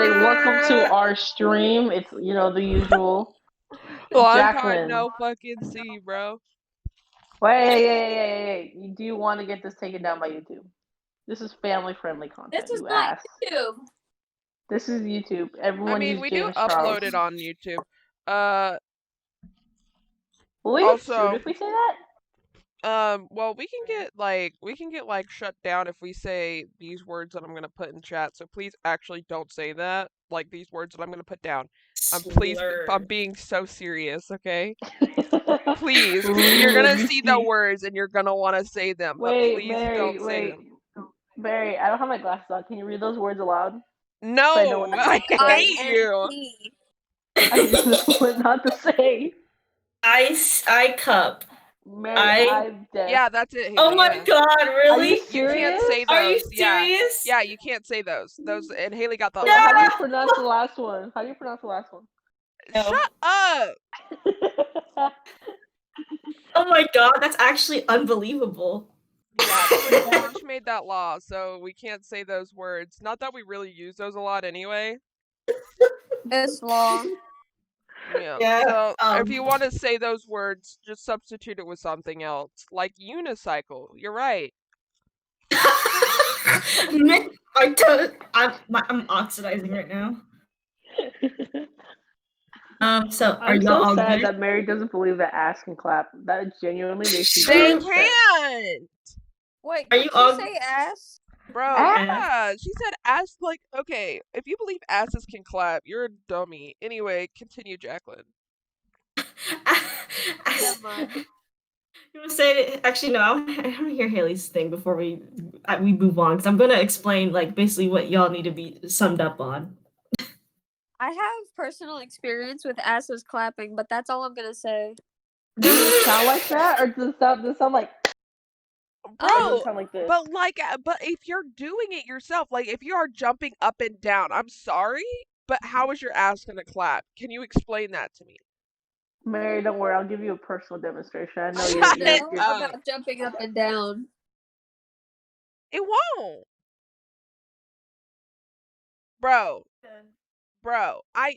everybody. Welcome to our stream. It's the usual. Long time Jacqueline, no fucking see, bro. wait. Do you want to get this taken down by YouTube? This is family-friendly content. This is You not asked. YouTube. This is YouTube. I Everyone mean, use we do James upload Charles. it on YouTube. Uh, Will we get sued also, if we say that? well, we can get like shut down if we say these words that I'm gonna put in chat. So please actually don't say that. Like these words that I'm gonna put down. I'm being so serious, okay? Please, you're gonna see the words and you're gonna want to say them, but Wait, please Mary, don't say wait. them. Barry, I don't have my glasses on. Can you read those words aloud? I know No, what I hate you. INP. I know what not to say. I cup. Mary, I'm deaf. Yeah, that's it. Haley, Oh my yeah. god, Are really? you You serious? can't say those. Are you Yeah. serious? Yeah, you can't say those. Those and Haley got the. Wait, how do you pronounce the last one? How do you pronounce the last one? No. Shut up! Oh my god, that's actually unbelievable. Yeah, Twitch made that law, so we can't say those words. Not that we really use those a lot anyway. It's law. Yeah. So if you want to say those words, just substitute it with something else, like unicycle. You're right. I'm oxidizing right now. So are I'm y'all so all sad good? that Mary doesn't believe that ass can clap. That genuinely makes me They very upset. can't, Wait, Are did you she all- say ass? bro. Ass? Yeah, she said ass. Like, okay, if you believe asses can clap, you're a dummy. Anyway, continue, Jacqueline. Never mind. You want to say it? Actually, no. I want to hear Haley's thing before we move on, because I'm gonna explain like basically what y'all need to be summed up on. I have personal experience with asses clapping, but that's all I'm gonna say. Does it sound like that, or does it sound like? Or does Bro, it sound like this? but if you're doing it yourself, like if you are jumping up and down, I'm sorry, but how is your ass gonna clap? Can you explain that to me? Mary, don't worry. I'll give you a personal demonstration. I know I you're. don't know up. about jumping up and down. It won't. Bro, I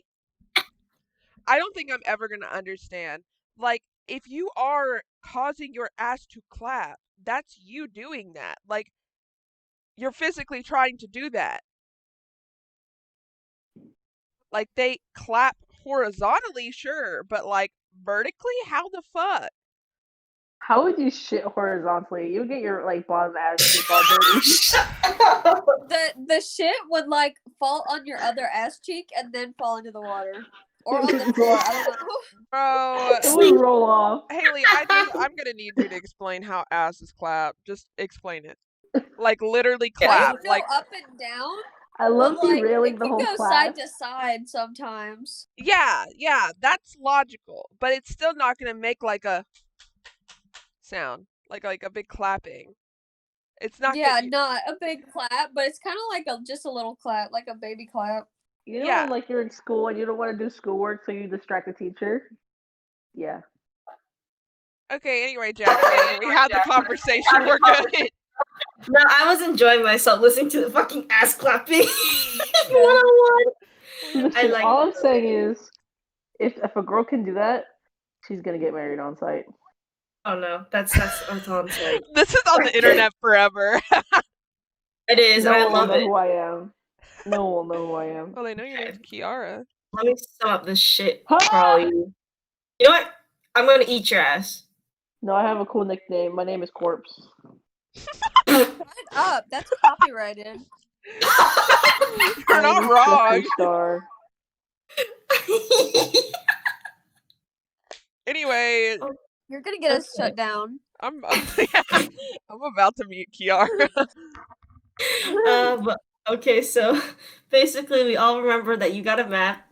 don't think I'm ever gonna understand. Like, if you are causing your ass to clap, that's you doing that. Like, you're physically trying to do that. Like, they clap horizontally, sure, but like vertically, how the fuck? How would you shit horizontally? You would get your like bottom ass cheek all dirty. The shit would like fall on your other ass cheek and then fall into the water. Or on the floor. I don't know. Bro, It would roll off. Haley, I'm gonna need you to explain how asses clap. Just explain it. Like literally clap. It can go Like up and down. I love But, like, derailing it the can whole go class. side to side sometimes. yeah, that's logical, but it's still not gonna make like a sound, like a big clapping. It's not. Yeah, gonna, not a big clap, but it's kind of like just a little clap, like a baby clap. You know, Yeah. when, like you're in school and you don't want to do schoolwork, so you distract the teacher. Yeah. Okay. Anyway, Jacqueline, we had the conversation. We're good. No, I was enjoying myself listening to the fucking ass clapping. 101. Listen, like- all I'm saying is, if a girl can do that, she's gonna get married on site. Oh no, that's all I'm saying. This is on the internet forever. It is. No I one will love know it. who I am. No one will know who I am. Well, they know your name's Kiara. Let me sum up this shit, Huh? Carly. You know what? I'm gonna eat your ass. No, I have a cool nickname. My name is Corpse. Shut up. That's copyrighted. You're not wrong. Star. Anyway, You're gonna get us shut down. I'm about to meet Kiara. Okay, so basically we all remember that you got a map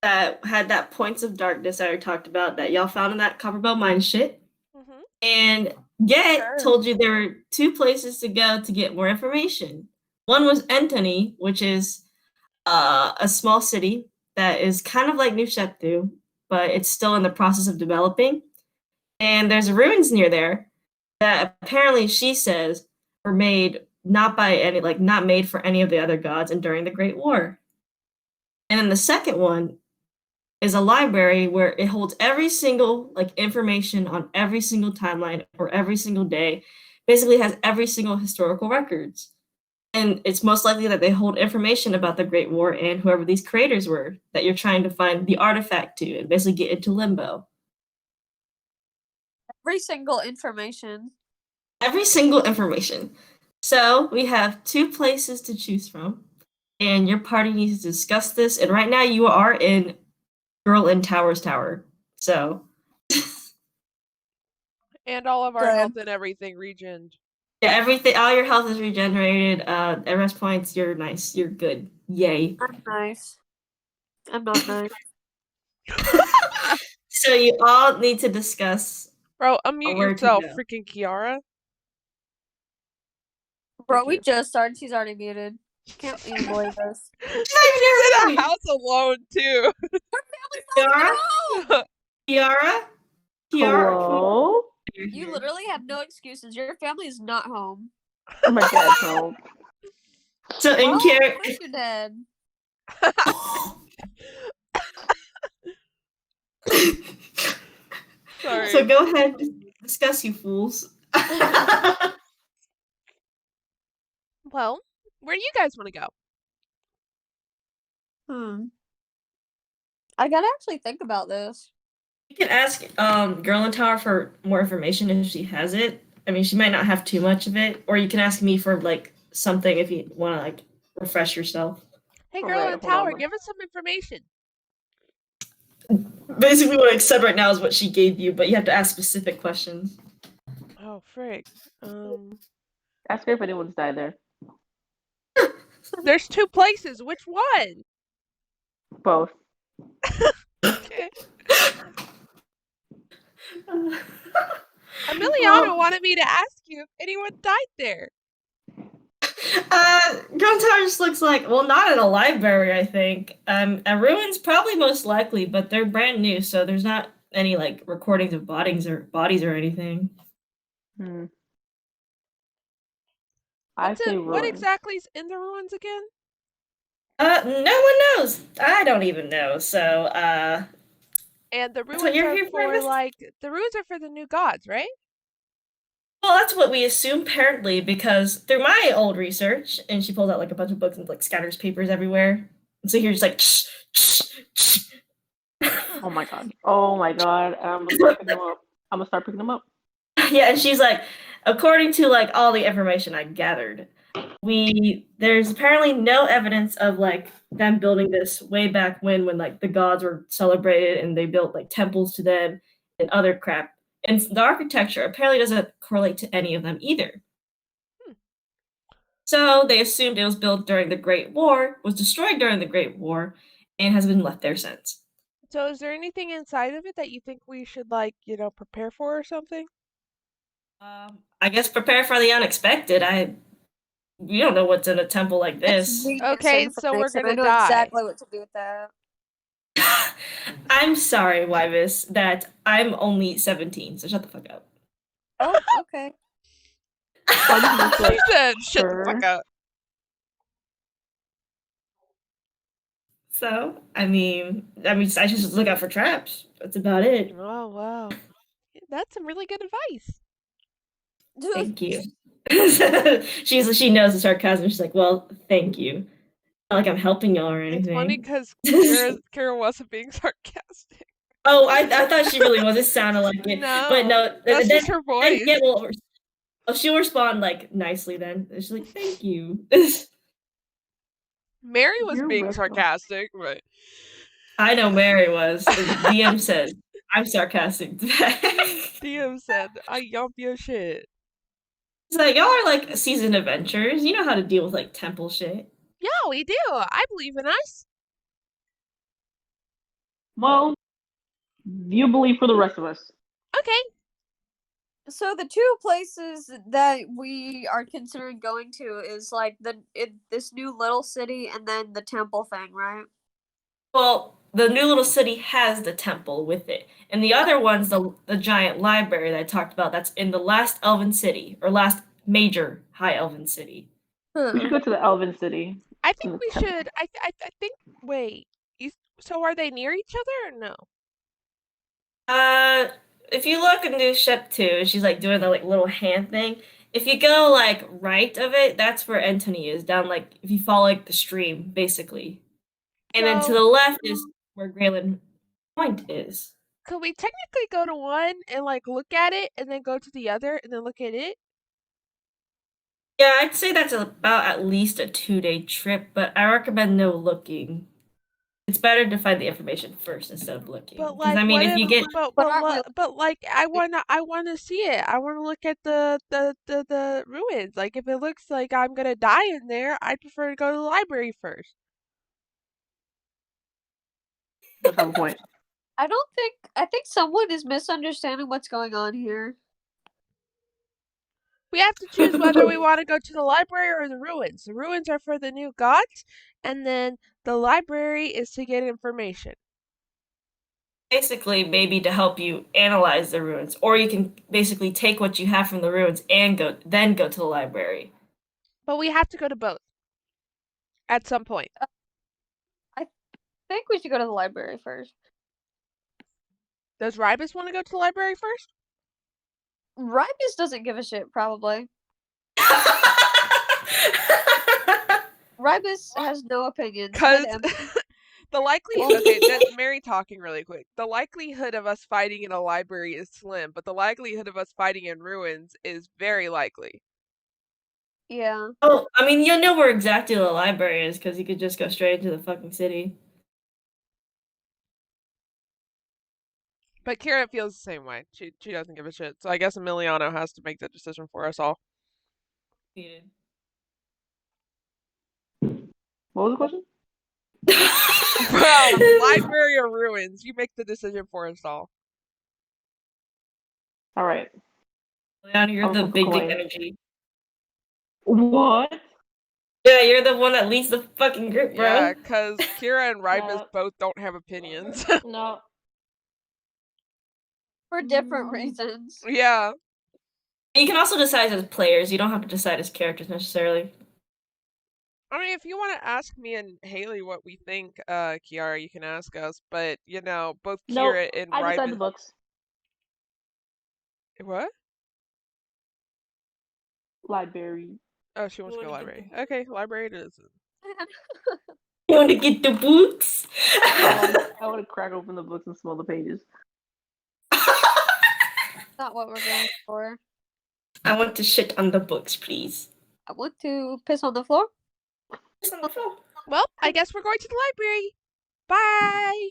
that had that points of darkness that I talked about that y'all found in that Copperbell mine shit. Mhm. And Get Sure. told you there were 2 places to go to get more information. One was Antony, which is a small city that is kind of like New Sheptu, but it's still in the process of developing. And there's ruins near there that apparently she says were made not made for any of the other gods and during the Great War. And then the second one is a library where it holds every single like information on every single timeline or every single day. Basically has every single historical records. And it's most likely that they hold information about the Great War and whoever these creators were that you're trying to find the artifact to and basically get into limbo. Every single information. Every single information. So we have 2 places to choose from, and your party needs to discuss this. And right now you are in Girl in Towers Tower. So And all of our Good. health and everything regened. yeah, everything, all your health is regenerated. At rest points, you're nice. You're good. Yay. I'm nice. I'm not nice. So you all need to discuss. Bro, unmute Where to yourself, go. freaking Kiara. Bro, Thank we you. just started. She's already muted. Can't even believe this. She's in a house alone too. Kiara? Kiara? Kiara? Hello? You're You here. literally have no excuses. Your family is not home. My dad's home. So in Oh, Kiara. of course you're dead. Sorry. So go ahead, discuss, you fools. Well, where do you guys want to go? I gotta actually think about this. You can ask Girl in Tower for more information if she has it. I mean, she might not have too much of it, or you can ask me for like something if you want to like refresh yourself. Hey, All girl right, in the hold on, tower, look. give us some information. Basically, what I said right now is what she gave you, but you have to ask specific questions. Oh, frick. Ask her if anyone's died there. There's 2 places. Which one? Both. Okay. Emiliano Well, wanted me to ask you if anyone died there. Girl in Tower just looks like, well, not in a library, I think. A ruins probably most likely, but they're brand new, so there's not any like recordings of bodies or anything. Hmm. I say What ruins. exactly is in the ruins again? No one knows. I don't even know. So, And the That's what ruins you're are here for, for miss? the ruins are for the new gods, right? well, that's what we assume apparently, because through my old research, and she pulls out like a bunch of books and like scatters papers everywhere. And so you're just like, Oh my god. Oh my god. I'm gonna start picking them up. I'm gonna start picking them up. yeah, and she's like, according to like all the information I gathered, there's apparently no evidence of like them building this way back when like the gods were celebrated and they built like temples to them and other crap. And the architecture apparently doesn't correlate to any of them either. So they assumed it was built during the Great War, was destroyed during the Great War, and has been left there since. So is there anything inside of it that you think we should like, prepare for or something? I guess prepare for the unexpected. You don't know what's in a temple like this. Okay, so we're information. gonna I know die. exactly what to do with that. I'm sorry, Wyvis, that I'm only 17, so shut the fuck up. Oh, okay. She said, "Shut the fuck Sure. up." So, I mean, I just look out for traps. That's about it. Oh wow, that's some really good advice. Thank you. She knows the sarcasm. She's like, well, thank you. Not like I'm helping y'all or It's anything. funny because Kara wasn't being sarcastic. Oh, I thought she really was. It sounded like it. But no, that's then, just her then voice. yeah, well, she'll respond like nicely then. She's like, thank you. Mary was You're being welcome. sarcastic, but I know Mary was. The DM said, I'm sarcastic. DM said, "I yump your shit." It's like, y'all are like seasoned adventurers. You know how to deal with like temple shit. Yeah, we do. I believe in us. Well, you believe for the rest of us. Okay. So the 2 places that we are considering going to is like this new little city and then the temple thing, right? Well, the new little city has the temple with it. And the other one's the giant library that I talked about that's in the last elven city, or last major high elven city. We should go to the Elven City. I think the we temple. should. I think. Wait. So are they near each other or no? If you look into Shep 2, she's like doing the like little hand thing. If you go like right of it, that's where Antony is, down like if you follow like the stream, basically. And then to So the left is where Grayland Point is. could we technically go to one and like look at it and then go to the other and then look at it? Yeah, I'd say that's about at least a 2-day trip, but I recommend no looking. It's better to find the information first instead of looking. But Because like, I mean, what if you if? get But like, I wanna see it. I wanna look at the ruins. Like, if it looks like I'm gonna die in there, I'd prefer to go to the library first. That's on point. I think someone is misunderstanding what's going on here. We have to choose whether we want to go to the library or the ruins. The ruins are for the new gods, and then the library is to get information. basically maybe to help you analyze the ruins, or you can basically take what you have from the ruins and go to the library. But we have to go to both at some point. I think we should go to the library first. Does Ribus want to go to the library first? Ribus doesn't give a shit, probably. Ribus has no opinions. Because Let him. the likelihood, okay, that's Mary talking really quick. The likelihood of us fighting in a library is slim, but the likelihood of us fighting in ruins is very likely. Yeah. Oh, I mean, you'll know where exactly the library is because you could just go straight into the fucking city. But Kira feels the same way. She doesn't give a shit. So I guess Emiliano has to make that decision for us all. What was the question? Well, library or ruins, you make the decision for us all. All right. Leon, you're I'll the flip a big dick coin. energy. What? Yeah, you're the one that leads the fucking group, bro. Yeah, because Kira and Ribus No. both don't have opinions. No. For different reasons. Yeah. You can also decide as players. You don't have to decide as characters necessarily. I mean, if you want to ask me and Haley what we think, Kiara, you can ask us. But, you know, both Nope. Kira and I decide the Ribus... books. What? Library. Oh, she wants to go library. Okay, library it is. You want to get the books? I want to crack open the books and smell the pages. Not what we're going for. I want to shit on the books, please. I want to piss on the floor. Piss on the floor. Well, I guess we're going to the library. Bye!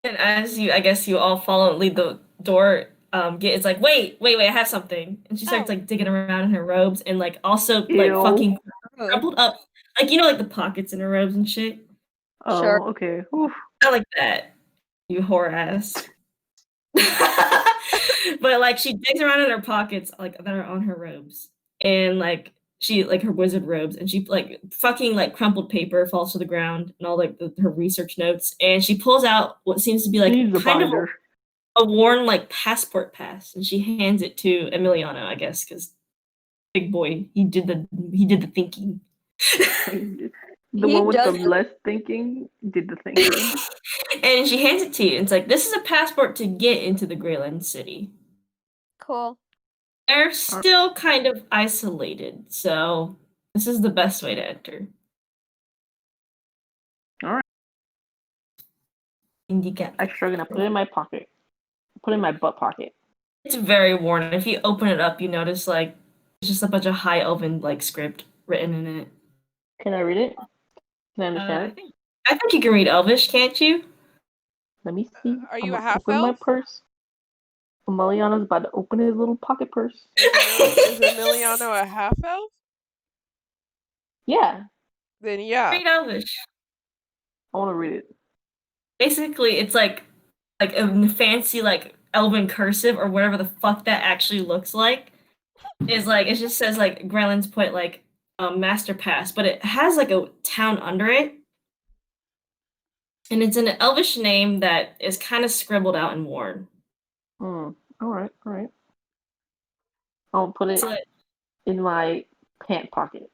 And as I guess you all follow and lead the door, it's like, wait, I have something. And she starts Oh. like digging around in her robes and like also like Ew. fucking Ugh. crumpled up. Like, you know, like the pockets in her robes and shit. Oh, Sure. okay. Oof. I like that. You whore ass. But like she digs around in her pockets like that are on her robes. And like she like her wizard robes and she like fucking like crumpled paper falls to the ground and all like her research notes and she pulls out what seems to be like She's a kind of binder. a worn like passport pass and she hands it to Emiliano, I guess, because big boy, he did the thinking. The He one with the does- less thinking did the thinking. And she hands it to you. It's like, this is a passport to get into the Greyland City. Cool. They're still kind of isolated, so this is the best way to enter. Alright. Indica. Extra, gonna put it in my pocket. Put it in my butt pocket. It's very worn. And if you open it up, you notice like it's just a bunch of high elven like script written in it. Can I read it? Can I understand it? I think you can read Elvish, can't you? Let me see. Are I'm you a gonna half open my elf? purse. Emiliano's about to open his little pocket purse. Is Emiliano a half elf? Yeah, Then yeah. Read Elvish. I want to read it. Basically, it's like a fancy like elven cursive or whatever the fuck that actually looks like. Is like it just says like Greyland's Point like master pass, but it has like a town under it. And it's an Elvish name that is kind of scribbled out and worn. Alright. I'll put it So in my pant pocket.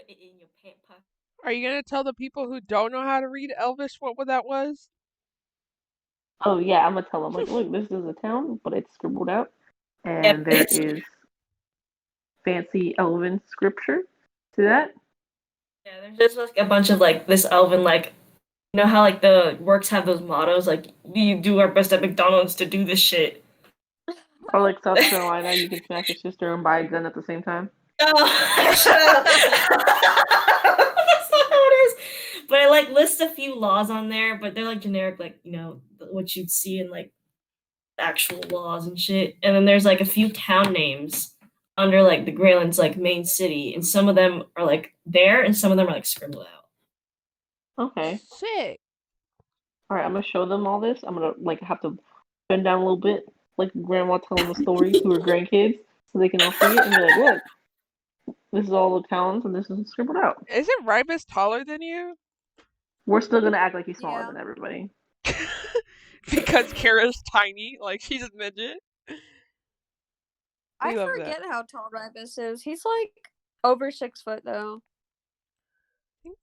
in your pant pocket. Are you gonna tell the people who don't know how to read Elvish what that was? Oh yeah, I'm gonna tell them like, look, this is a town, but it's scribbled out, Yep. and there is fancy elven scripture to that. Yeah, there's just like a bunch of like this elven like you know how like the works have those mottos like we do our best at McDonald's to do this shit. Or like South Carolina, you can smack your sister and buy a gun at the same time. Oh, shut up. That's not how it is. But it like lists a few laws on there, but they're like generic, like you know what you'd see in like actual laws and shit. And then there's like a few town names under like the Greyland's like main city, and some of them are like there, and some of them are like scribbled out. Okay. Sick. All right, I'm gonna show them all this. I'm gonna like have to bend down a little bit, like grandma telling a story to her grandkids, so they can all see it and be like, look, this is all the towns and this is scribbled out. Isn't Ribus taller than you? We're still gonna act like he's smaller Yeah. than everybody. Because Kara's tiny, like she's a midget. I We love that. forget how tall Ribus is. He's like over 6 foot though. I think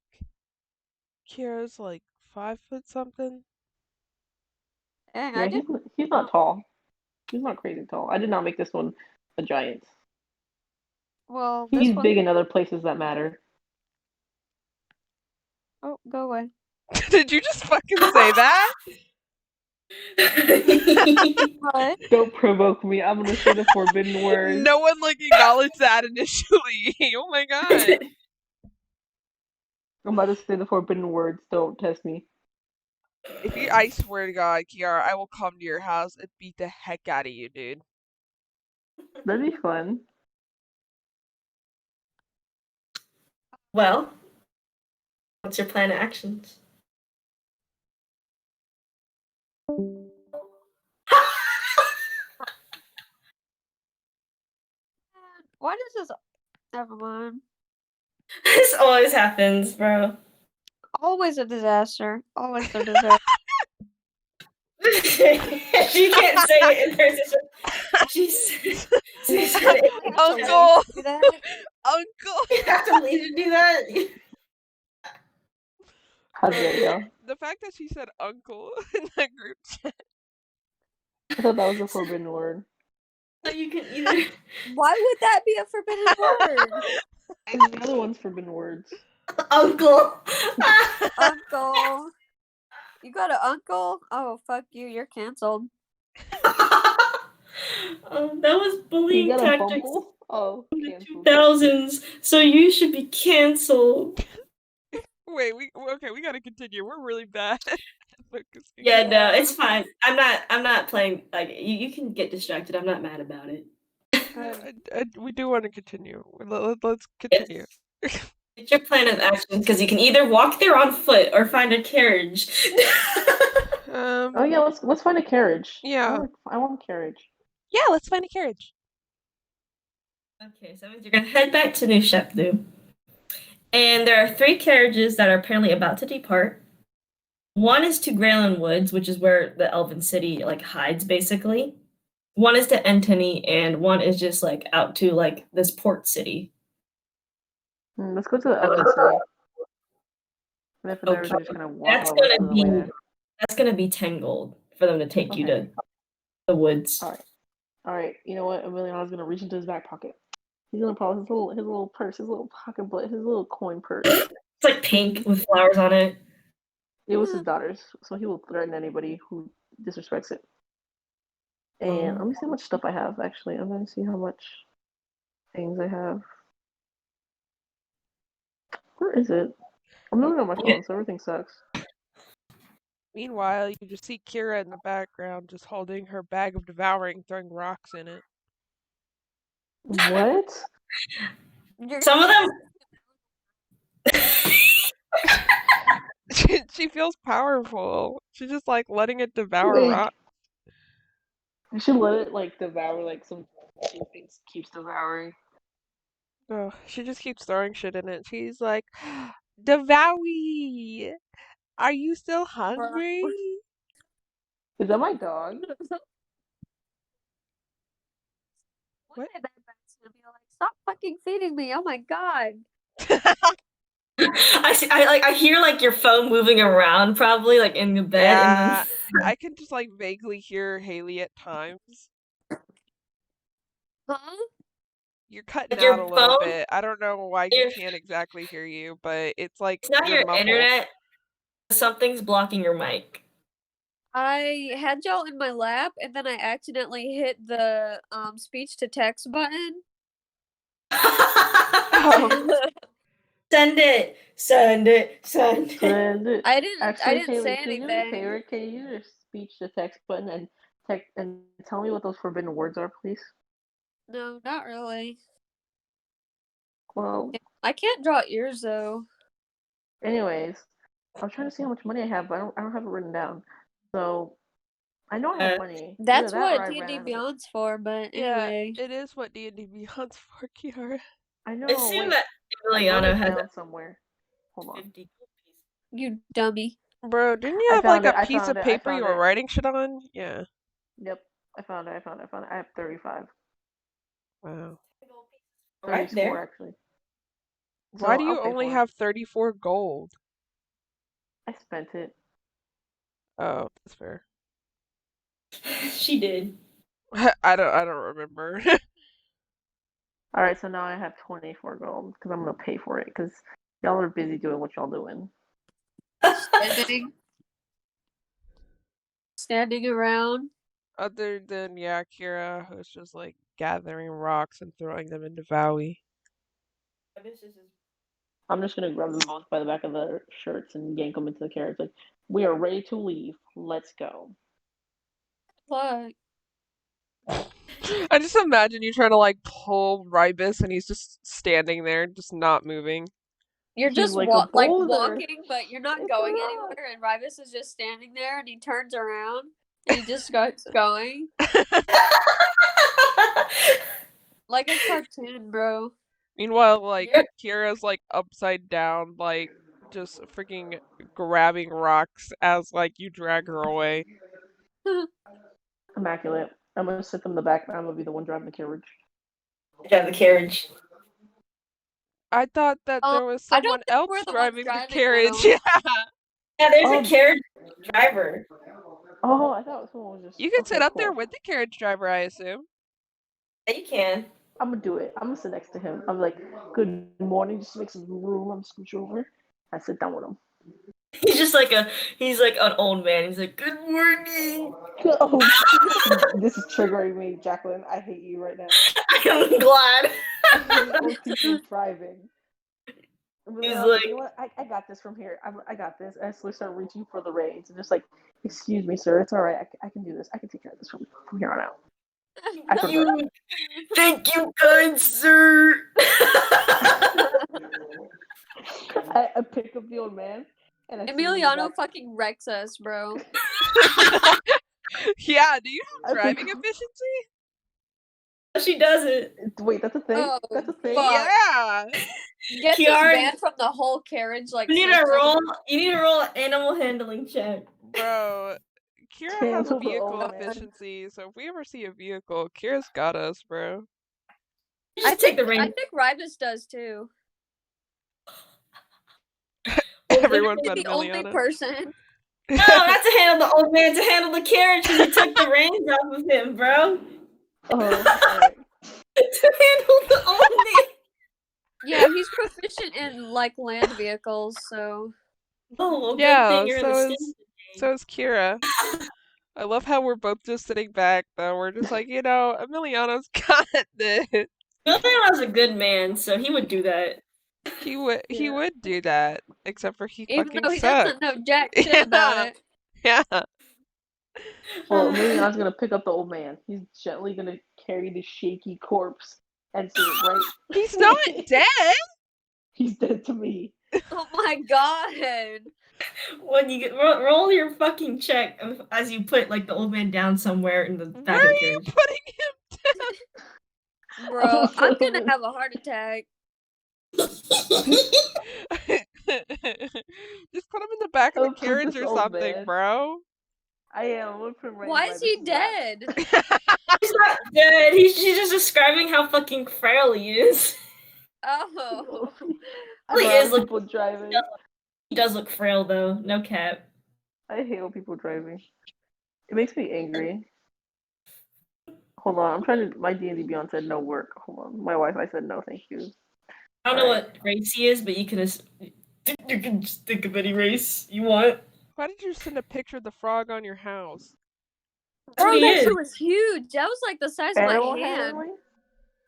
Kira's like 5 foot something. Dang, Yeah, I did. he's not tall. He's not crazy tall. I did not make this one a giant. Well, this He's one. big in other places that matter. Oh, go away. Did you just fucking say that? What? Don't provoke me. I'm gonna say the forbidden word. No one like acknowledged that initially. Oh my god. I'm about to say the forbidden words. Don't test me. If you, I swear to God, Kiara, I will come to your house and beat the heck out of you, dude. That'd be fun. Well, what's your plan of actions? Why does this? Never mind. This always happens, bro. Always a disaster. Always a disaster. She can't say it in person. She said it. Uncle! Do that? Uncle! You have to leave to do that. How dare you? The fact that she said uncle in that group chat. I thought that was a forbidden word. So you can either Why would that be a forbidden word? And the other one's forbidden words. uncle. Uncle. You got an uncle? Oh, fuck you. You're canceled. That was You bullying got a tactics bumble? Oh, in the canceled. 2000s. So you should be canceled. Wait, okay, we gotta continue. We're really bad at focusing. Yeah, no, it's fine. I'm not playing like you can get distracted. I'm not mad about it. We do want to continue. Let's continue. It's your plan of action because you can either walk there on foot or find a carriage. Oh yeah, let's find a carriage. Yeah. I want a carriage. Yeah, let's find a carriage. Okay, so that means you're gonna head back to New Shepdu. And there are 3 carriages that are apparently about to depart. One is to Greyland Woods, which is where the Elven City like hides basically. One is to Entony, and one is just like out to like this port city. Let's go to the Elven City. And if Okay. everybody's gonna walk That's all the rest gonna of the be way. that's gonna be 10 gold for them to take you to the woods. Alright. Alright, you know what? Emiliano's gonna reach into his back pocket. He's gonna pull his little purse, his little pocketbook, his little coin purse. It's like pink with flowers on it. It was his daughter's, so he will threaten anybody who disrespects it. And let me see how much stuff I have, actually. I'm gonna see how much things I have. Where is it? I'm looking on my phone, so everything sucks. Meanwhile, you just see Kira in the background just holding her bag of devouring, throwing rocks in it. What? Some of them She feels powerful. She's just like letting it devour Wait. rock. You should let it like devour like some things keeps devouring. Oh, she just keeps throwing shit in it. She's like, Devowie! Are you still hungry? Is that my dog? One day that bat's gonna be like, stop fucking feeding me. Oh my god. I hear like your phone moving around, probably like in the bed, Yeah, and then I can just like vaguely hear Haley at times. Huh? You're cutting like your out a little phone. bit. I don't know why you Your, can't exactly hear you, but it's like it's not you're your muffled. internet. Something's blocking your mic. I had y'all in my lap, and then I accidentally hit the speech to text button. Send it. Send it. Send it. Send it. I didn't Actually, Haley, say can you do me a anything. favor? Can you use your speech to text button and tell me what those forbidden words are, please? No, not really. Well, I can't draw ears though. anyways, I'm trying to see how much money I have, but I don't have it written down. So I know I have money. That's Either that or what I D&D ran out of it. Beyond's for, but Yeah, anyway. it is what D&D Beyond's for, Kiara. I know. Assume Wait, that I wrote Emiliano it has down somewhere. Hold on. 50 You dummy. Bro, didn't you I have like found it. a I piece found of it. I paper you found were it. writing shit on? Yeah. Yep. I found it. I have 35. Wow. right 34 there. actually. Why So do I'll you pay only for it. have 34 gold? I spent it. Oh, that's fair. She did. I don't remember. All right, so now I have 24 gold because I'm gonna pay for it because y'all are busy doing what y'all doing. Standing around. Other than, yeah, Kira, who's just like gathering rocks and throwing them into Vowie. I'm just gonna grab them both by the back of the shirts and yank them into the carriage. Like, we are ready to leave. Let's go. What? I just imagine you trying to like pull Rybus and he's just standing there, just not moving. You're He's just like a like boulder. walking, but you're not It's going a rock. anywhere. And Rybus is just standing there, and he turns around, and he just starts going like a cartoon, bro. Meanwhile, like Yeah. Kira's like upside down, like just freaking grabbing rocks as like you drag her away. Immaculate. I'm gonna sit them in the back, and I'm gonna be the one driving the carriage. Drive the carriage. I thought that there was I don't someone think else we're the ones driving the driving carriage. now. Yeah. Yeah, there's Oh. a carriage driver. Oh, I thought someone was just. You can okay, sit up cool. there with the carriage driver, I assume. Yeah, you can. I'm gonna do it. I'm gonna sit next to him. I'm like, good morning. Just make some room. I'm scooch over. I sit down with him. He's just he's like an old man. He's like, good morning. Oh, this is triggering me, Jacqueline. I hate you right now. I'm glad. Old people driving. He's like, like, you know what? I got this from here. I got this. And I start reaching for the reins and just like, excuse me, sir. It's all right. I can do this. I can take care of this from here on out. Thank you, kind sir. I pick up the old man and I Emiliano fucking wrecks us, bro. Yeah, do you have driving efficiency? She doesn't. Wait, that's a thing? Oh, that's a thing? fuck. Yeah. Get this Kiara- banned from the whole carriage, like. You need to roll. You need to roll an animal handling check. Bro, Kira has a Cancel the vehicle old man. efficiency, so if we ever see a vehicle, Kira's got us, bro. Just take the I reins. think Rybus does too. Everyone's He's on the only Emiliano. person. No, not to handle the old man. To handle the carriage because you took the reins off of him, bro. Oh, all right. To handle the old man. Yeah, he's proficient in like land vehicles, so. Oh, well, Yeah, good thing you're in the so Sims. So is Kira. I love how we're both just sitting back, though. We're just like, Emiliano's got this. Emiliano's a good man, so he would do that. He would do that, except for he Even fucking though he sucks. doesn't know jack shit about it. Yeah. Well, Emiliano's gonna pick up the old man. He's gently gonna carry the shaky corpse and say, right? He's not dead. He's dead to me. Oh my god. When you get roll your fucking check as you put like the old man down somewhere in the back Where of are the you carriage. putting him Bro, I'm gonna have a heart attack. Just put him in the back of I'll the put carriage this or old something, man. bro. I am. I'm gonna put him right Why in is he Rybus's lap. dead? He's not dead. She's just describing how fucking frail he is. Oh. Really Bro, is look- people driving. He does look frail though, no cap. I hate when people driving. It makes me angry. Hold on, I'm trying to. My D&D Beyond said no work. Hold on, my Wi-Fi said no, thank you. I don't know what race he is, but you can just think of any race you want. Why did you send a picture of the frog on your house? That's what Bro, he that is. shit was huge. That was like the size of Animal my hand. handling.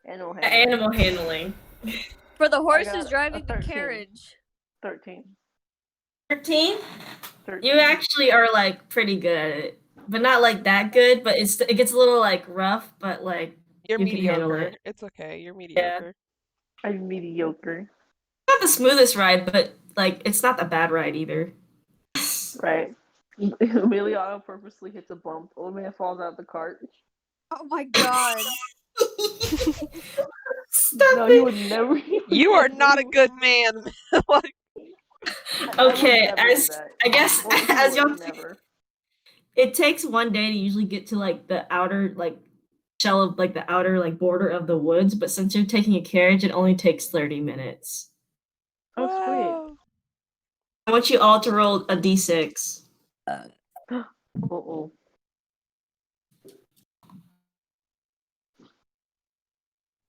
Animal handling. Animal handling. For the got horses a driving the 13. carriage. 13. 13? 13. You actually are like pretty good at it, but not like that good. But it gets a little like rough, but like You're you can handle mediocre. it. It's okay. You're mediocre. I'm mediocre. Not the smoothest ride, but like it's not a bad ride either. Right. Emiliano purposely hits a bump. Old man falls out of the cart. Oh my god. Stop No, it. he would never. he would You are never- not a good man. Like, I would Okay, never do as that. I guess Well, he as would y'all never. it takes one day to usually get to like the outer like shell of like the outer like border of the woods, but since you're taking a carriage, it only takes 30 minutes. Oh, wow. I want you all to roll a d6. sweet. Uh-oh.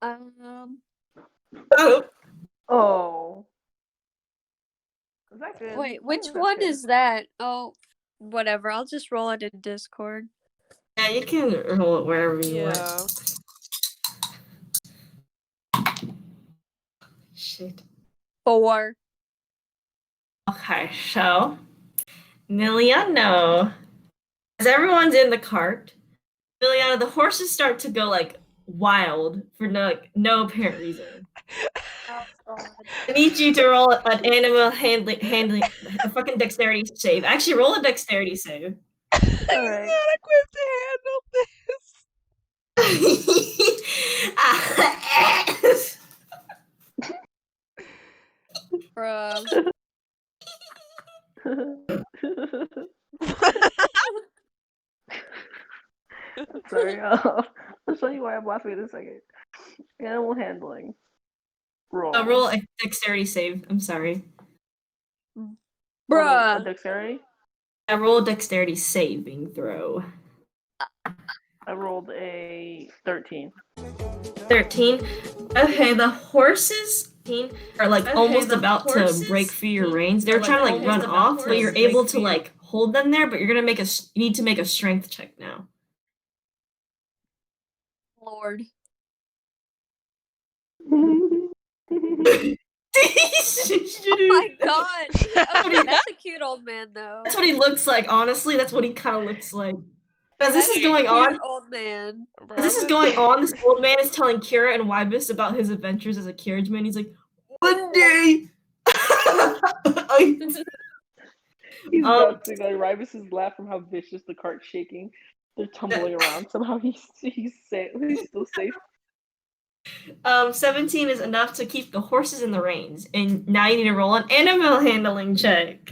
Um. Oh. Is that good? Wait, I which think that's one good. is that? Oh, whatever. I'll just roll it in Discord. Yeah, you can roll it wherever you Yeah. want. Shit. 4. Okay, so Miliano. As everyone's in the cart, Miliano, the horses start to go like wild for no apparent reason. Oh god. I need you to roll an animal handling a fucking dexterity save. Actually, roll a dexterity save. He's Alright. not equipped to handle this. Bruh. Sorry, I'll show you why I'm laughing in a second. Animal handling. Roll. Roll a dexterity save. I'm sorry. Roll a Bruh. dexterity. I roll a dexterity saving throw. I rolled a 13. 13. Okay, the horses are like almost about to break free your reins. They're trying to like run off, but you're able to like hold them there. But you're gonna you need to make a strength check now. Lord. Oh my god. Okay, that's a cute old man though. That's what he looks like. Honestly, that's what he kind of looks like. As this That's is a going cute on, old man. Bro, as this is I'm going on, this old man is telling Kira and Wybus about his adventures as a carriage man. He's like, one day. He's Um, bouncing. Like Ribus's laugh from how vicious the cart's shaking. They're tumbling around. Somehow he's safe. He's still safe. 17 is enough to keep the horses in the reins, and now you need to roll an animal handling check.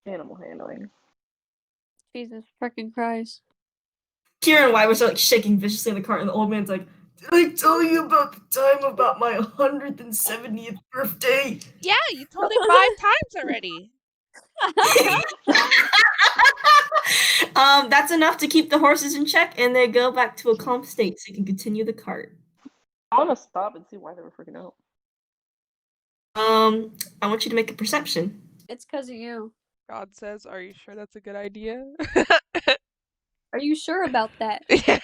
Animal handling. Jesus freaking Christ. Kira and Wybus are like shaking viciously in the cart, and the old man's like, "Did I tell you about the time about my 170th birthday?" Yeah, you told it 5 times already. That's enough to keep the horses in check, and they go back to a calm state so you can continue the cart. I want to stop and see why they were freaking out. I want you to make a perception. It's because of you. God says, are you sure that's a good idea? Are you sure about that? Yeah.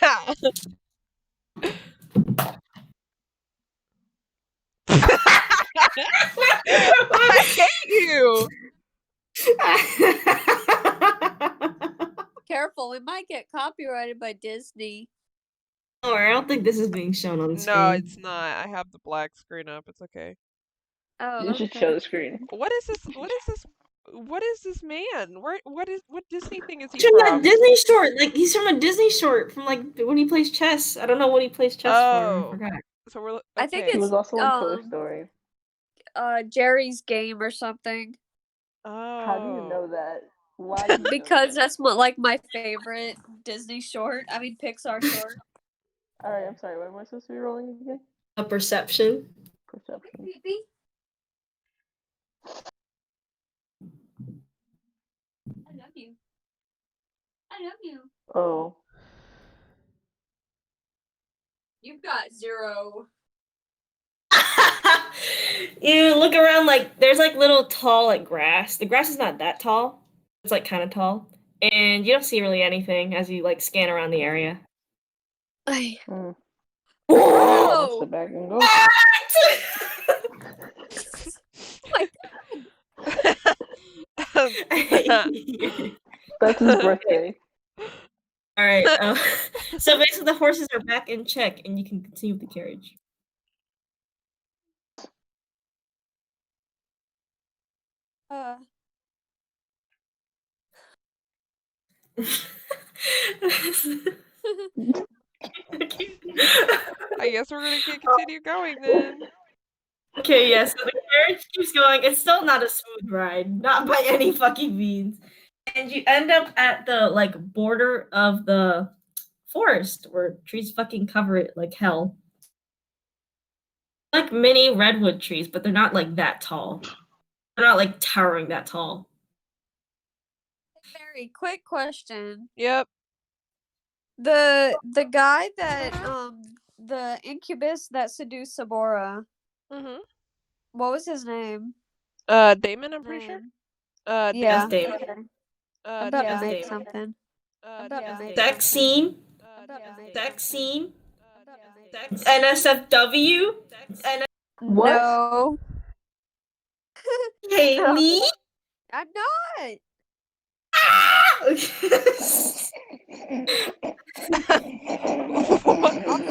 I hate you. Careful, we might get copyrighted by Disney. Oh, I don't think this is being shown on the screen. No, it's not. I have the black screen up. It's okay. Oh, You should okay. show the screen. What is this? What is this? What is this man? What Disney thing is he He's from from? that Disney short. Like he's from a Disney short from like when he plays chess. I don't know what he plays chess for. Oh. I forgot. So we're. Okay. I think He it's was also in Toy um, Story. Jerry's Game or something. Oh. How do you know that? Why? Do you know Because that? that's like my favorite Disney short. I mean Pixar short. All right. I'm sorry. What am I supposed to be rolling again? A perception. Perception. Creepy. I love you. I love you. Oh. You've got 0. You look around, like there's like little tall like grass. The grass is not that tall. It's like kind of tall, and you don't see really anything as you like scan around the area. Mm. Whoa! Sit back and go. Like, That's his birthday. All right. So basically, the horses are back in check, and you can continue with the carriage. I guess we're gonna continue going then. Okay, yeah, so the carriage keeps going. It's still not a smooth ride, not by any fucking means. And you end up at the like border of the forest where trees fucking cover it like hell. Like mini redwood trees, but they're not like that tall. They're not like towering that tall. very quick question. Yep. The guy that the incubus that seduced Sabora, Mhm. what was his name? Damon, I'm pretty sure. Yeah. Yes, Damon. I'm about yes, to make Damon. something. I'm about to make Sex something. scene. I'm about to make Sex something. scene. NSFW. What? No, Haley. I'm not. What? I'll show you all in a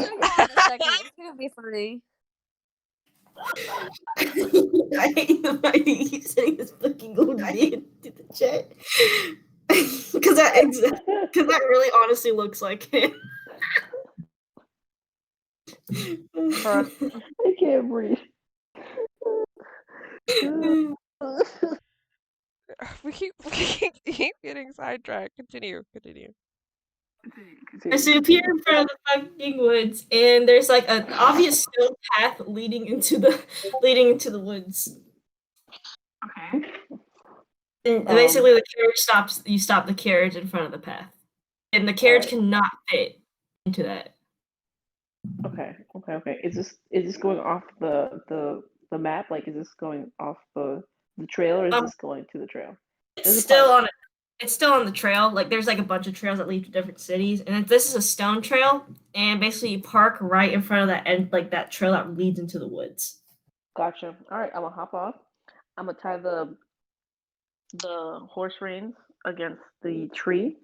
second. It's gonna be funny. I hate the fact that you keep sending this fucking old man to the chat. Because that really honestly looks like him. I can't breathe. We keep getting sidetracked. Continue. So you appear in front of the fucking woods, and there's like an obvious stone path leading into the woods. Okay. And basically, the carriage stops. You stop the carriage in front of the path, and the carriage Alright. cannot fit into that. Okay. Is this going off the map? Like, is this going off the trail, or is this going to the trail? It's still on it. It's still on the trail. Like there's like a bunch of trails that lead to different cities, and this is a stone trail. And basically, you park right in front of that end, like that trail that leads into the woods. Gotcha. All right, I'm gonna hop off. I'm gonna tie the horse reins against the tree.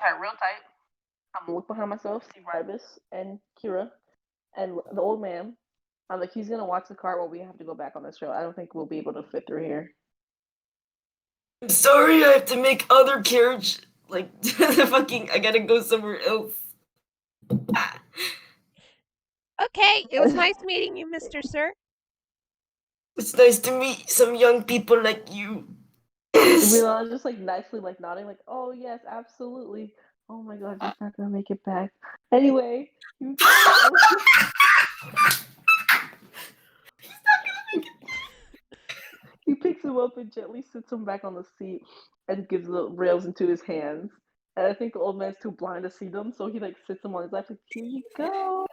Tie it real tight. I'm gonna look behind myself, see Ribus and Kira, and the old man. I'm like, he's gonna watch the cart while we have to go back on this trail. I don't think we'll be able to fit through here. I'm sorry, I have to make other carriage. Like I gotta go somewhere else. Okay, it was nice meeting you, Mr. Sir. It's nice to meet some young people like you. We're just like nicely like nodding, like, oh yes, absolutely. Oh my god, he's not gonna make it back. Anyway, he picks him up and gently sits him back on the seat and gives the rails into his hands. And I think the old man's too blind to see them, so he like sits him on his lap, like, here you go.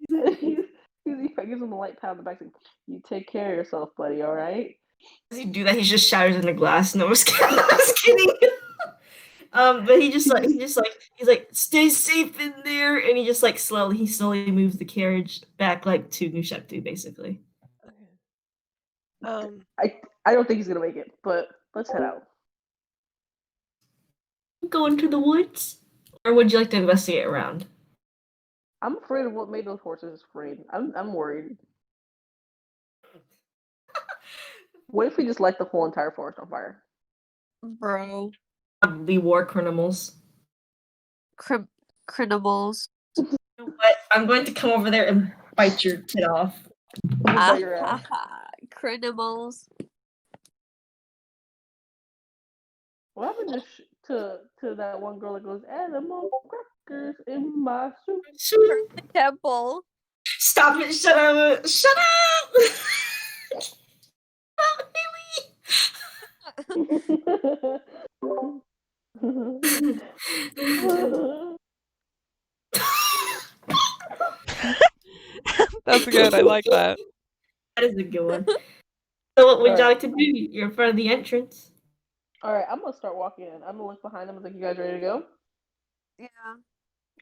And he gives him a light pat on the back, like, you take care of yourself, buddy, all right? As you do that, he just shatters in the glass. No, I was kidding. But he's like, stay safe in there, and he just like slowly moves the carriage back like to New Sheptu, basically. Okay. I don't think he's gonna make it, but let's head out. Go into the woods, or would you like to investigate around? I'm afraid of what made those horses afraid. I'm worried. What if we just light the whole entire forest on fire? Bro. Probably war criminals. Criminals. But I'm going to come over there and bite your kid off. Bite your ass. Criminals. What happened to that one girl that goes, animal crackers in my soup? Temple. Stop Stop it! Shut up! Shut up! Stop, Haley! That's good. I like that. That is a good one. So what would you Alright. like to do? You're in front of the entrance. Alright, I'm gonna start walking in. I'm gonna look behind them and think, you guys ready to go? Yeah.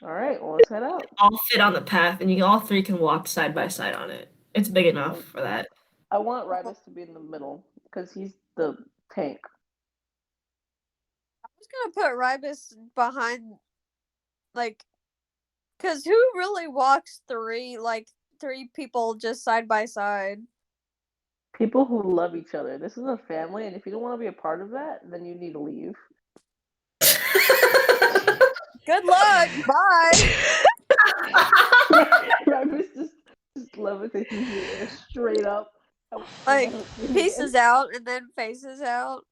Alright, well, let's head out. All fit on the path, and you all three can walk side by side on it. It's big enough for that. I want Ribus to be in the middle, because he's the tank. I was gonna put Ribus behind, like, cause who really walks three people just side by side? People who love each other. This is a family, and if you don't want to be a part of that, then you need to leave. Good luck. Bye. Ribus just levitates in the air straight up. Like, pieces out and then faces out.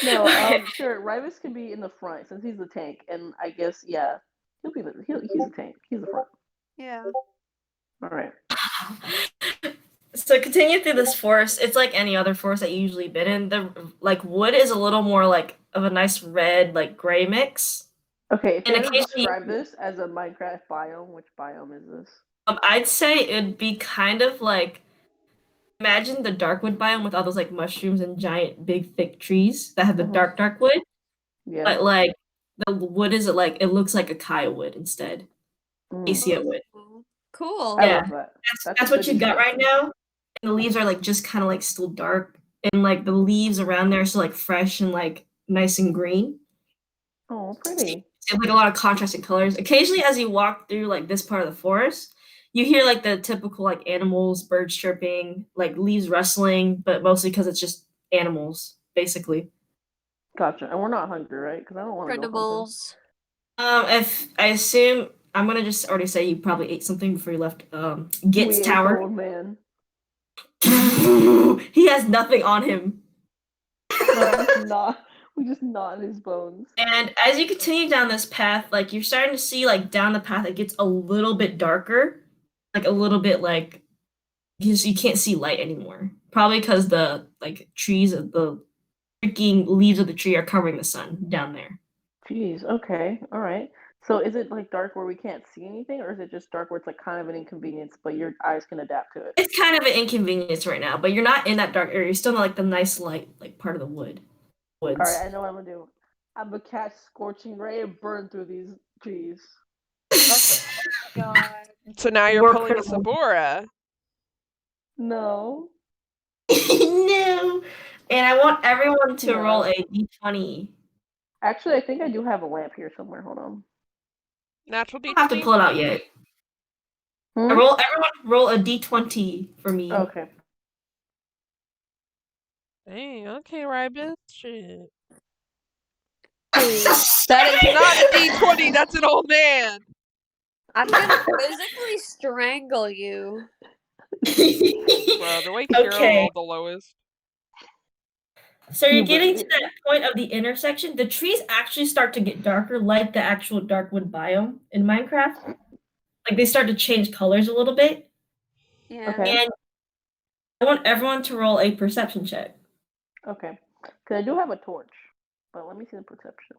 No, sure. Ribus can be in the front since he's the tank, and I guess yeah, he's the tank. He's the front. Yeah. All right. So continue through this forest. It's like any other forest that you usually been in. The wood is a little more of a nice red gray mix. Okay, if And you had to occasionally- describe this as a Minecraft biome, which biome is this? I'd say it'd be kind of imagine the darkwood biome with all those mushrooms and giant big thick trees that have the Mhm. dark wood. Yeah. But the wood is it looks like acacia wood instead. Acacia wood. Cool. I Yeah. love that. That's what you got right now. And the leaves are just kind of still dark, and the leaves around there are still fresh and nice and green. Oh, pretty. It's a lot of contrasting colors. Occasionally, as you walk through this part of the forest, you hear the typical animals, birds chirping, leaves rustling, but mostly because it's just animals, basically. Gotcha. And we're not hungry, right? Because I don't want to go hunting. Printables. If I assume I'm gonna just already say you probably ate something before you left We Git's ate the tower. old man. He has nothing on him. We just gnawed his bones. And as you continue down this path, you're starting to see down the path it gets a little bit darker, a little bit because you can't see light anymore. Probably because the trees, the freaking leaves of the tree are covering the sun down there. Jeez. Okay. All right. So is it dark where we can't see anything, or is it just dark where it's kind of an inconvenience, but your eyes can adapt to it? It's kind of an inconvenience right now, but you're not in that dark area. You're still in the nice light part of the woods. All right, I know what I'm gonna do. I'm gonna catch scorching ray and burn through these trees. God. So now you're More pulling a critical. Sabora. No. No. And I want everyone to No. roll a d20. Actually, I think I do have a lamp here somewhere. Hold on. Natural I don't have to D20. pull it out yet. Hmm? Everyone roll a d20 for me. Okay. Dang, okay, Ribus. Shit. Please. That is not a D20, that's an old man. I'm gonna physically strangle you. Bro, the way Kira Okay. rolled the lowest. So you're Yeah, but getting to that point of the intersection. The trees actually start to get darker, like the actual darkwood biome in Minecraft. They start to change colors a little bit. Yeah. Okay. And I want everyone to roll a perception check. Okay. Because I do have a torch, but let me see the perception.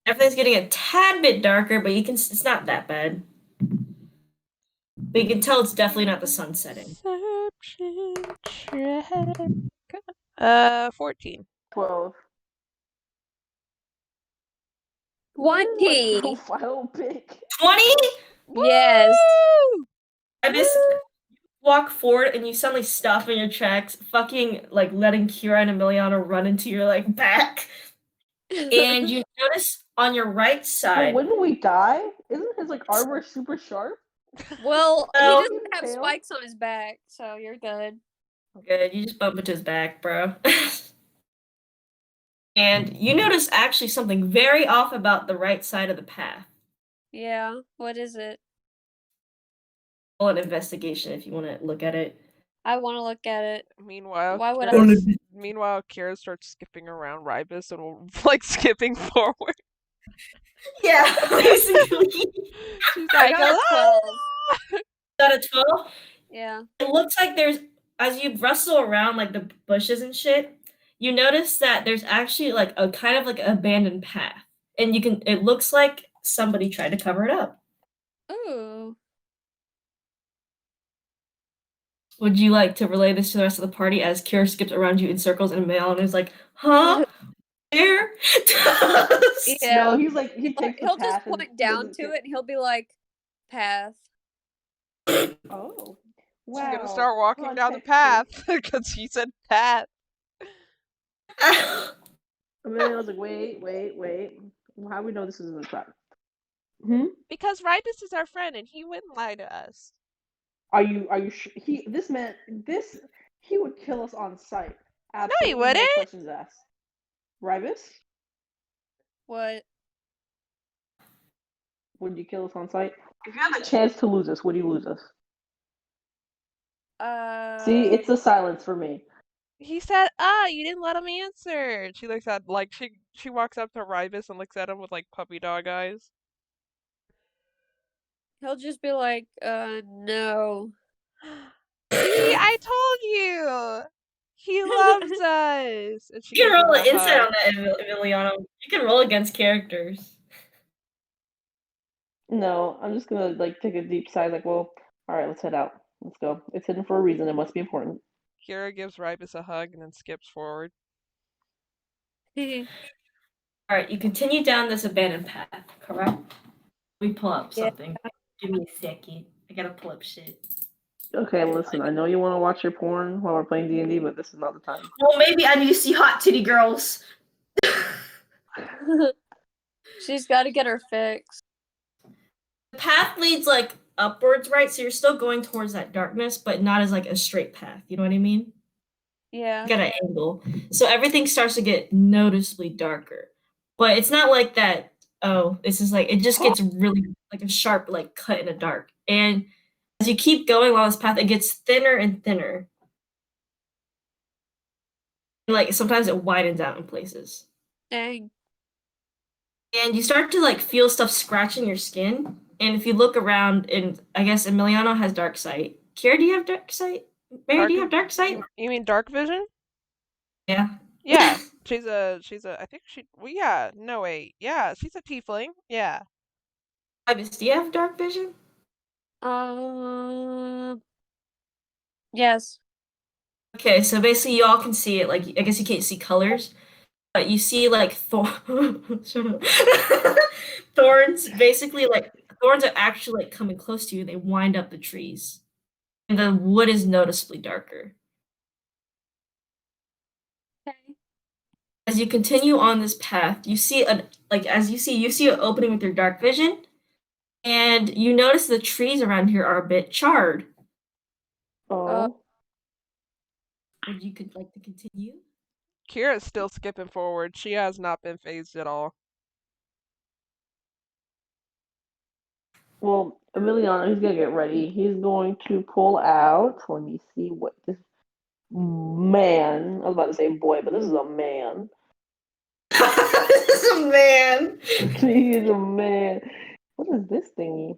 Everything's getting a tad bit darker, but it's not that bad. But you can tell it's definitely not the sun setting. Perception check. 14. 12. 20. No final pick. 20? Yes. Woo! I just walk forward and you suddenly stop in your tracks, fucking letting Kira and Emiliana run into your back. And you notice on your right But side. wouldn't we die? Isn't his armor super sharp? Well, Well, he doesn't have tail? spikes on his back, so you're good. Good, you just bump into his back, bro. And you notice actually something very off about the right side of the path. Yeah. What is it? Roll an investigation if you want to look at it. I want to look at it. Meanwhile, Why would Kira, Kira starts skipping around Ribus and will skipping forward. Yeah, basically. She's I like, got a 12. Out of 12, Yeah. it looks like there's, as you rustle around like the bushes and shit, you notice that there's actually like a kind of like abandoned path. And it looks like somebody tried to cover it up. Ooh. Would you like to relay this to the rest of the party as Kira skips around you in circles and Malin is like, huh? There? Yeah. No, he's like he takes the He'll just path and point he down doesn't to get- it and he'll be like, path. Oh, she's gonna wow. start walking Fun down the Texas. path because he said path. And then I was like, wait. How do we know this isn't a trap? Hmm? Because Ribus is our friend and he wouldn't lie to us. Are you he would kill us on sight. Absolutely no wouldn't. questions asked. Ribus, What? would you kill us on sight? If you had the chance to lose us, would you lose us? See, it's a silence for me. He said, you didn't let him answer. She looks at, like, she walks up to Ribus and looks at him with, like, puppy dog eyes. He'll just be like, no. See, I told you! He loves us! And she You can gives him roll a an insight hug. on that, Emiliano. You can roll against characters. No, I'm just gonna like take a deep sigh, like, well, all right, let's head out. Let's go. It's hidden for a reason. It must be important. Kira gives Ribus a hug and then skips forward. Alright, you continue down this abandoned path, correct? We pull up Yeah. something. Give me a second. I gotta pull up shit. Okay, listen. I know you want to watch your porn while we're playing D&D, but this is not the time. Well, maybe I need to see hot titty girls. She's got to get her fix. The path leads like upwards, right? So you're still going towards that darkness, but not as like a straight path. You know what I mean? Yeah. You got an angle. So everything starts to get noticeably darker. But it's not like that, oh, this is like, it just gets really like a sharp like cut in the dark. And as you keep going along this path, it gets thinner and thinner. Like sometimes it widens out in places. Dang. And you start to like feel stuff scratching your skin. And if you look around, and I guess Emiliano has dark sight. Kira, do you have dark sight? Mary, do you have dark sight? You mean dark vision? Yeah. Yeah. she's a, I think no wait. Yeah, she's a tiefling. Yeah. Ibis, do you have dark vision? Yes. Okay, so basically you all can see it. Like, I guess you can't see colors, but you see like shut up. Thorns. Basically, like thorns are actually like coming close to you. They wind up the trees, and the wood is noticeably darker. Okay. As you continue on this path, you see you see an opening with your dark vision, and you notice the trees around here are a bit charred. Oh. Would you like to continue? Kira's still skipping forward. She has not been phased at all. Well, Emiliano, he's gonna get ready. He's going to pull out. Let me see what this man. I was about to say boy, but this is a man. This is a man. He is a man. What is this thingy?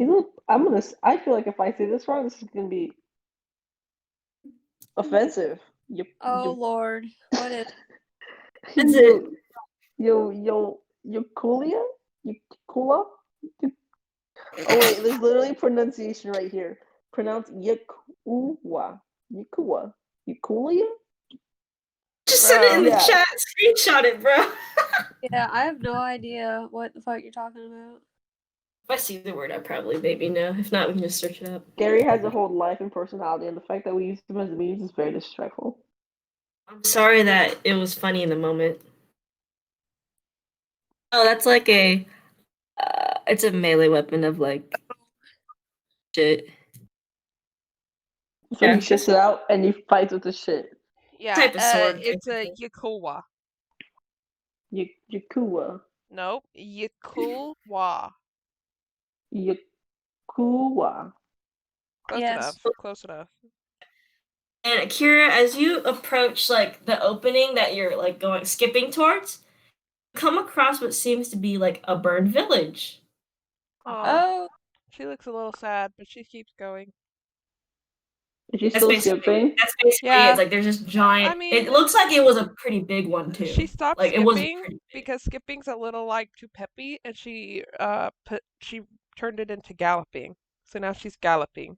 I feel like if I say this wrong, this is gonna be offensive. Oh Lord, what is? Is it? Yakulia? Yakula? Oh wait, there's literally pronunciation right here. Pronounce Yakuwa. Yakuwa. Yakulia? Just send it in the Yeah. chat. Screenshot it, bro. Yeah, I have no idea what the fuck you're talking about. If I see the word, I probably maybe know. If not, we can just search it up. Gary has a whole life and personality, and the fact that we use him as memes is very disrespectful. I'm sorry that it was funny in the moment. Oh, that's like it's a melee weapon of like shit. So Yeah. he shits it out and he fights with the shit. Yeah, Type of sword, it's a basically. Yakuwa. Yakuwa. Nope, Yakuwa. Yakuwa. Close Yes. enough. Close enough. And Akira, as you approach like the opening that you're like skipping towards, come across what seems to be like a burned village. Aw, Oh, she looks a little sad, but she keeps going. Is she That's still basically skipping? that's basically Yeah. it. Like there's this giant. I It mean, looks like it was a pretty big one too. she stopped Like it was skipping pretty big. because skipping's a little like too peppy, and she turned it into galloping. So now she's galloping.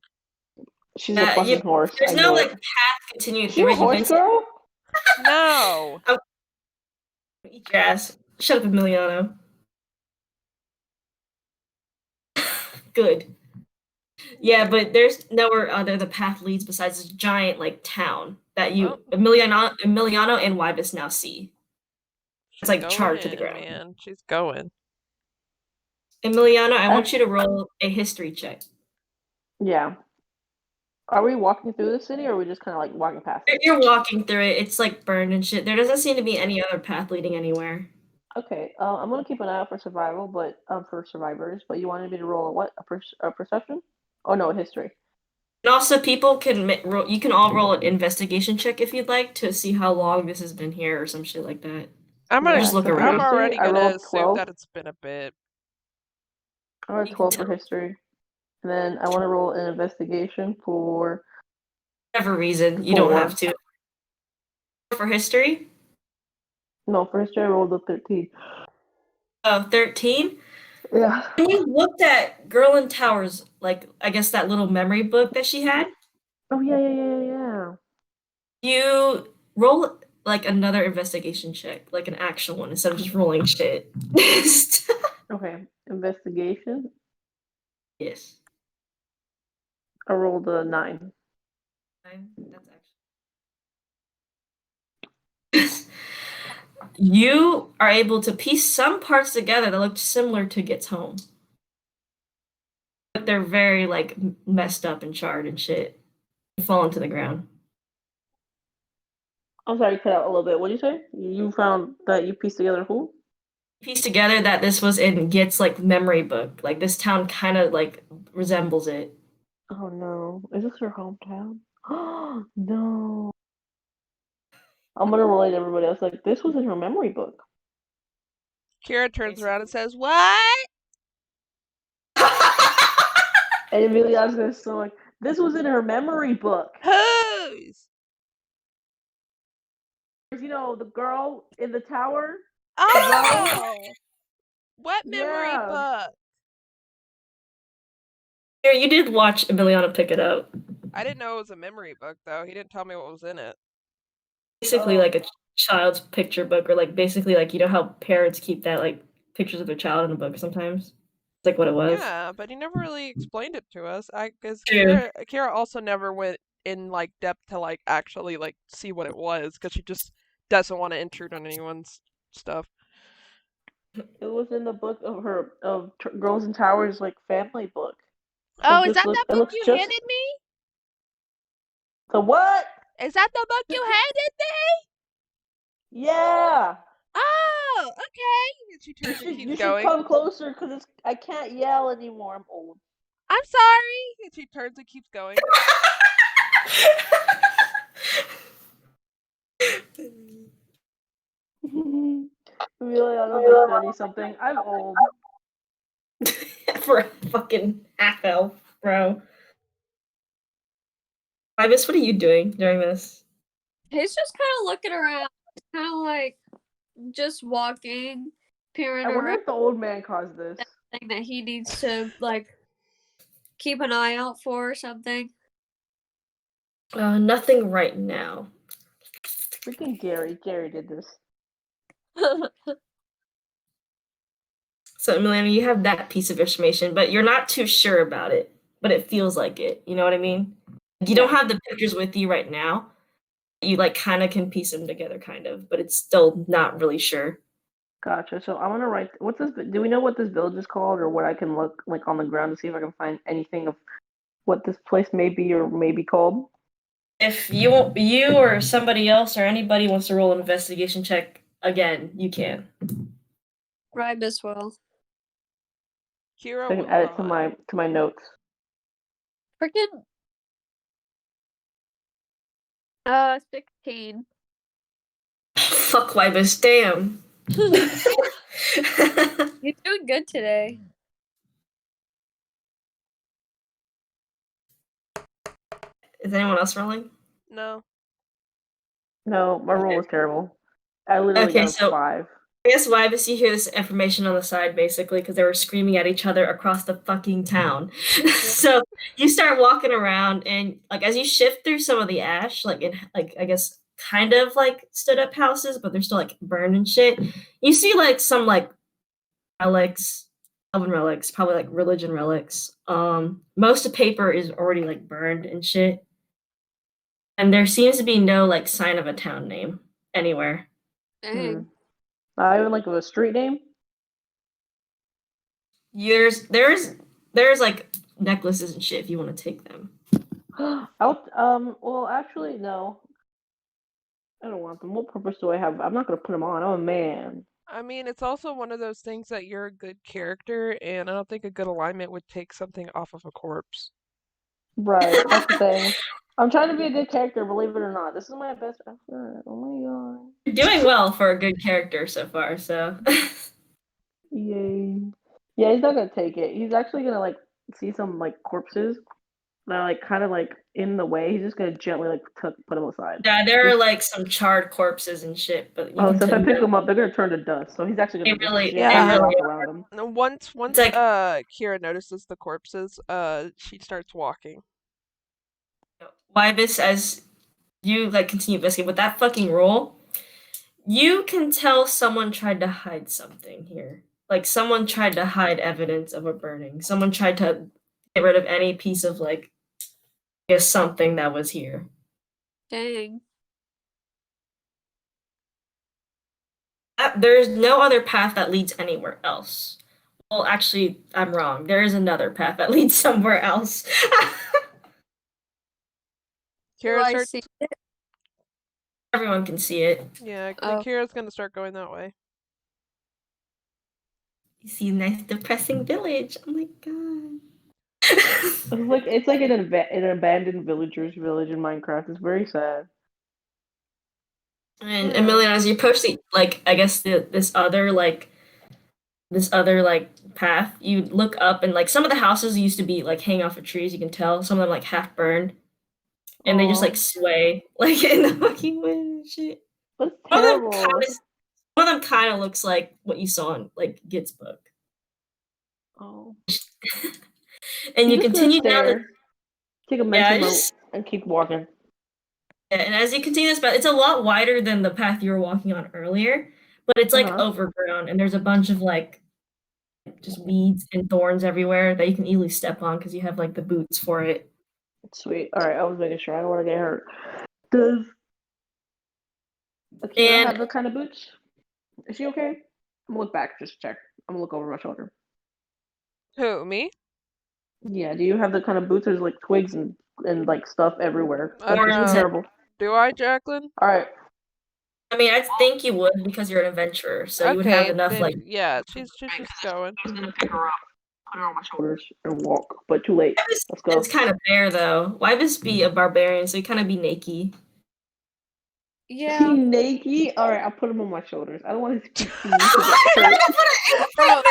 She's a fucking Yeah, horse. there's I no know like it. path continuing Is she through a it. You horse basically girl? No. eat your ass. Shut up, Emiliano. Good. Yeah, but there's nowhere other the path leads besides this giant like town that you Oh. Emiliano and Wybus now see. She's like going charred to the in, ground. man. She's going. Emiliano, I want you to roll a history check. Yeah. Are we walking through the city, or are we just kind of like walking past it? You're walking through it. It's like burned and shit. There doesn't seem to be any other path leading anywhere. Okay. I'm gonna keep an eye out for survival, but for survivors. But you wanted me to roll a what? A perception? Oh no, a history. And also, people can roll. You can all roll an investigation check if you'd like to see how long this has been here or some shit like that. I'm Yeah, gonna. Just look so for around. I'm history, already I gonna rolled assume 12. that it's been a bit. I rolled You can 12 for tell. history, and then I want to roll an investigation for Whatever reason, you don't have to. For history, no, for history I rolled a 13. 13. Yeah. When you looked at Girl in Towers, like I guess that little memory book that she had, Oh yeah. you roll like another investigation check, like an actual one, instead of just rolling shit. Okay, investigation. Yes. I rolled a 9. That's actually. You are able to piece some parts together that look similar to Git's home. But they're very like messed up and charred and shit. And fallen to the ground. I'm sorry, cut out a little bit. What did you say? You found that you pieced together who? Piece together that this was in Git's like memory book. Like this town kind of like resembles it. Oh no. Is this her hometown? Oh no. I'm gonna relate to everybody else. Like, this was in her memory book. Kira turns around and says, "What? And Emilia's gonna say, like, this was in her memory book. Whose? You know, the girl in the tower? Oh, what memory Yeah. book? Here, you did watch Emiliano pick it up. I didn't know it was a memory book though. He didn't tell me what was in it. Basically like a child's picture book, or like basically like you know how parents keep that like pictures of their child in a book sometimes. It's like what it was. Yeah, but he never really explained it to us. Because True. Kira also never went in like depth to like actually like see what it was because she just doesn't want to intrude on anyone's stuff. It was in the book of her Girls in Towers, like, family book. Oh, It is that looks- that it book looks you just- handed me? The what? Is that the book you handed me? Yeah. Oh, okay. And she turns and You keeps should going. come closer because I can't yell anymore. I'm old. I'm sorry. And she turns and keeps going. Really, I don't know 30 something. I'm old. For a fucking half elf, bro. Ibis, what are you doing during this? he's just kind of looking around, kind of like just walking, peering I wonder around, if the old man caused this. thing that he needs to like keep an eye out for or something. Nothing right now. Freaking Gary. Gary did this. So, Emiliano, you have that piece of information, but you're not too sure about it. But it feels like it. You know what I mean? You don't have the pictures with you right now. You like kind of can piece them together, kind of, but it's still not really sure. Gotcha. So I'm gonna write. What's this? Do we know what this village is called, or what I can look like on the ground to see if I can find anything of what this place may be or may be called? If you or somebody else or anybody wants to roll an investigation check again, you can. Ribus will. Kira So I will can add it not. to my notes. Freaking 16. Fuck Libus, damn. You're doing good today. Is anyone else rolling? No. No, my roll was terrible. I literally Okay, got a so- 5. I guess Wybus, you hear this information on the side basically because they were screaming at each other across the fucking town. So you start walking around and like as you shift through some of the ash, like in like I guess kind of like stood up houses, but they're still like burned and shit. You see like some like relics, elven relics, probably like religion relics. Most of paper is already like burned and shit. And there seems to be no like sign of a town name anywhere. Dang. Not even like a street name? There's like necklaces and shit if you want to take them. Well, actually, no. I don't want them. What purpose do I have? I'm not gonna put them on. I'm a man. I mean, it's also one of those things that you're a good character, and I don't think a good alignment would take something off of a corpse. Right, that's the thing. I'm trying to be a good character, believe it or not. This is my best effort. Oh my god. You're doing well for a good character so far, so Yay. Yeah, he's not gonna take it. He's actually gonna like see some like corpses that are like kind of like in the way. He's just gonna gently like put them aside. yeah, there are like some charred corpses and shit, but you Oh, can so if I tell- pick them up, they're gonna turn to dust. So he's actually gonna They really- gently they walk really around them. And once like- Kira notices the corpses, she starts walking. Wybus, as you like continue investigating with that fucking roll, you can tell someone tried to hide something here. Like someone tried to hide evidence of a burning. Someone tried to get rid of any piece of like I guess something that was here. Dang. There's no other path that leads anywhere else. Well, actually, I'm wrong. There is another path that leads somewhere else. Do Kira I starts. see? Everyone can see it. Yeah, Oh. Kira's gonna start going that way. You see a nice depressing village. Oh my god. It's like an abandoned villager's village in Minecraft. It's very sad. And Yeah. Emilian, as you approach the like, I guess this other path, you look up and like some of the houses used to be like hanging off of trees. You can tell some of them like half burned, and they just Aw. like sway like in the fucking wind and shit. That's One terrible. of them kind of looks like what you saw in like Git's book, Oh. and you I'm just gonna continue down. stare, take a mental note, just- and keep walking. And as you continue this path, it's a lot wider than the path you were walking on earlier, but it's like Uh-huh. overgrown, and there's a bunch of like just weeds and thorns everywhere that you can easily step on because you have like the boots for it. Sweet. All right, I was making sure. I don't want to get hurt. Does Akira And- have the kind of boots? Is she okay? I'm gonna look back just to check. I'm gonna look over my shoulder. Who, me? Yeah. Do you have the kind of boots? There's like twigs and like stuff everywhere. That's Thorns just and- terrible. Do I, Jacqueline? All right. I mean, I think you would because you're an adventurer, so you would have enough then, like. yeah, she's just going. I'm gonna pick her up, put her on my shoulders, and walk. But too late. Let's go. It's kind of bare though. Why just be a barbarian? So you kind of be naked. Yeah. Naked. All right, I'll put him on my shoulders. I don't want to see you get hurt. Bro,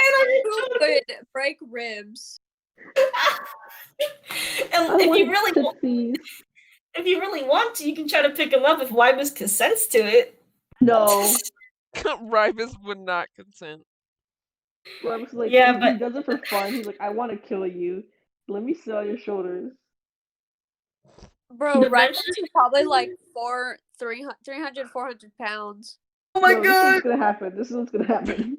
who would break ribs? And I if want you really to want, see. if you really want to, you can try to pick him up if Wybus consents to it. No. Rybus would not consent. So I was like, Yeah, he but- does it for fun. He's like, I want to kill you. Let me sit on your shoulders. Bro, The Rybus bench- is probably like 300, 400 pounds. Oh No, this is what's gonna happen. This is what's gonna happen.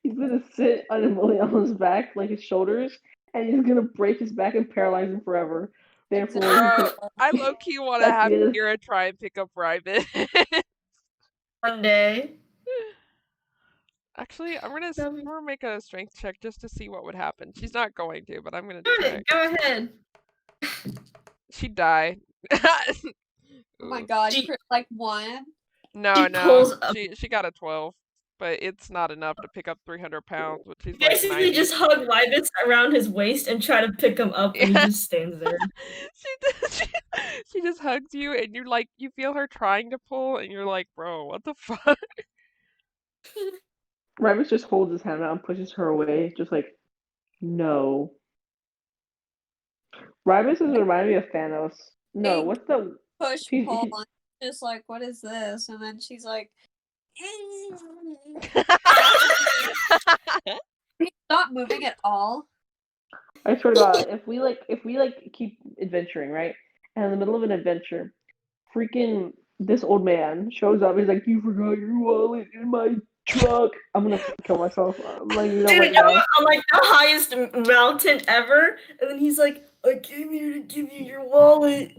He's gonna sit on Emiliano's back, like his shoulders, and he's gonna break his back and paralyze him forever. Therefore, Bro, he's I low key want to That's have it. Kira try and pick up Rybus. One day. Actually, I'm gonna That'd be- make a strength check just to see what would happen. She's not going to, but I'm gonna Go check. ahead. She'd die. Oh my Ooh. god, She- like one. No, She no. pulls up- She got a 12, but it's not enough to pick up 300 pounds, which is You like basically 90. just hug Wybus around his waist and try to pick him up, and he Yeah. just stands there. she just hugs you, and you feel her trying to pull, and you're like, bro, what the fuck? Rabbit just holds his hand out and pushes her away, just like, no. Rabbit is reminding me of Thanos. No, Big what's the push he- pull. he- And just like, what is this? And then she's like, he's not moving at all. I swear to God, if we keep adventuring, right? And in the middle of an adventure, freaking this old man shows up. He's like, "You forgot your wallet in my truck." I'm gonna kill myself. I'm like, you know, Dude, right now. I'm like the highest mountain ever, and then he's like, "I came here to give you your wallet."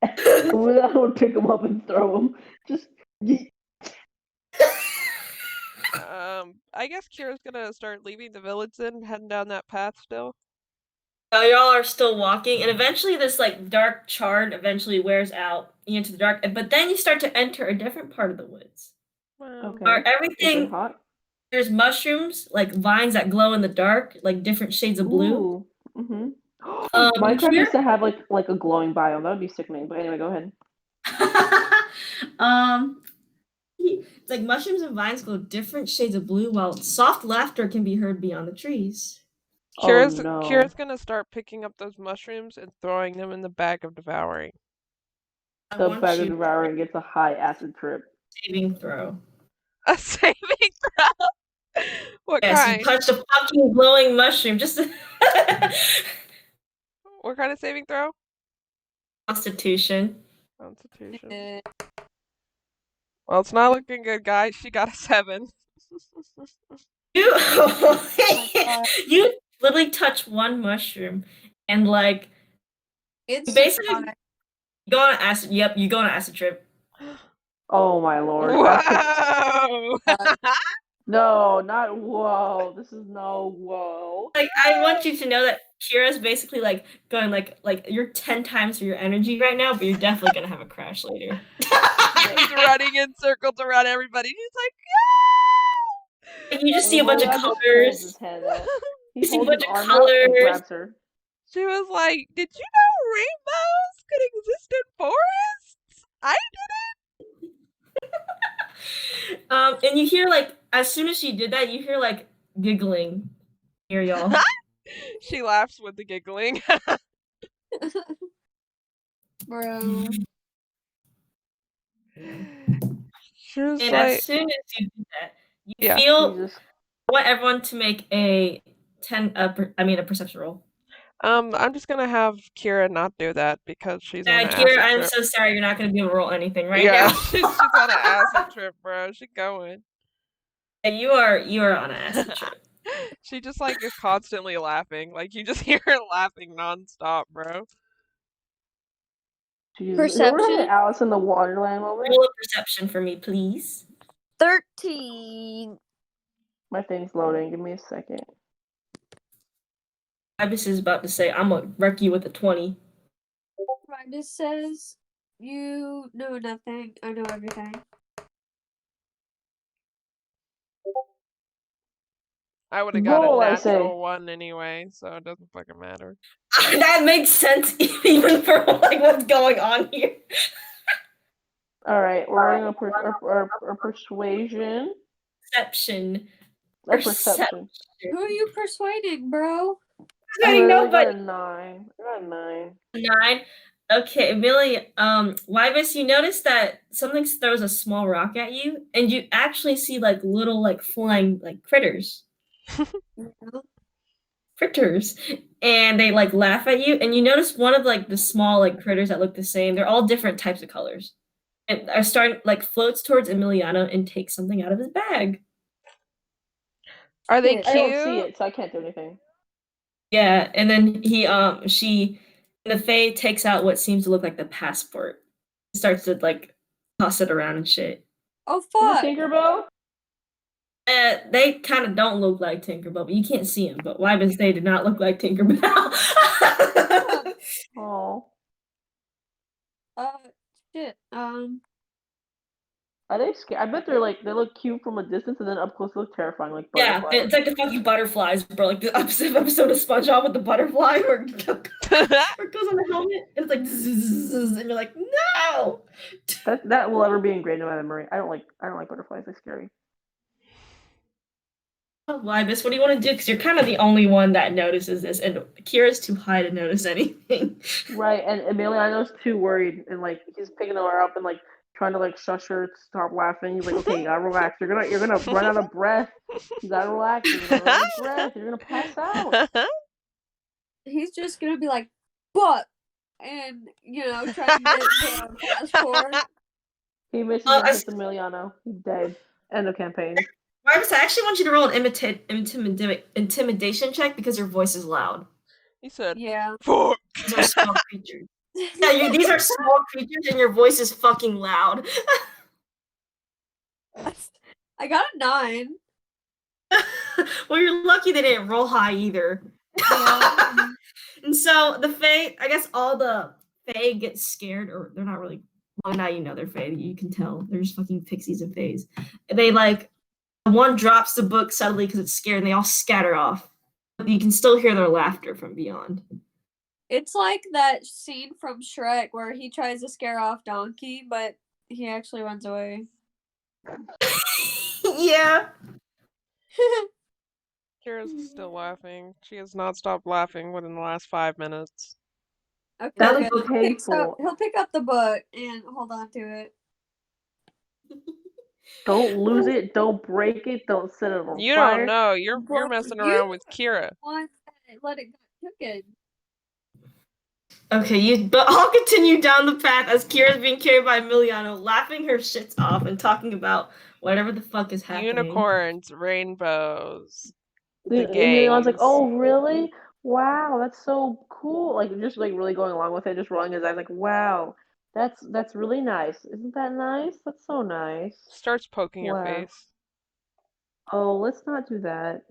I'm gonna pick him up and throw him. Just yeet. I guess Kira's gonna start leaving the village then, heading down that path still. Y'all are still walking, and eventually this like dark chard eventually wears out into the dark, but then you start to enter a different part of the woods. Wow. Okay. Where Is it everything hot? there's mushrooms, like vines that glow in the dark, like different shades of blue. Mm-hmm. Minecraft Minecraft used to have like a glowing biome. That would be sickening. But anyway, go ahead. It's like mushrooms and vines glow different shades of blue, while soft laughter can be heard beyond the trees. Kira's no. Kira's gonna start picking up those mushrooms and throwing them in the bag of devouring. I The want bag of you devouring gets a high acid trip. saving throw. A saving throw. What Yes, kind? you touch the fucking glowing mushroom. Just What kind of saving throw? Constitution. Constitution. Well, it's not looking good, guys. She got a 7. You you literally touch one mushroom and like It's basically fine. go on an acid. Yep, you go on an acid trip. Oh my lord. Whoa! No, not whoa. This is no whoa. Like I want you to know that Kira's basically like going like you're 10 times your energy right now, but you're definitely gonna have a crash later. He's running in circles around everybody. He's like, And you just see a bunch of Lola just holds colors. his hand out. He You see a holds his bunch of arm out and colors. grabs her. She was like, "Did you know rainbows could exist in forests? I And you hear like as soon as she did that, you hear like giggling near y'all. She laughs with the giggling. Bro. She was And like, as soon as you do that, you Yeah. feel Jesus. I want everyone to make a a perception roll. I'm just gonna have Kira not do that because she's on an Kira, acid I'm trip. so sorry you're not gonna be able to roll anything right Yeah, now. she's on an acid trip, bro. She going. Yeah, you are on an acid trip. She just like is constantly laughing. Like you just hear her laughing nonstop, bro. Jesus. Perception? We're having Alice in the Wonderland moment. Roll a perception for me, please. 13. My thing's loading. Give me a second. Ibis is about to say, I'm gonna wreck you with a 20. Rhydus says, you know nothing. I know everything. I would have got Roll, a I say. natural 1 anyway, so it doesn't fucking matter. That makes sense even for like what's going on here. All right, we're doing a persuasion. Perception. A perception. Who are you persuading, bro? I know, I got but a 9. I got a 9. 9. Okay, Amelia, Wybus, you notice that something throws a small rock at you, and you actually see like little like flying like critters. And they like laugh at you, and you notice one of like the small like critters that look the same. They're all different types of colors. And are starting like floats towards Emiliano and takes something out of his bag. Are they Yeah, cute? I don't see it, so I can't do anything. Yeah, and then she the Fae takes out what seems to look like the passport. Starts to like toss it around and shit. Oh, Is it fuck. Tinkerbell? They kind of don't look like Tinkerbell, but you can't see them. But Wybus, they did not look like Tinkerbell. Oh. Shit. Are they scared? I bet they look cute from a distance, and then up close they look terrifying, like Yeah, butterflies. it's like the fucking butterflies, bro. Like the episode of SpongeBob with the butterfly where it goes on the helmet, and it's like zzz, and you're like, no. That will ever be ingrained in my memory. I don't like butterflies. They're scary. Libus, what do you want to do? Because you're kind of the only one that notices this, and Kira's too high to notice anything. Right, and Emiliano's too worried, and like he's picking her up and like trying to like shush her to stop laughing. He's like, okay, you gotta relax. You're gonna run out of breath. You gotta relax. You're gonna run out of breath. You're gonna pass out. He's just gonna be like, but, and try to get the passport. He misses and hits Emiliano. He's dead. End of campaign. Libus, I actually want you to roll an intimidation check because your voice is loud. He said, Yeah. "Fuck." These are small creatures. Yeah, these are small creatures, and your voice is fucking loud. I got a 9. Well, you're lucky they didn't roll high either. Yeah. And so the Fae, I guess all the Fae get scared, or they're not really. Well, now you know they're Fae. You can tell they're just fucking pixies and Faes. They like one drops the book suddenly because it's scared, and they all scatter off. But you can still hear their laughter from beyond. It's like that scene from Shrek where he tries to scare off Donkey, but he actually runs away. Yeah. Kira's still laughing. She has not stopped laughing within the last 5 minutes. Okay, That good. was painful. He'll pick up the book and hold on to it. Don't lose it. Don't break it. Don't set it on You fire. don't know. You're Well, messing you- around with Kira. One, let it go cooking. Okay, but I'll continue down the path as Kira's being carried by Emiliano, laughing her shits off and talking about whatever the fuck is happening. Unicorns, rainbows. The Emiliano's like, gangs. oh really? Wow, that's so cool. Like just like really going along with it, just rolling his eyes like, wow, that's really nice. Isn't that nice? That's so nice. Starts poking your Wow. face. Oh, let's not do that.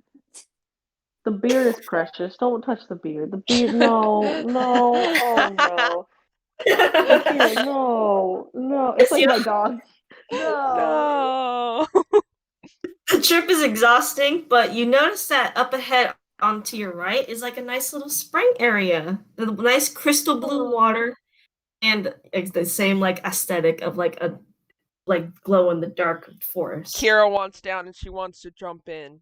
The beard is precious. Don't touch the beard. The beard, no, oh no. Kira, no. It's like my dog. No. No. The trip is exhausting, but you notice that up ahead onto your right is like a nice little spring area. The nice crystal blue water and it's the same like aesthetic of like a glow in the dark forest. Kira wants down and she wants to jump in.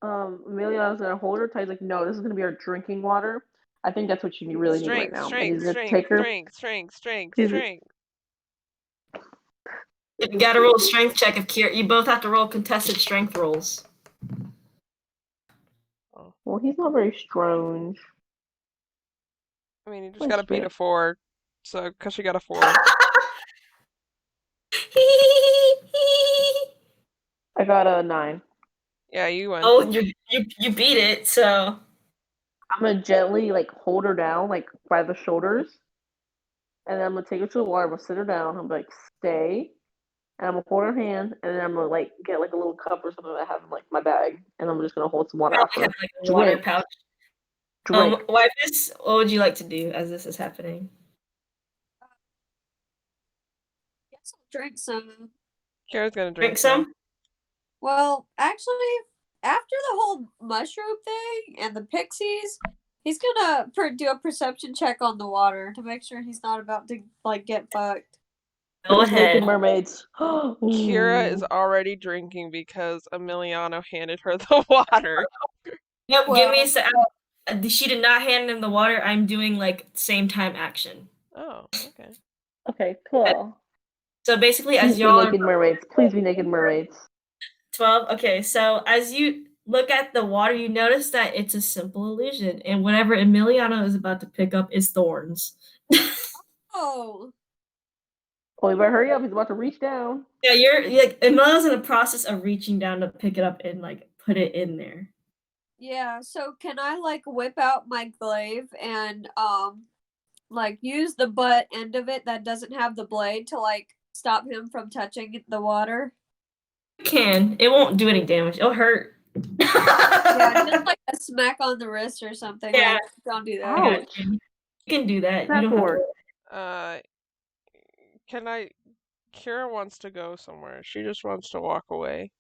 Emiliano's gonna hold her tight. He's like, no, this is gonna be our drinking water. I think that's what you really need right now. And he's gonna take her. Strength. You gotta roll a strength check if Kira. You both have to roll contested strength rolls. Well, he's not very strong. I mean, you just What's gotta beat that? a 4. So, cause she got a 4. I got a 9. Yeah, you win. Oh, you beat it. So I'm gonna gently like hold her down like by the shoulders, and then I'm gonna take her to the water. I'm gonna sit her down. I'm like, stay, and I'm gonna hold her hand, and then I'm gonna like get like a little cup or something that I have in like my bag, and I'm just gonna hold some water out for her. like a water Drink. pouch. Drink. Wifus, what would you like to do as this is happening? Guess I'll drink some. Kira's gonna Drink some? Well, actually, after the whole mushroom thing and the pixies, he's gonna do a perception check on the water to make sure he's not about to like get fucked. Go ahead. Naked mermaids. Kira is already drinking because Emiliano handed her the water. Yep, Well- give me a sec. She did not hand him the water. I'm doing like same time action. Oh, okay. Okay, cool. So basically, Please as be y'all are naked mermaids. Please be naked mermaids. 12. Okay, so as you look at the water, you notice that it's a simple illusion, and whatever Emiliano is about to pick up is thorns. Oh, Oh, you better hurry up. He's about to reach down. Yeah, you're like Emiliano's in the process of reaching down to pick it up and like put it in there. yeah. So can I like whip out my glaive and like use the butt end of it that doesn't have the blade to like stop him from touching the water? You can. It won't do any damage. It'll hurt. Yeah, just like a smack on the wrist or something. Yeah. Like, don't do that. Ow. You can do that. That You don't have for? Can I? Kira wants to go somewhere. She just wants to walk away.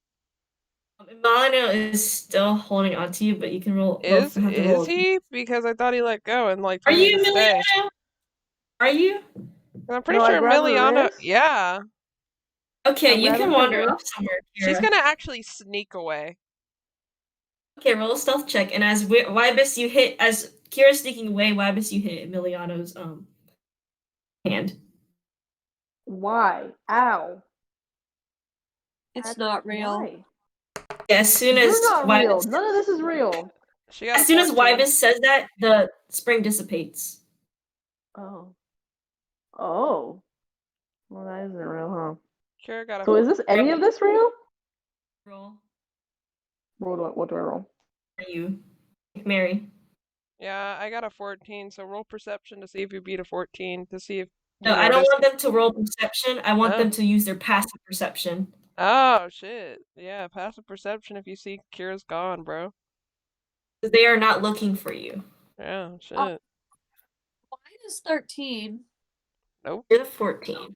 Emiliano is still holding on to you, but you can roll. both have to roll. Is he? Because I thought he let go and like Are told me you to stay. Emiliano? Are you? I'm pretty No, I sure grabbed her Emiliano. wrist. Yeah. Okay, I'm you can grabbing wander Kira. off somewhere, She's Kira. gonna actually sneak away. Okay, roll a stealth check, and as Wybus you hit, as Kira's sneaking away, Wybus you hit Emiliano's hand. Why? Ow. It's not real. Why? Yeah, as soon as You're not real. Wybus, None of this is real. She got as soon as 14. Wybus says that, the spring dissipates. Oh. Oh. Well, that isn't real, huh? Kira got a So is this any of this real? Roll What do I roll? for you, Mary. Yeah, I got a 14, so roll perception to see if you beat a 14 to see if No, you I don't notice. want them to roll perception. I want Oh. them to use their passive perception. Oh shit. Yeah, passive perception if you see Kira's gone, bro. They are not looking for you. Yeah, shit. Mine is 13. Nope. You're the 14.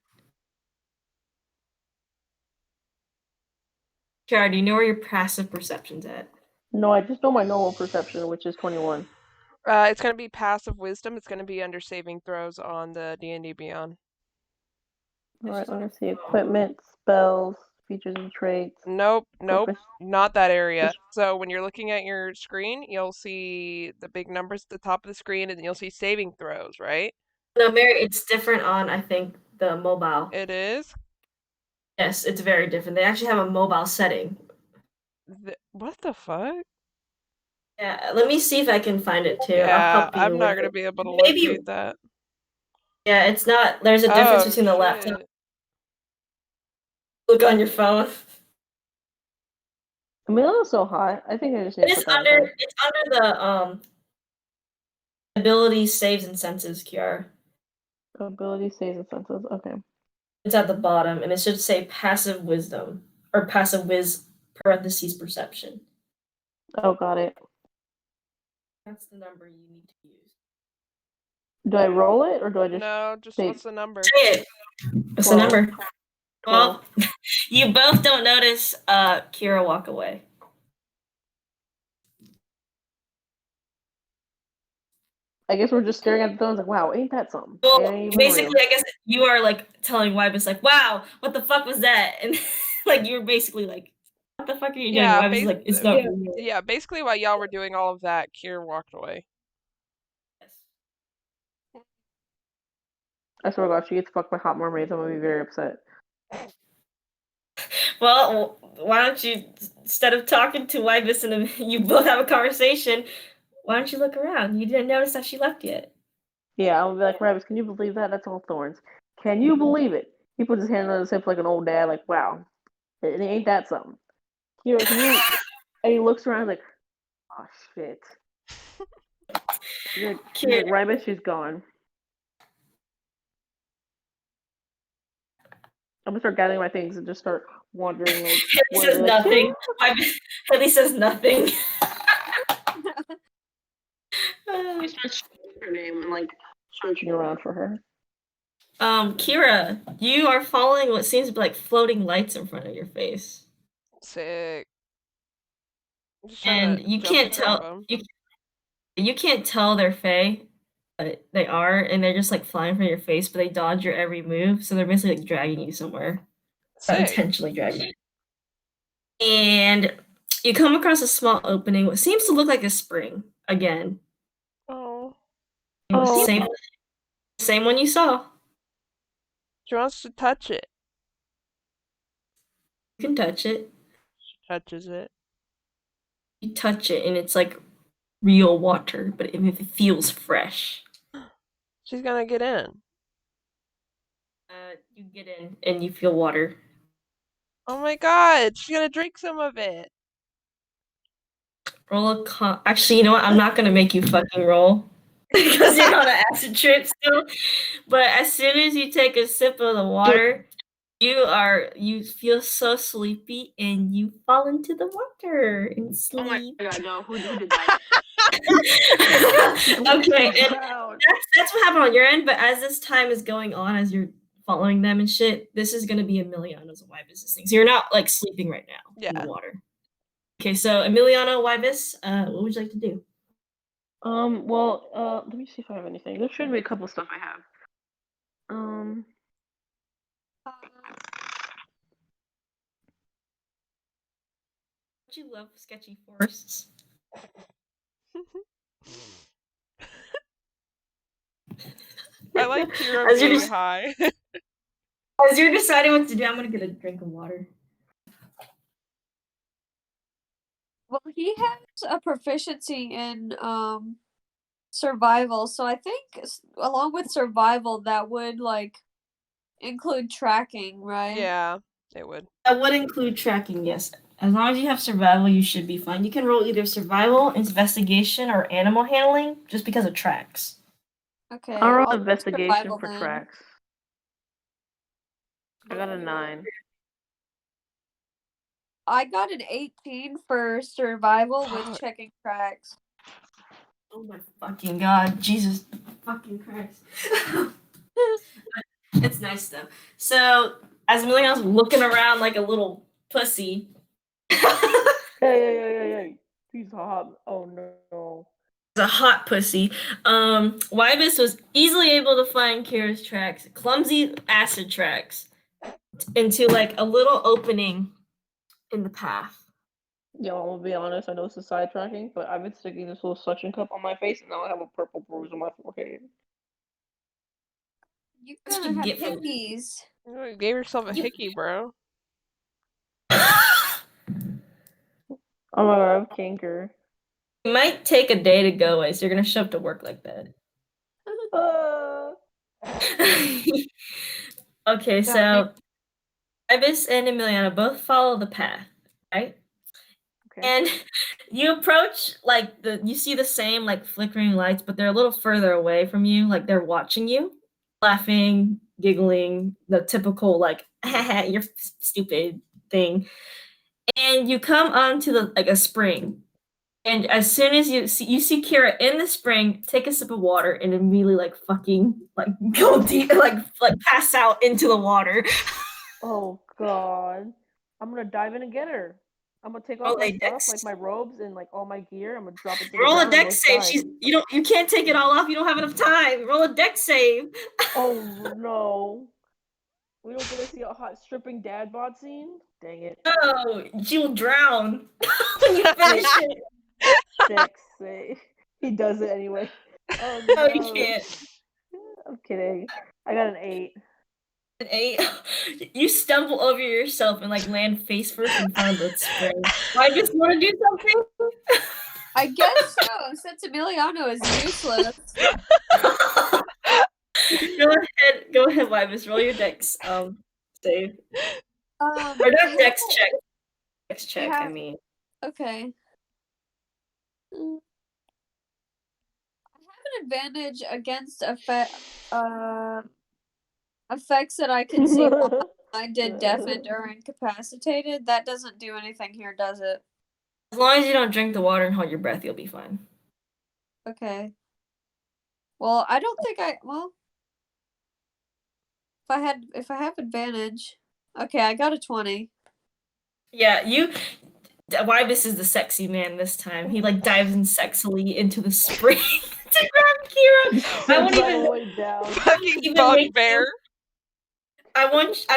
Kara, do you know where your passive perception's at? No, I just know my normal perception, which is 21. It's gonna be passive wisdom. It's gonna be under saving throws on the D&D Beyond. Alright, let me see. Equipment, spells, features and traits. Nope, purpose. not that area. Just- So when you're looking at your screen, you'll see the big numbers at the top of the screen, and then you'll see saving throws, right? No, Mary, it's different on, I think, the mobile. It is. Yes, it's very different. They actually have a mobile setting. What the fuck? Yeah, let me see if I can find it too. I'll Yeah, help you I'm not with gonna it. be able to Maybe- locate that. Yeah, it's not. There's a difference Oh, between the laptop. shit. Look on your phone. I mean, that was so hot. I think I just need to It's put that under. on. It's under the abilities, saves, and senses, Kiara. Ability, saves, and senses. Okay. It's at the bottom, and it should say passive wisdom or passive whiz parentheses perception. Oh, got it. That's the number you need to use. Do I roll it or do I just? No, just say- what's the number? Say it. What's the 12. number? Well, you both don't notice Kira walk away. I guess we're just staring at the phones like, wow, ain't that something? Well, Ain't even basically, real. I guess you are like telling Wybus like, "Wow, what the fuck was that?" And like you're basically like, "What the fuck are you doing?" Yeah, Wybus is like, "It's not real." Yeah, basically while y'all were doing all of that, Kira walked away. I swear to God, she gets fucked by hot mermaids. I'm gonna be very upset. Well, why don't you, instead of talking to Wybus and you both have a conversation, why don't you look around? You didn't notice that she left yet. Yeah, I'm gonna be like, Rabbits, can you believe that? That's all thorns. Can you believe it? He puts his hand on his hip like an old dad, like, wow, it ain't that something. Kira, can you? And he looks around like, oh shit. Kira. Rabbit, she's gone. I'm gonna start gathering my things and just start wandering like. He says nothing. Haley says nothing. He starts her name and like searching around for her. Kira, you are following what seems to be like floating lights in front of your face. Sick. I'm just trying And to you jump can't jump tell 'em. you can't tell they're Fae, but they are, and they're just like flying from your face, but they dodge your every move, so they're basically like dragging you somewhere. Sick. Intentionally dragging you. And you come across a small opening, what seems to look like a spring again. Oh. Oh. Same one you saw. She wants to touch it. You can touch it. She touches it. You touch it, and it's like real water, but it feels fresh. She's gonna get in. You get in, and you feel water. Oh my god, she's gonna drink some of it. Roll a con. Actually, you know what? I'm not gonna make you fucking roll because you're on an acid trip still. But as soon as you take a sip of the water, you feel so sleepy and you fall into the water and sleep. Oh my God, no! Who did that? Okay, and that's what happened on your end. But as this time is going on, as you're following them and shit, this is gonna be Emiliano's and Wybus' thing. So you're not like sleeping right now in Yeah. the water. Okay, so Emiliano, Wybus, what would you like to do? Well, let me see if I have anything. There should be a couple stuff I have. Don't you love sketchy forests? I like Kira As you're being just- high. As you're deciding what to do, I'm gonna get a drink of water. Well, he has a proficiency in survival, so I think along with survival, that would like include tracking, right? Yeah, it would. That would include tracking, yes. As long as you have survival, you should be fine. You can roll either survival, investigation, or animal handling, just because it tracks. Okay. I'll roll I'll do investigation survival for then. tracks. I got a 9. I got an 18 for survival with Fuck. checking tracks. Oh my fucking god, Jesus fucking Christ. It's nice though. So, as Emiliano's looking around like a little pussy. Hey. He's hot. Oh no. A hot pussy. Wybus was easily able to find Kira's tracks, clumsy acid tracks, into like a little opening in the path. Yo, I'm gonna be honest, I know this is sidetracking, but I've been sticking this little suction cup on my face and now I have a purple bruise on my forehead. You're What gonna you have get from- hickeys. You gave yourself a hickey, bro. Oh my god, I have canker. It might take a day to go away, so you're gonna show up to work like that. Okay, so Ibis and Emiliano both follow the path, right? Okay. And you approach you see the same like flickering lights, but they're a little further away from you, like they're watching you, laughing, giggling, the typical like you're stupid thing. And you come onto a spring. And as soon as you see Kira in the spring, take a sip of water and immediately fucking go deep, like pass out into the water. Oh god. I'm gonna dive in and get her. I'm gonna take off Roll my a stuff, dex. like my robes and like all my gear. I'm gonna drop it to the Roll a ground and dex let's save. dive. You can't take it all off. You don't have enough time. Roll a dex save. Oh no. We don't get to see a hot stripping dad bod scene? Dang it. No, she'll drown when you finish it. 6 save. He does it anyway. Oh No, no. you can't. I'm kidding. I got an 8. An 8. You stumble over yourself and land face first in front of the spring. I just want to do something. I guess so, since Emiliano is useless. Go ahead, Wybus. Roll your dex. Save. Or not dex check. Dex check. I mean. Okay. I have an advantage against effects that I can see while I did deafened or incapacitated. That doesn't do anything here, does it? As long as you don't drink the water and hold your breath, you'll be fine. Okay. Well, I don't think if I have advantage. Okay, I got a 20. Yeah, Wybus is the sexy man this time. He dives in sexily into the spring to grab Kira. I won't even way down. Fucking even make bugbear. I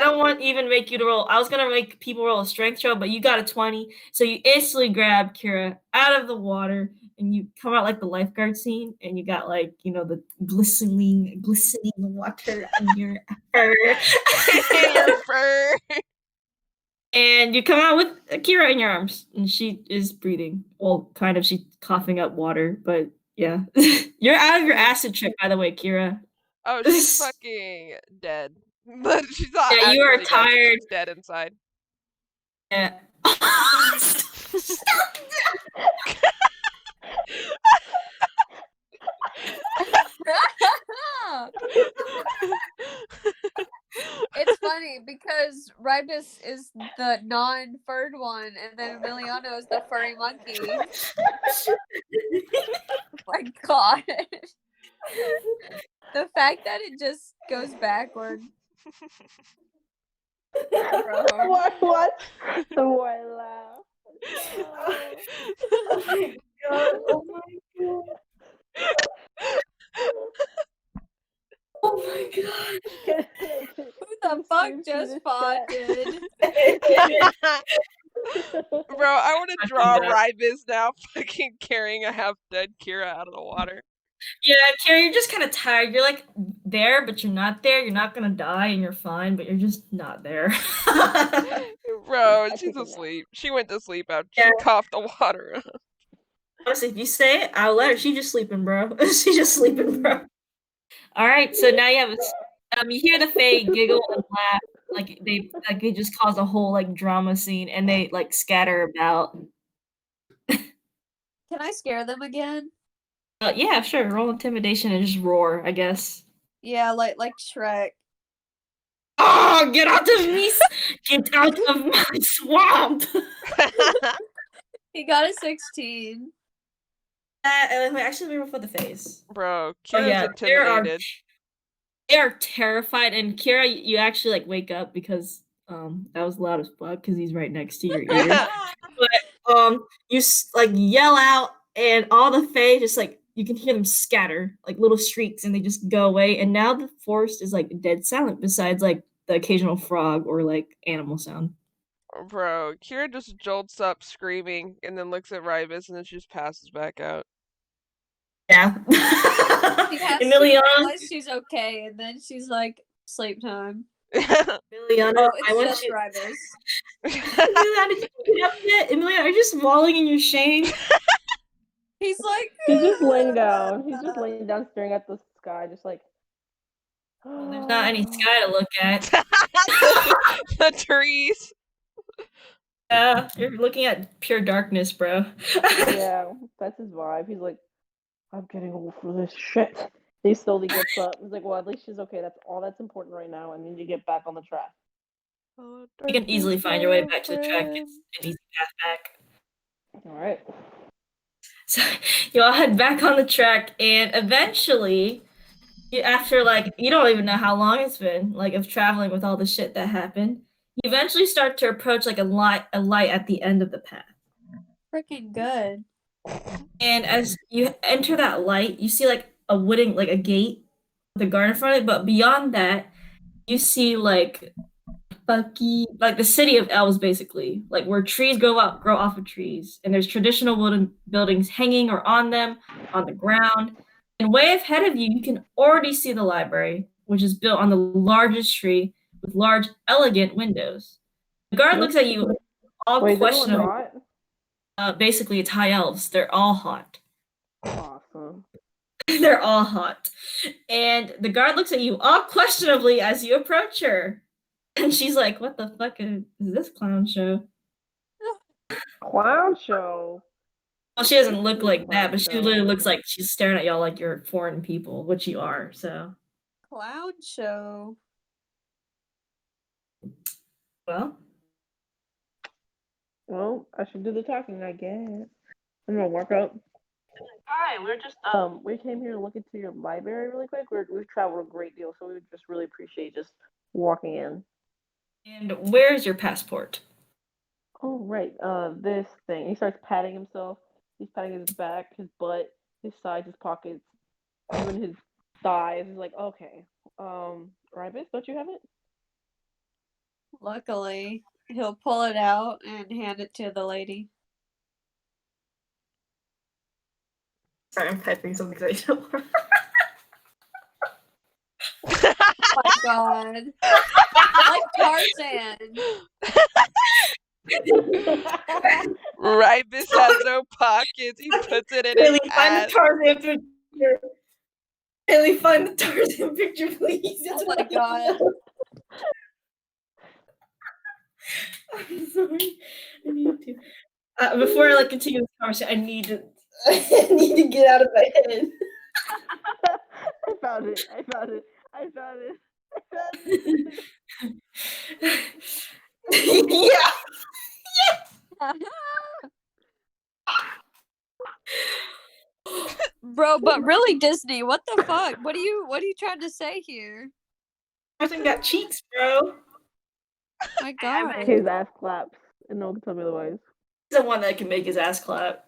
don't want even make you to roll. I was gonna make people roll a strength show, but you got a 20, so you instantly grab Kira out of the water and you come out like the lifeguard scene, and you got the glistening water on your fur. Your fur. And you come out with Kira in your arms, and she is breathing. Well, kind of. She's coughing up water, but yeah. You're out of your acid trip, by the way, Kira. Oh, she's fucking dead. But she's not. Yeah, you are actually dead, but tired. she's dead inside. Yeah. It's funny because Ribus is the non-furred one, and then Emiliano is the furry monkey. My God. The fact that it just goes backward. What? Why laugh? Oh my god. Oh my god. Oh my god. Who the fuck just fought, dude? Bro, I want to Fucking draw God. Rybis now fucking carrying a half-dead Kira out of the water. Yeah, Kira, you're just kind of tired. You're like there, but you're not there. You're not gonna die, and you're fine, but you're just not there. Bro, I she's take a nap. asleep. She went to sleep after Yeah. she coughed the water. Honestly, if you say it, I'll let her. She's just sleeping, bro. She's just sleeping, bro. All right, so now you have you hear the Fae giggle and laugh, like they just cause a whole like drama scene, and they like scatter about. Can I scare them again? Yeah, sure. Roll intimidation and just roar, I guess. Yeah, like Shrek. Oh, get out of me! Get out of my swamp! He got a 16. Wait, actually, we roll for the face. Bro, Oh Kira's yeah, intimidated. they are terrified, and Kira, you actually like wake up because that was loud as fuck because he's right next to your ear. You like yell out, and all the Fae just like you can hear them scatter like little shrieks, and they just go away. And now the forest is like dead silent, besides like the occasional frog or like animal sound. Bro, Kira just jolts up screaming and then looks at Rybis and then she just passes back out. Yeah. She has to Emiliana, realize she's okay, and then she's like, sleep time. Emiliana, Oh, I want it's just you. Rybis. Emiliana, did you get up yet? Emiliana, are you just walling in your shame? He's like, He's just laying down. He's just laying down, staring at the sky, just like. Well, there's not any sky to look at. The trees. Yeah, you're looking at pure darkness, bro. Yeah, that's his vibe. He's like, I'm getting old for this shit. He slowly gets up. He's like, well, at least she's okay. That's all that's important right now. I need to get back on the track. You can easily find your way back to the track. It's an easy path back. All right. So you all head back on the track, and eventually, after like you don't even know how long it's been, like of traveling with all the shit that happened, you eventually start to approach like a light at the end of the path. freaking good. And as you enter that light, you see like a wooden, like a gate with a guard in front of it. But beyond that, you see like like the city of elves, basically, like where trees grow off of trees, and there's traditional wooden buildings hanging or on them on the ground. And way ahead of you, you can already see the library, which is built on the largest tree with large, elegant windows. The guard looks at you, all Wait, is everyone questionable. hot? Basically, it's high elves. They're all hot. Awesome. They're all hot. And the guard looks at you all questionably as you approach her. And she's like, what the fuck is this clown show? Clown show. Well, she doesn't look like Clown that, but she show. literally looks like she's staring at y'all like you're foreign people, which you are, so. Clown show. Well, Well, I should do the talking, I guess. I'm gonna work out. Hi, we're just we came here to look into your library really quick. We've traveled a great deal, so we would just really appreciate just walking in. and where's your passport? Oh right, this thing. He starts patting himself. He's patting his back, his butt, his sides, his pockets, even his thighs. He's like, okay, Rybis, don't you have it? Luckily, he'll pull it out and hand it to the lady. Sorry, I'm typing something I don't know. Oh my god. Like Tarzan. Rybis has no pockets. He puts it in Haley, his find the ass. Tarzan picture. Haley, find the Tarzan picture, please. Oh my god. I'm sorry. I need to. Before I like continue this conversation, I need to get out of my head. I found it. Yeah. Bro, but really Disney, what the fuck? What are you trying to say here? Tarzan got cheeks, bro. My god. His ass claps, and no one can tell me otherwise. He's the one that can make his ass clap.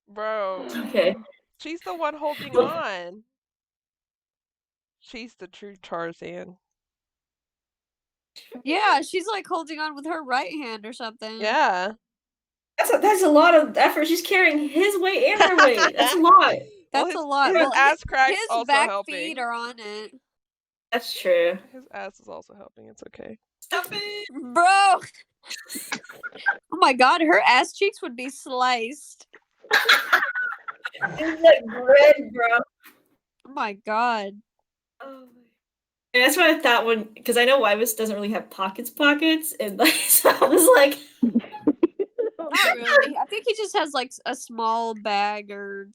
Bro, Okay. she's the one holding on. She's the true Tarzan. Yeah, she's like holding on with her right hand or something. Yeah. That's a lot of effort. She's carrying his weight and her weight. That's a lot. That's his, a lot. His Well, ass crack's his also back helping. feet are on it. That's true. His ass is also helping. It's okay. Stop it. Bro! Oh my god, her ass cheeks would be sliced. It's like bread, bro. Oh my god. Oh. And that's what I thought when, because I know Wybus doesn't really have pockets, and like, so I was like, Not really. I think he just has like a small bag or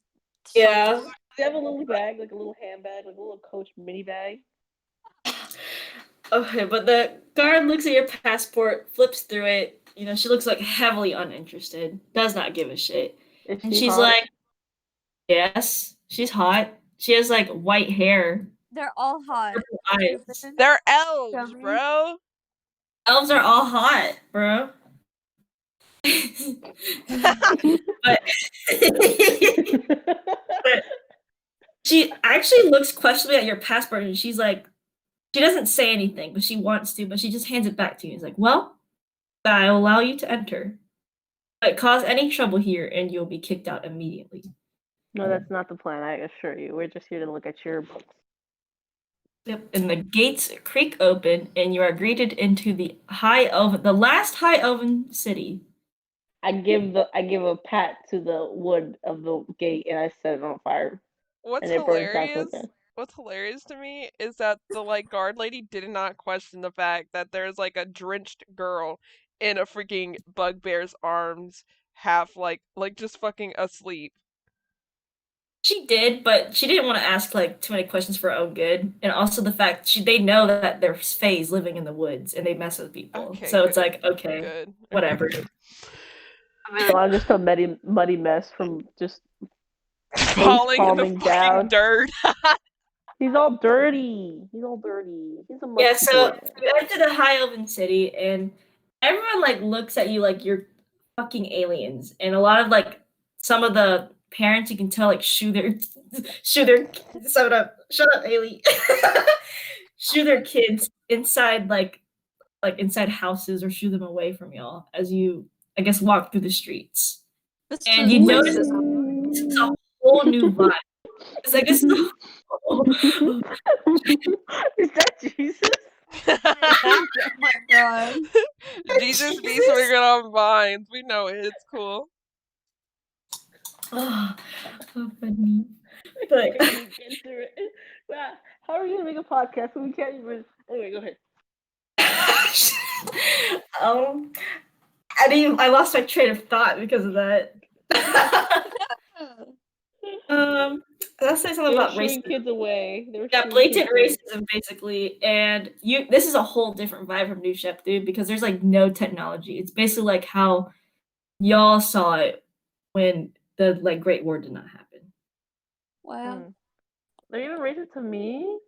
yeah. Do you have a little bag, like a little handbag, like a little Coach mini bag? Okay, but the guard looks at your passport, flips through it. You know, she looks like heavily uninterested, does not give a shit. Is And she she's hot? like, yes, she's hot. She has like white hair, They're all hot. purple eyes. They're elves, Dummy. bro. Elves are all hot, bro. but she actually looks questionably at your passport and she's like, she doesn't say anything, but she wants to, but she just hands it back to you. It's like, well, I'll allow you to enter. But cause any trouble here and you'll be kicked out immediately. No, that's not the plan, I assure you. We're just here to look at your books. Yep. And the gates creak open and you are greeted into the last high elven city. I give a pat to the wood of the gate and I set it on fire. What's And it burns down hilarious? with it. What's hilarious to me is that the like guard lady did not question the fact that there's like a drenched girl in a freaking bugbear's arms, half like just fucking asleep. She did, but she didn't want to ask like too many questions for her own good, and also the fact they know that there's fays living in the woods and they mess with people, Okay, so it's good, like okay, good. whatever. I'm just a muddy mess from just Falling in the falling fucking down. dirt. He's all dirty. He's a musky Yeah, so boy. you enter the high elven city, and everyone like looks at you like you're fucking aliens, and a lot of like some of the parents you can tell like shoo their shut up Ailey shoo their kids inside like inside houses or shoo them away from y'all as you I guess walk through the streets. This And is you notice racism. this is a whole new vibe. It's like it's Is that Jesus? Oh my god. Jesus be swinging on vines. We know it. It's cool. oh, so funny. But Get through it. Wow. How are you gonna make a podcast when we can't even? Anyway, go ahead. I lost my train of thought because of that. Let's say something They were about shooing racism. kids away. They were Yeah, shooting blatant kids racism basically, and this is a whole different vibe from New Shep, dude, because there's like no technology. It's basically like how y'all saw it when the like Great War did not happen. Wow. They're even racist to me.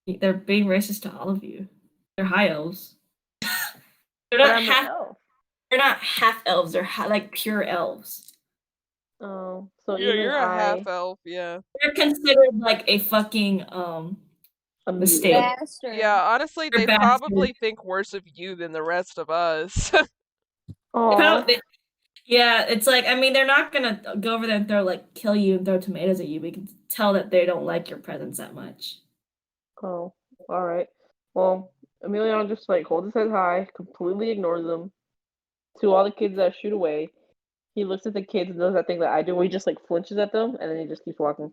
They're being racist to all of you. They're high elves. they're But not I'm an half. elf. They're not half elves. They're like pure elves. Oh, so Yeah, even you're a I, half elf, yeah. They're considered like a fucking a mistake. mutant. Bastard. Yeah, honestly, You're they bastard. probably think worse of you than the rest of us. Aw. Yeah, it's like I mean they're not gonna go over there and kill you and throw tomatoes at you. We can tell that they don't like your presence that much. Oh, all right. Well, Emiliano just like holds his head high, completely ignores them. To all the kids that shoot away, he looks at the kids and does that thing that I do, where he just like flinches at them and then he just keeps walking.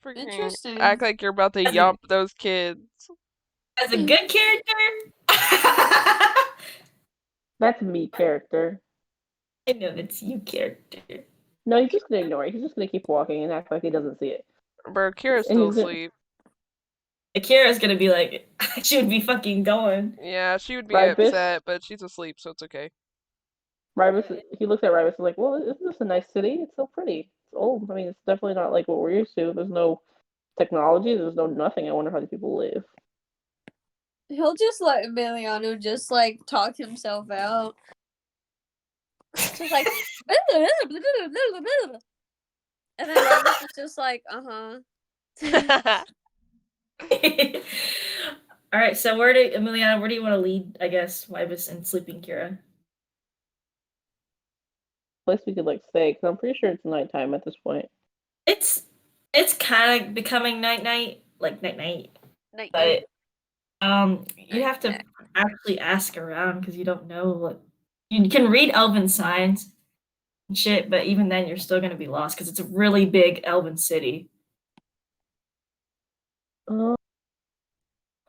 Freaking Interesting. act like you're about to yump those kids. As a good character, That's me character. I know that's you character. No, he's just gonna ignore it. He's just gonna keep walking and act like he doesn't see it. Bro, Kira's And still he's gonna- asleep. Akira's gonna be like, she would be fucking going. Yeah, she would be Right, bitch? upset, but she's asleep, so it's okay. Rybus, he looks at Rybus and is like, well, isn't this a nice city? It's so pretty. It's old. I mean, it's definitely not like what we're used to. There's no technology. There's no nothing. I wonder how these people live. He'll just let Emiliano just like talk himself out. Just like and then Rybus is just like, All right. So Emiliana, where do you want to lead? I guess Wybus and Sleeping Kira. Place we could like stay, because I'm pretty sure it's nighttime at this point. It's kind of becoming night, like night, Night, but you have to actually ask around because you don't know what you can read Elven signs and shit, but even then you're still gonna be lost because it's a really big Elven city. How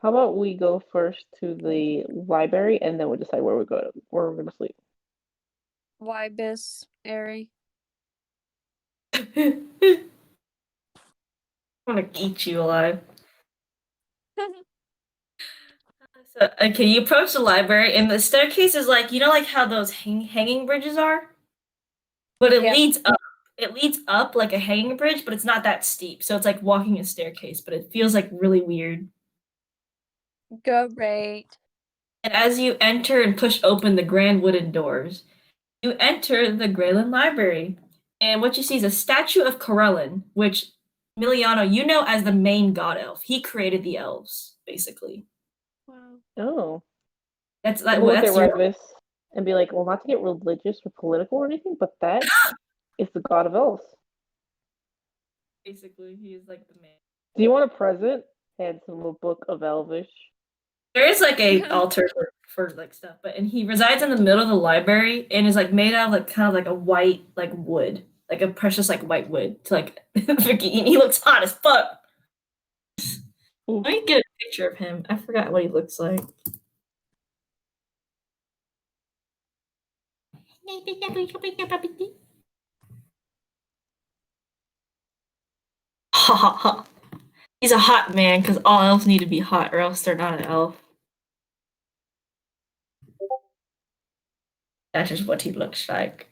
about we go first to the library and then we decide where we're gonna sleep. Wybus, Airy. I'm gonna eat you alive. So, okay, you approach the library, and the staircase is like like how those hanging bridges are, but it Yeah. leads up. It leads up like a hanging bridge, but it's not that steep. So it's like walking a staircase, but it feels like really weird. Great. And as you enter and push open the grand wooden doors, you enter the Greyland Library. And what you see is a statue of Corellin, which Miliano, you know as the main god elf. He created the elves, basically. Wow. Oh. That's We'll like look at that's your Rybus and be like, well, not to get religious or political or anything, but that is the god of elves. basically he is like the main. Do you want a present? Handsome little book of Elvish. There is like a altar for like stuff, and he resides in the middle of the library and is like made out of like kind of like a white like wood, like a precious like white wood to like Vicky, and he looks hot as fuck. Let me get a picture of him. I forgot what he looks like. Ha ha ha. He's a hot man because all elves need to be hot or else they're not an elf. That is what he looks like.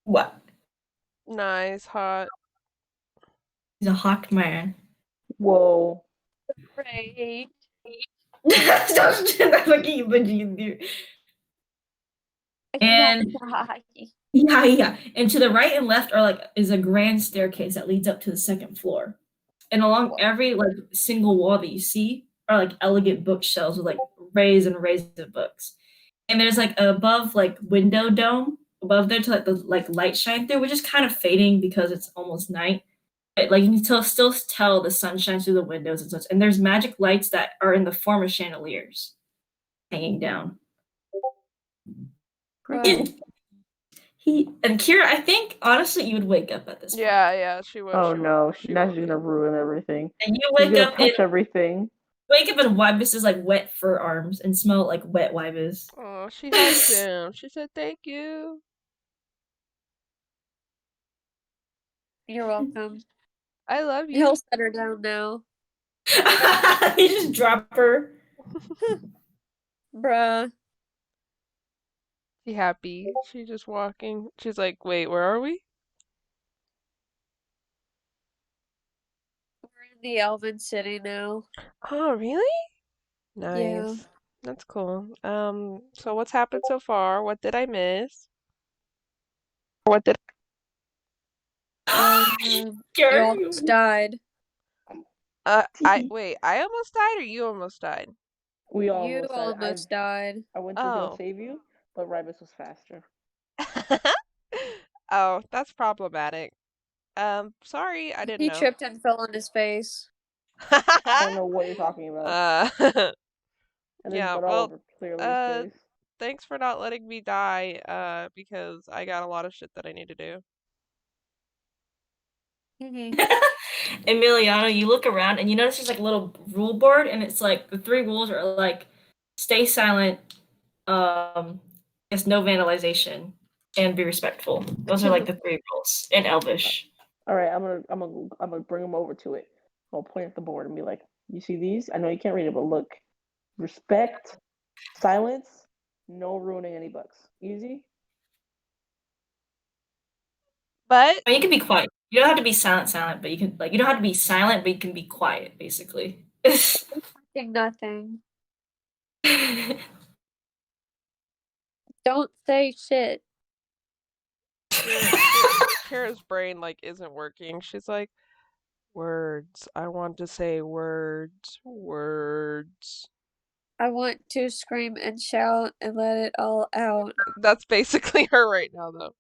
What? Nice, hot. He's a hot man. Whoa. Great. Don't look at you, but you do. And yeah. And to the right and left are is a grand staircase that leads up to the second floor. And along every like single wall that you see are like elegant bookshelves with like rays and rays of books. And there's like above like window dome above there to let the like light shine through, which is kind of fading because it's almost night. But, like you can still tell the sun shines through the windows and such. And there's magic lights that are in the form of chandeliers hanging down. And Kira, I think honestly you would wake up at this point. Yeah, she would. Oh she no, would, she now would. she's gonna ruin everything. And you She's wake gonna up touch everything. and Wybus is like wet fur arms and smell like wet Wybus. Oh, she hugged him. She said thank you. You're welcome. I love you. He'll set her down now. You just drop her. Bruh. She happy. She just walking. She's like, wait, where are we? We're in the Elven City now. Oh, really? Nice. Yeah. That's cool. So what's happened so far? What did I miss? What did You Kira, almost died. wait, I almost died or you almost died? We You almost died. almost died. I went to Oh. go save you, but Rybus was faster. Oh, that's problematic. Sorry, I didn't He know. tripped and fell on his face. I don't know what you're talking about. And yeah, then all over clearly his face. thanks for not letting me die, because I got a lot of shit that I need to do. Emiliano, you look around and you notice there's like a little rule board, and it's like the 3 rules are like stay silent, guess no vandalization, and be respectful. Those are like the 3 rules in Elvish. All right, I'm gonna bring him over to it. I'll point at the board and be like, "You see these? I know you can't read it, but look, respect, silence, no ruining any books. Easy." But I mean, you can be quiet. You don't have to be silent, but you can you don't have to be silent, but you can be quiet, basically. Nothing. Don't say shit. Kara's brain like isn't working. She's like, Words. I want to say words. Words. I want to scream and shout and let it all out. That's basically her right now, though.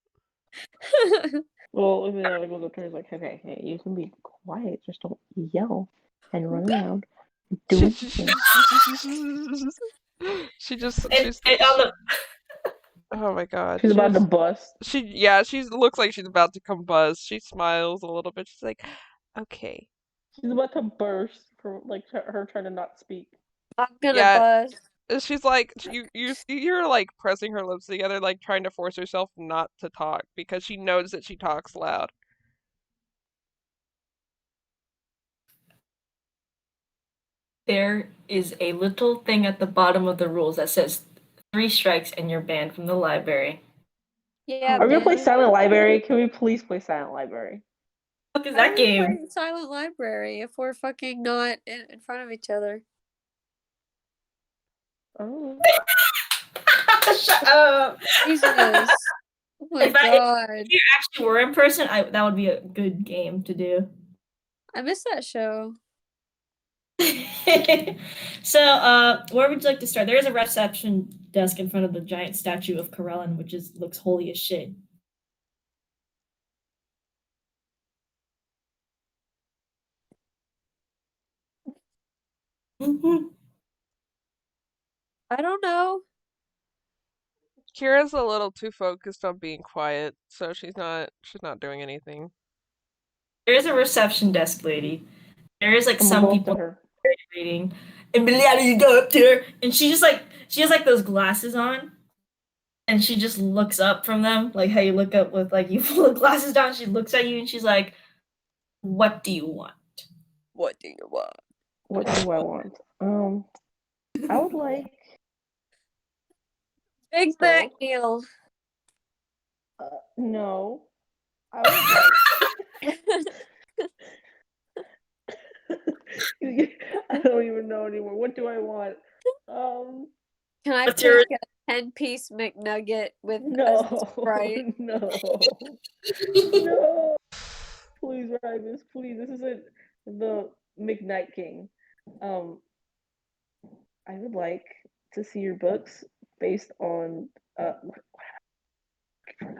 Well, even though I goes up to her, he's like, okay, hey, you can be quiet, just don't yell and run around. Do it. She just. And on the Oh my god. She's about to bust. She looks like she's about to combust. She smiles a little bit. She's like, okay. She's about to burst from like her trying to not speak. I'm gonna Yeah. buzz. She's like, you're like pressing her lips together, like trying to force herself not to talk because she knows that she talks loud. there is a little thing at the bottom of the rules that says 3 strikes and you're banned from the library. Yeah. Are we gonna play man. Silent Library? Can we please play Silent Library? What is Why are that we game? playing Silent Library if we're fucking not in front of each other? Oh. Shut up. Jesus. Oh my If god. you actually were in person, that would be a good game to do. I miss that show. So, where would you like to start? There is a reception desk in front of the giant statue of Corellin, which looks holy as shit. I don't know. Kira's a little too focused on being quiet, so she's not doing anything. There is a reception desk lady. There is like I'm some gonna go up to people her. reading. Emiliano, you go up to her, and she has like those glasses on, and she just looks up from them, like how you look up with like you pull the glasses down. She looks at you, and she's like, "What do you want?" What do you want? What do I want? I would like. Big Mac meal. No. I would like. I don't even know anymore. What do I want? Can I What's take your- a 10-piece McNugget with No. a Sprite? No. No. Please, Rybus, please. This isn't the McNight King. I would like to see your books based on I forgot.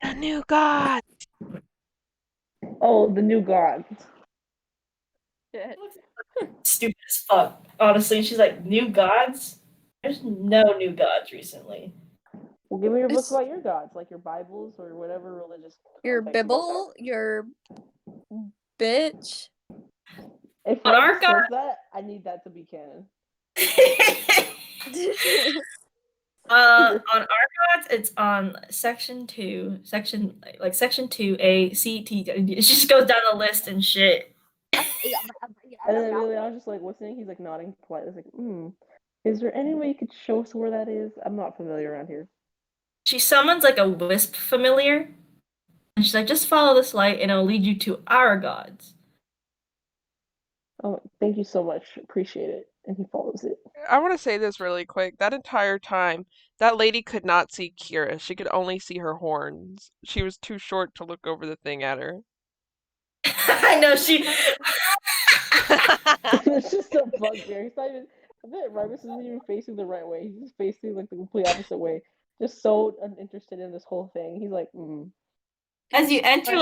The new god. Oh, the new gods. Shit. Stupid as fuck. Honestly, she's like, "New gods? There's no new gods recently." Well, give me your books It's- about your gods, like your Bibles or whatever religious. Your context you guys have. Bibble, your bitch. If On our Rybus god- says that, I need that to be canon. On our gods, it's on section 2, section 2A, C, T. She just goes down the list and shit. And then really, I was just like listening. He's like nodding politely. I was like, is there any way you could show us where that is? I'm not familiar around here. She summons like a wisp familiar, and she's like, "Just follow this light, and it'll lead you to our gods." Oh, thank you so much. Appreciate it. And he follows it. I want to say this really quick. That entire time, that lady could not see Kira. She could only see her horns. She was too short to look over the thing at her. I know she. It's just a bugbear. He's not even. I bet Rybus isn't even facing the right way. He's just facing like the complete opposite way. Just so uninterested in this whole thing. He's like, As you enter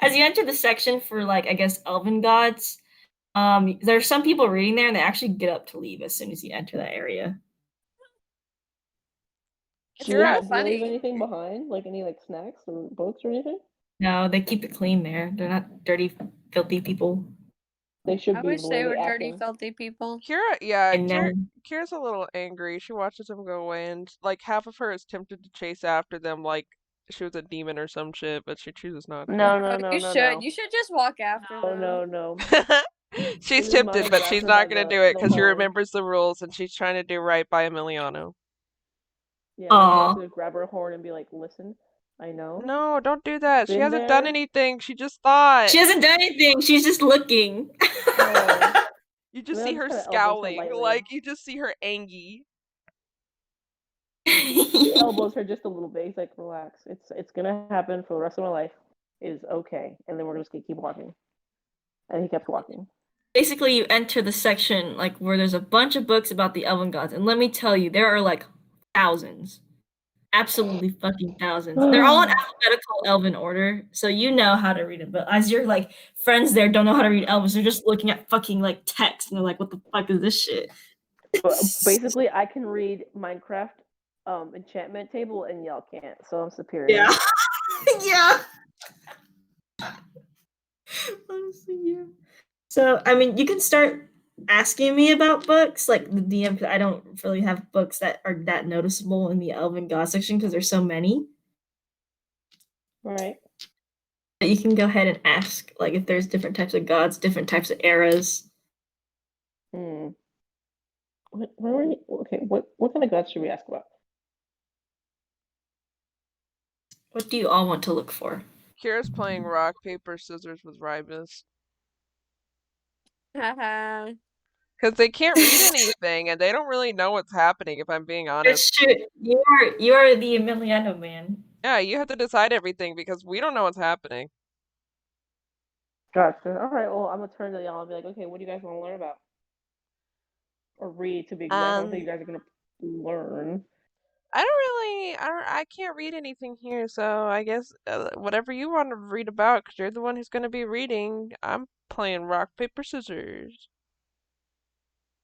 as you enter the section for like I guess elven gods, there's some people reading there and they actually get up to leave as soon as you enter that area. It's Do they kinda do they leave funny. anything behind? Like any like snacks or books or anything? No, they keep it clean there. They're not dirty, filthy people. They should I be. wish the way they were act dirty, in. filthy people. And then Kira's a little angry. She watches them go away, and like half of her is tempted to chase after them, like she was a demon or some shit, but she chooses not to. No, You should. You should just walk after Oh them. no. She's is tempted, but monitored she's by not gonna the- do it the because she mom. remembers the rules, and she's trying to do right by Emiliano. Yeah, Aw. you have to grab her horn and be like, listen, I know. No, don't do that. She Been hasn't done there. anything. She just thought. she hasn't done anything. She's just looking. Oh. You just Well, see I'm her just kinda elbows her scowling, lightly. like you just see her angry. He elbows her just a little bit. He's like, "Relax. It's gonna happen for the rest of my life. It's okay." And then we're just gonna keep walking. And he kept walking. Basically, you enter the section like where there's a bunch of books about the elven gods, and let me tell you, there are like thousands, absolutely fucking thousands. They're all in alphabetical elven order, so you know how to read it. But as your like friends there don't know how to read elves, they're just looking at fucking like text, and they're like, "What the fuck is this shit?" But basically, I can read Minecraft enchantment table, and y'all can't. So I'm superior. Yeah, yeah. Honestly, yeah. So, I mean, you can start asking me about books, like the DM. 'Cause I don't really have books that are that noticeable in the Elven God section because there's so many. Right. But you can go ahead and ask, like, if there's different types of gods, different types of eras. Hmm. Where were you? Okay. What kind of gods should we ask about? What do you all want to look for? Kira's playing rock, paper, scissors with Rybus. Haha. Because they can't read anything and they don't really know what's happening, if I'm being honest. It's true. You are the Emiliano man. Yeah, you have to decide everything because we don't know what's happening. Gotcha. All right. Well, I'm gonna turn to y'all and be like, okay, what do you guys want to learn about? Or read, to be exact. I don't think you guys are gonna learn. I can't read anything here, so I guess whatever you want to read about, because you're the one who's going to be reading. I'm playing rock, paper, scissors.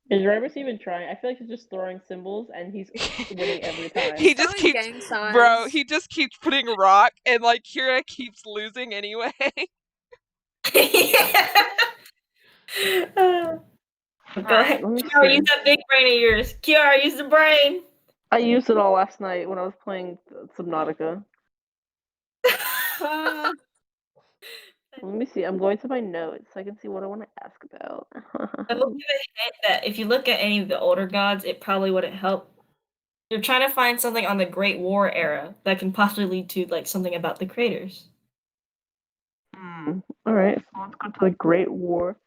Is Rebus even trying? I feel like he's just throwing symbols and he's winning every time. He just Throwing keeps, gang signs. bro, he just keeps putting rock, and like Kira keeps losing anyway. Go ahead. let me Kiara, see. use that big brain of yours. Kiara, use the brain. I used it all last night when I was playing Subnautica. Let me see. I'm going to my notes so I can see what I want to ask about. I will give a hint that if you look at any of the older gods, it probably wouldn't help. You're trying to find something on the Great War era that can possibly lead to like something about the creators. All right, so let's go to the Great War.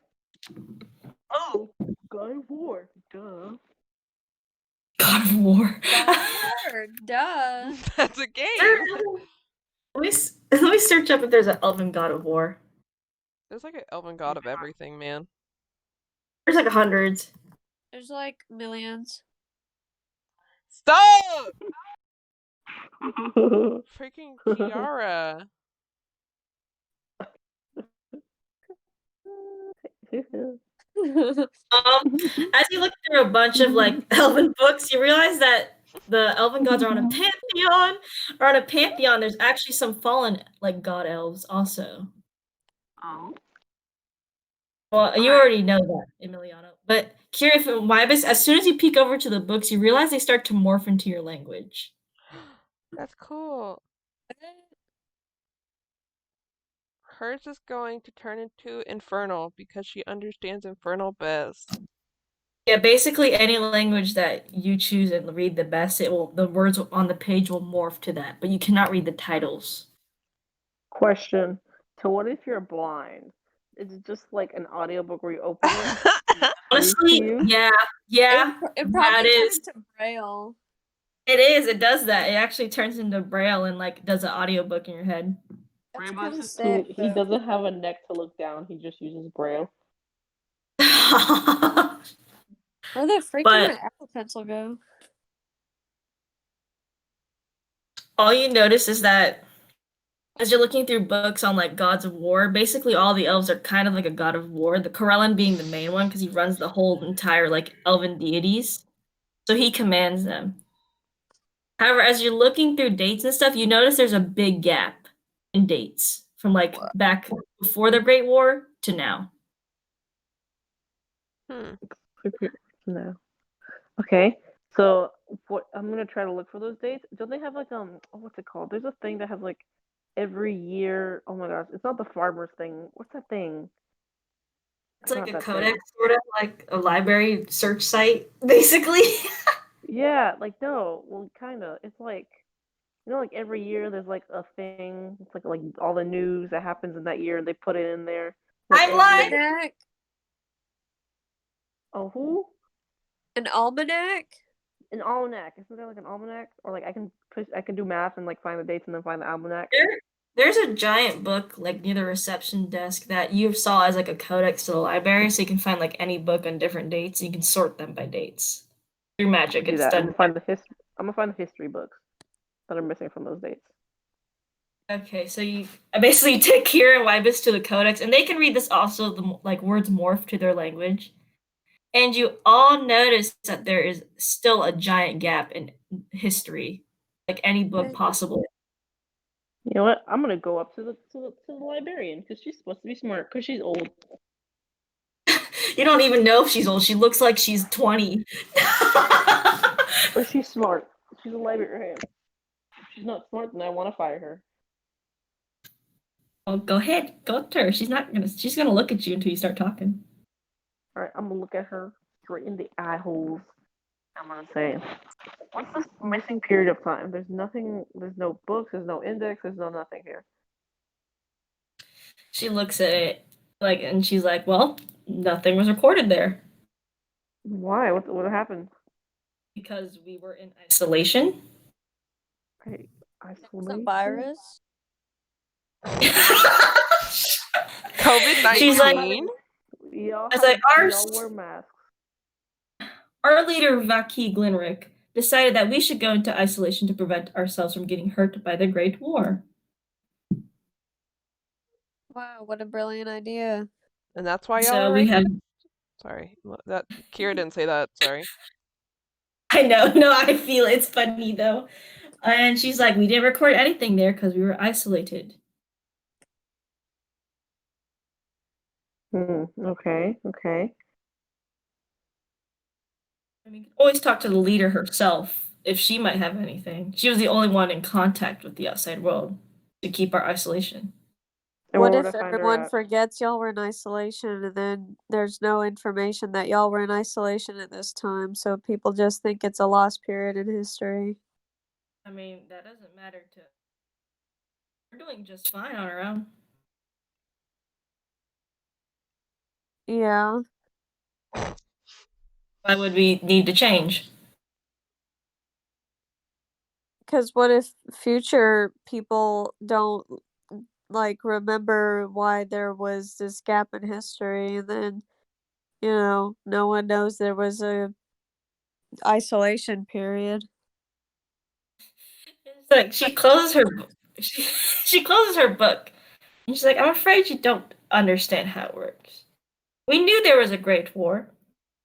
Oh, God of War. Duh. God of War. Duh. That's a game. Let me search up if there's an elven God of War. There's like an elven god of everything, man. There's like hundreds. There's like millions. Stop! Freaking Kiara. As you look through a bunch of like elven books, you realize that the elven gods are on a pantheon. Or on a pantheon, there's actually some fallen like god elves also. Oh. Well, you already know that, Emiliano. But Kira, Wybus, as soon as you peek over to the books, you realize they start to morph into your language. That's cool. Hers is going to turn into Infernal because she understands Infernal best. Yeah, basically any language that you choose and read the best, the words on the page will morph to that, but you cannot read the titles. Question. So what if you're blind? Is it just like an audiobook where you open it? Honestly, yeah. It probably is. turns into Braille. It is, it does that. It actually turns into Braille and like does an audiobook in your head. That's Braille kinda is sick, he though. doesn't have a neck to look down. He just uses Braille. Where the freak did my Apple Pencil go? All you notice is that as you're looking through books on like gods of war, basically all the elves are kind of like a god of war. The Corellan being the main one because he runs the whole entire like elven deities, so he commands them. However, as you're looking through dates and stuff, you notice there's a big gap in dates from like back before the Great War to now. No. Okay. So what I'm gonna try to look for those dates. Don't they have like what's it called? There's a thing that has like every year. Oh my gosh, it's not the farmers thing. What's that thing? It's like a codex, sort of like a library search site, basically. Yeah, like no, well, kind of. It's like, you know, like every year there's like a thing. It's like all the news that happens in that year, and they put it in there. Like Almanac? Oh, who? An almanac? an almanac. Isn't there like an almanac? Or like I can do math and like find the dates and then find the almanac. There's a giant book like near the reception desk that you saw as like a codex to the library, so you can find like any book on different dates and you can sort them by dates. Through magic, Do it's that. I'm done. gonna find the history books that are missing from those dates. Okay, so you basically take Kira and Wybus to the codex, and they can read this also. The like words morph to their language, and you all notice that there is still a giant gap in history, like any book possible. You know what? I'm gonna go up to the librarian because she's supposed to be smart because she's old. You don't even know if she's old. She looks like she's 20. But she's smart. She's a librarian. If she's not smart, then I want to fire her. Oh, go ahead, go up to her. She's gonna look at you until you start talking. All right, I'm gonna look at her straight in the eye holes. I'm gonna say, what's this missing period of time? There's nothing. There's no books. There's no index. There's no nothing here. She looks at it and she's like, "Well, nothing was recorded there Why? What happened? because we were in isolation." Hey, It's isolation. a virus. COVID-19. She's like, Y'all, I was like, y'all wear masks. our leader Vaki Glenrick decided that we should go into isolation to prevent ourselves from getting hurt by the Great War. Wow, what a brilliant idea. And that's why y'all So are we have. Sorry. That Kira didn't say that. Sorry. I know, no, I feel it's funny though. And she's like, we didn't record anything there because we were isolated. Okay. I mean, you can always talk to the leader herself if she might have anything. She was the only one in contact with the outside world to keep our isolation. And What where would if I find her everyone at? forgets y'all were in isolation and then there's no information that y'all were in isolation at this time, so people just think it's a lost period in history? I mean, that doesn't matter to. We're doing just fine on our own. Yeah. Why would we need to change? Because what if future people don't like remember why there was this gap in history, and then no one knows there was a isolation period? It's like she closes her she closes her book and she's like, I'm afraid you don't understand how it works. We knew there was a Great War,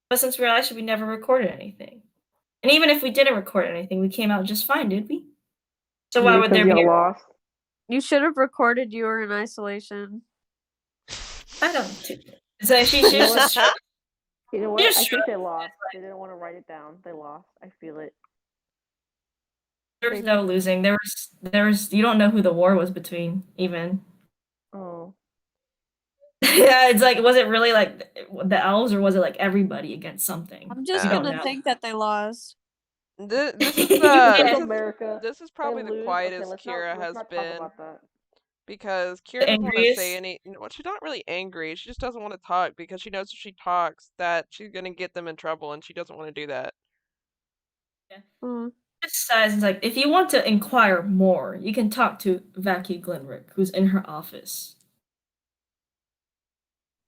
but since we realized we never recorded anything. And even if we didn't record anything, we came out just fine, did we? So why would there be y'all lost? You should have recorded you were in isolation. I don't think so she's just You know what? Just I shut think up. they lost. They didn't want to write it down. They lost. I feel it. there was no losing. There was you don't know who the war was between even. Oh. Yeah, it's like, was it really like the elves or was it like everybody against something? I'm just You don't gonna know. think that they lost. This is Yeah. It's America. this is They probably the lose. quietest Okay, let's Kira not has talk been about that. because Kira doesn't want to say Angriest? any. No, she's not really angry. She just doesn't want to talk because she knows if she talks that she's gonna get them in trouble, and she doesn't want to do that. Hmm. Decides is like, if you want to inquire more, you can talk to Vaki Glenrick, who's in her office.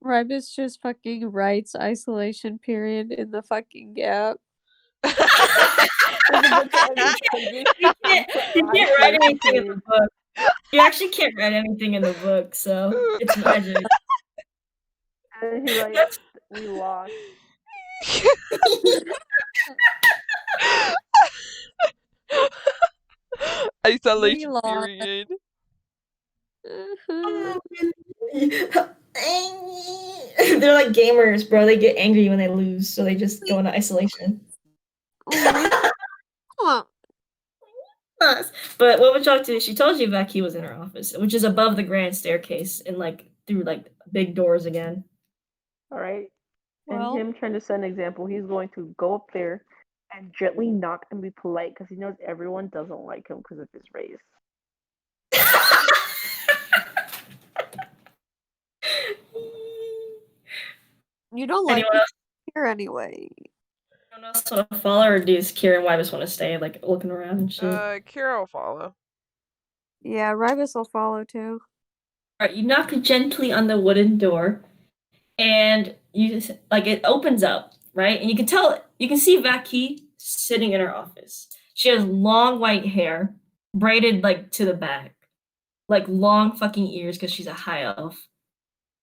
Ribus just fucking writes isolation period in the fucking gap. You can't write anything in the book. You actually can't write anything in the book, so it's magic. And he writes, we lost. Isolation lost. period. They're like gamers, bro. They get angry when they lose, so they just go into isolation. Come on. But what would you like to do? She told you Vaki was in her office, which is above the grand staircase and like through like big doors again. All right. Well, And him trying to set an example, he's going to go up there and gently knock and be polite because he knows everyone doesn't like him because of his race. you don't like Anyone me else? here anyway. Anyone else want to follow, or does Kira and Wybus want to stay, like, looking around and shit? Kira will follow. Yeah, Rybus will follow too. Alright, you knock gently on the wooden door, and it opens up, right? And you can see Vaki sitting in her office. She has long white hair, braided like to the back, like long fucking ears because she's a high elf.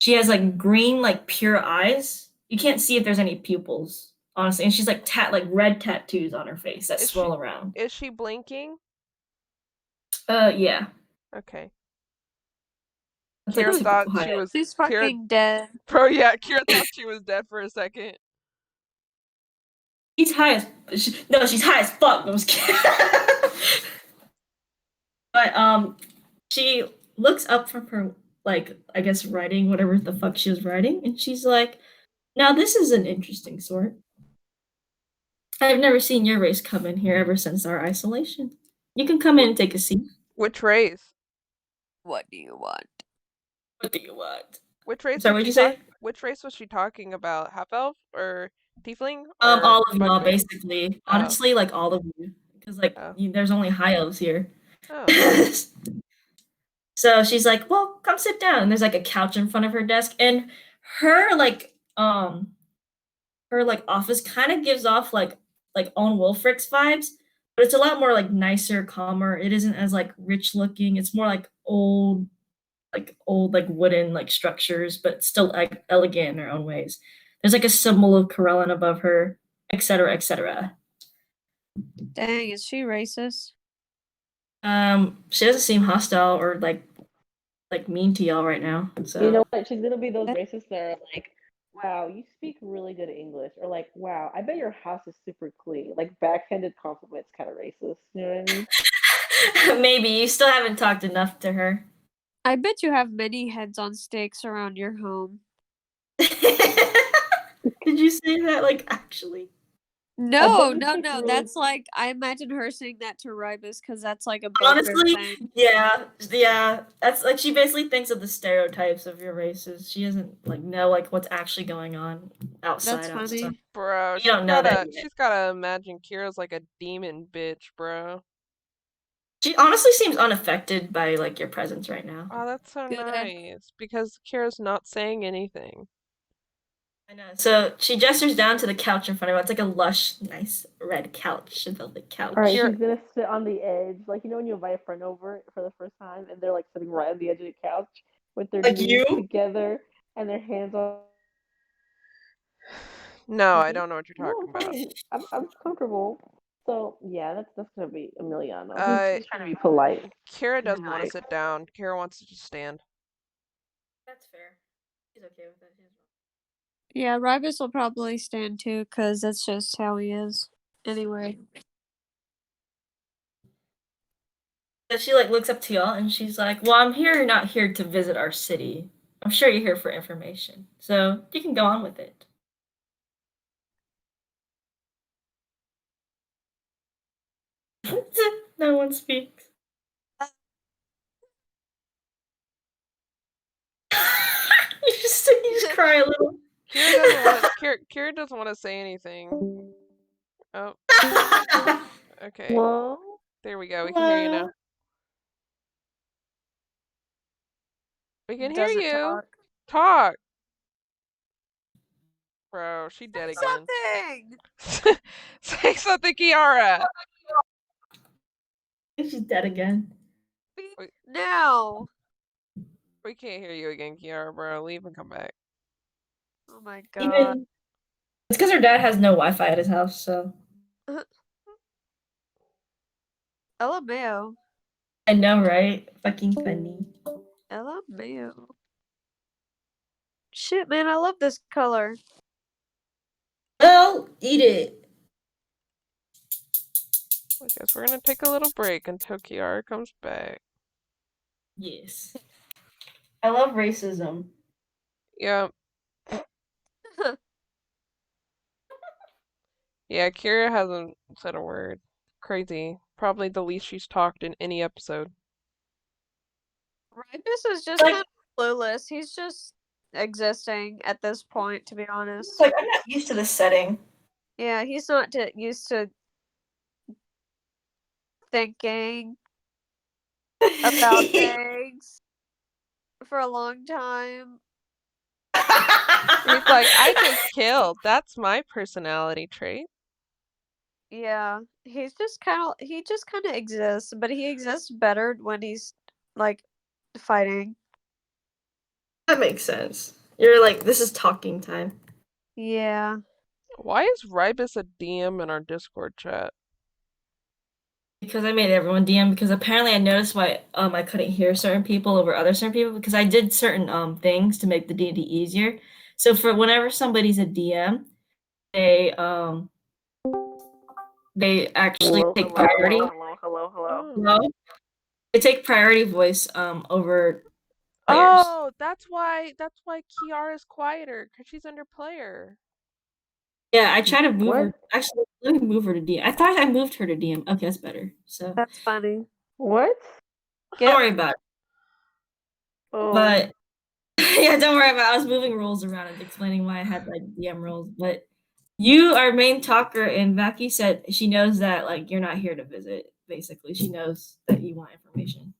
She has like green, like pure eyes. You can't see if there's any pupils, honestly. And she's like red tattoos on her face that swirl around. Is she blinking? Yeah. Okay. That's Kira like thought typical high she elf. was She's fucking dead. Bro, yeah, Kira thought she was dead for a second. She's high as she's high as fuck. No, I'm just kidding. But she looks up from her, like, I guess writing whatever the fuck she was writing, and she's like, "Now this is an interesting sort. I've never seen your race come in here ever since our isolation. You can come in and take a seat. Which race? What do you want? What do you want?" Which race? Sorry, what'd you say? Which race was she talking about? Half elf or tiefling? All of y'all, bugbear? basically. Honestly, like all of you, because like there's only high elves here. Oh. So she's like, "Well, come sit down." And there's like a couch in front of her desk, and her office kind of gives off like on Wolfric's vibes, but it's a lot more like nicer, calmer. It isn't as like rich looking. It's more like old wooden like structures, but still like elegant in their own ways. There's like a symbol of Corellan above her, etc., etc. Dang, is she racist? She doesn't seem hostile or like mean to y'all right now. So You know what? She's gonna be those racists that are like, "Wow, you speak really good English," or like, "Wow, I bet your house is super clean." Like backhanded compliments, kind of racist. You know what I mean? maybe you still haven't talked enough to her. I bet you have many heads on stakes around your home. Did you say that like actually? No, you no, speak no. really- That's like I imagine her saying that to Rybus because that's like a Honestly, thing. yeah. That's like she basically thinks of the stereotypes of your races. She doesn't like know like what's actually going on outside. That's funny. outside. Bro, You don't know that yet. she's gotta imagine Kira's like a demon bitch, bro. She honestly seems unaffected by like your presence right now. Oh, that's so Good. nice. Because Kira's not saying anything. I know. So she gestures down to the couch in front of her. It's like a lush, nice red couch, a velvet couch. All right, Kira- she's gonna sit on the edge, like when you invite a friend over for the first time, and they're like sitting right on the edge of the couch with their Like knees you? together and their hands on. No, I don't know what you're talking No, about. fine. I'm comfortable. So yeah, that's gonna be Emiliano. He's trying to be Uh, polite. Kira doesn't want to Right. sit down. Kira wants to just stand. That's fair. She's okay with that. Yeah, Rybus will probably stand too because that's just how he is. Anyway. So she like looks up to y'all and she's like, "Well, I'm here not here to visit our city. I'm sure you're here for information. So you can go on with it." No one speaks. you just cry a little. Kira doesn't want to say anything. Oh, okay. Whoa. There we go. We can hear you now. We can hear Doesn't you. talk. Talk. Bro, she dead Say again. something. Say something, Kiara. She's dead again. Speak now. We can't hear you again, Kiara, bro. Leave and come back. Oh my god. Even it's because her dad has no Wi-Fi at his house, so LMAO. I know, right? Fucking funny. LMAO. Shit, man, I love this color. Well, eat it. I guess we're gonna take a little break until Kiara comes back. Yes. I love racism. Yeah. Yeah, Kira hasn't said a word. Crazy. Probably the least she's talked in any episode. Rybus is just Like- kind of clueless. He's just existing at this point, to be honest. It's like I'm not used to this setting. Yeah, he's not used to thinking about things for a long time. He's like, I just killed. That's my personality trait. Yeah, he just kind of exists, but he exists better when he's like fighting. That makes sense. You're like, this is talking time. Yeah. Why is Ribus a DM in our Discord chat? Because I made everyone DM because apparently I noticed why I couldn't hear certain people over other certain people because I did certain things to make the D&D easier. So for whenever somebody's a DM, they actually Hello, take hello, priority. hello. Oh. Hello? They take priority voice over players. Oh, that's why Kiara's quieter, because she's under player. Yeah, I try to move What? her. Actually, let me move her to DM. I thought I moved her to DM. Okay, that's better. So That's funny. What? don't worry about it. Oh, But yeah, don't worry about it. I was moving roles around and explaining why I had like DM roles. But you are main talker, and Vaki said she knows that like you're not here to visit. Basically, she knows that you want information.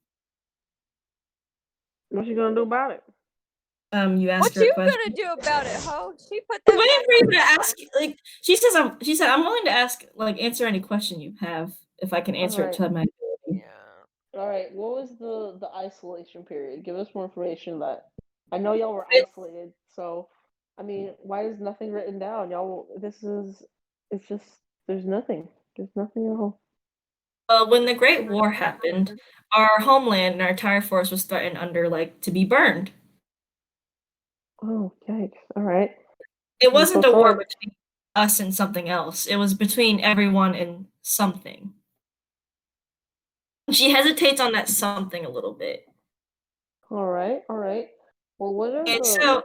what's she gonna do about it? You ask What her a you question. gonna do about it, ho? She put I'm that waiting back for you on to you. ask. Like she said I'm willing to ask answer any question you have if I can answer it Alright. to my ability. Yeah. All right, what was the isolation period? Give us more information. That I know y'all were isolated, so I mean, why is nothing written down? Y'all, it's just there's nothing. There's nothing at all. When the Great War happened, our homeland and our entire forest was threatened under to be burned. Oh, yikes! All right. It I'm wasn't so a war sorry. between us and something else. It was between everyone and something. She hesitates on that something a little bit. All right, all right. Well, what are And the so,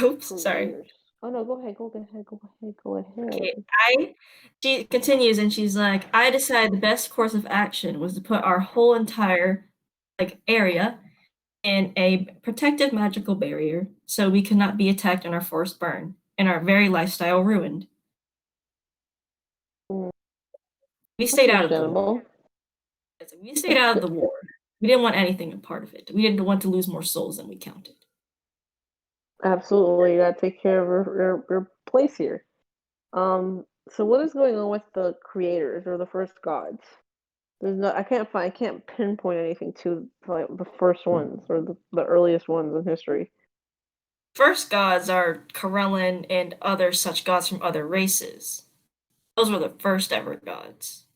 oops, sorry. creators? Oh no, go ahead, go ahead, go ahead. Okay, she continues and she's like, I decided the best course of action was to put our whole entire area in a protective magical barrier so we could not be attacked and our forest burned and our very lifestyle ruined. Mm, We that's stayed out of the war. understandable. We stayed out of the war. We didn't want anything a part of it. We didn't want to lose more souls than we counted. Absolutely, you gotta take care of your place here. So what is going on with the creators or the first gods? There's no, I can't pinpoint anything to like the first ones or the earliest ones in history. First gods are Corellin and other such gods from other races. Those were the first ever gods.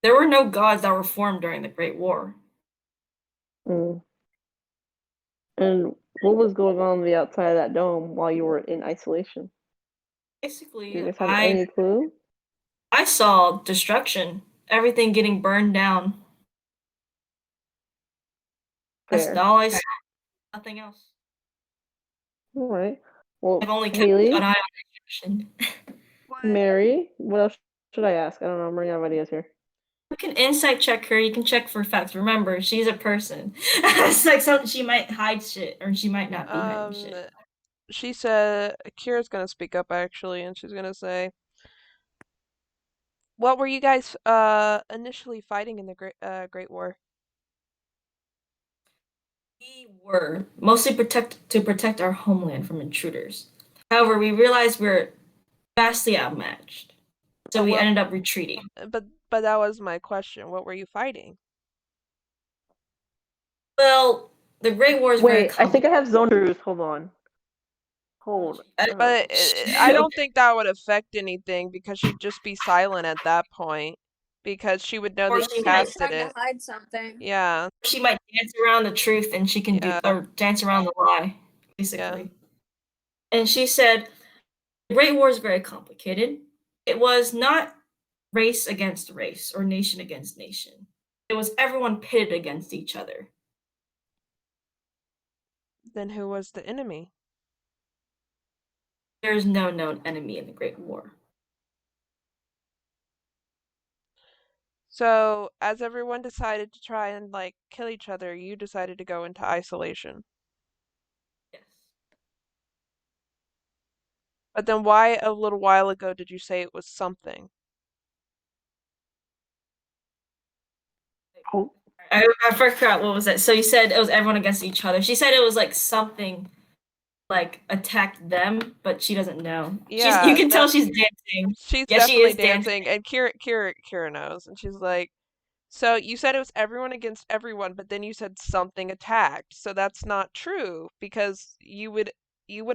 There were no gods that were formed during the Great War. Mm. And what was going on the outside of that dome while you were in isolation? Do Basically, you guys have any clue? I saw destruction, everything getting burned down. That's Fair. all I saw. Nothing else. All right. Well, I've only kept Haley, an eye on destruction. Mary, what else should I ask? I don't know. I'm running out of ideas here. You can insight check her. You can check for facts. Remember, she's a person. It's like something she might hide shit, or she might not be hiding shit. She said Kira's gonna speak up actually, and she's gonna say, "What were you guys initially fighting in the Great War?" We were mostly to protect our homeland from intruders. However, we realized we're vastly outmatched, so we ended up retreating. But that was my question. What were you fighting? Well, the Great War is very Wait, I think I have zone truth. Hold on. But I don't think that would affect anything because she'd just be silent at that point because she would know Or that she you might casted Trying it. to hide something. Yeah. She might dance around the truth, and she can Yeah. or dance around the lie, basically. And she said, the Great War is very complicated. It was not race against race or nation against nation. It was everyone pitted against each other. Then who was the enemy? There is no known enemy in the Great War. So, as everyone decided to try and kill each other, you decided to go into isolation. Yes. But then why a little while ago did you say it was something? Oh, I forgot what was it. So you said it was everyone against each other. She said it was like something like attacked them, but she doesn't know. Yeah, You can tell she's dancing. she's Yeah, she definitely is dancing. dancing, and Kira knows, and she's like, so you said it was everyone against everyone, but then you said something attacked. So that's not true because you would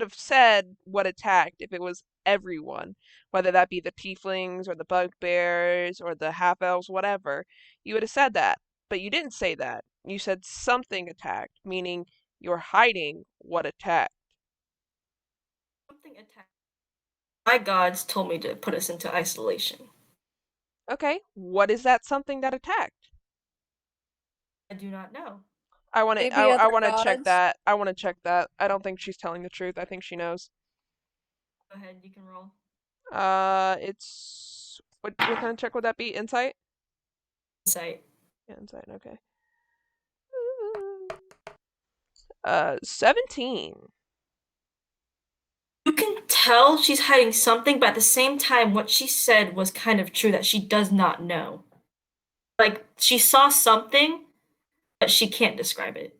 have said what attacked if it was everyone, whether that be the tieflings or the bugbears or the half elves, whatever. You would have said that, but you didn't say that. You said something attacked, meaning you're hiding what attacked. Something attacked. My gods told me to put us into isolation. Okay, what is that something that attacked? I do not know. I want to Maybe I other want to check gods? that. I want to check that. I don't think she's telling the truth. I think she knows. Go ahead, you can roll. It's what kind of check would that be? Insight? Insight. Yeah, insight, okay. 17. You can tell she's hiding something, but at the same time, what she said was kind of true that she does not know. Like, she saw something, but she can't describe it.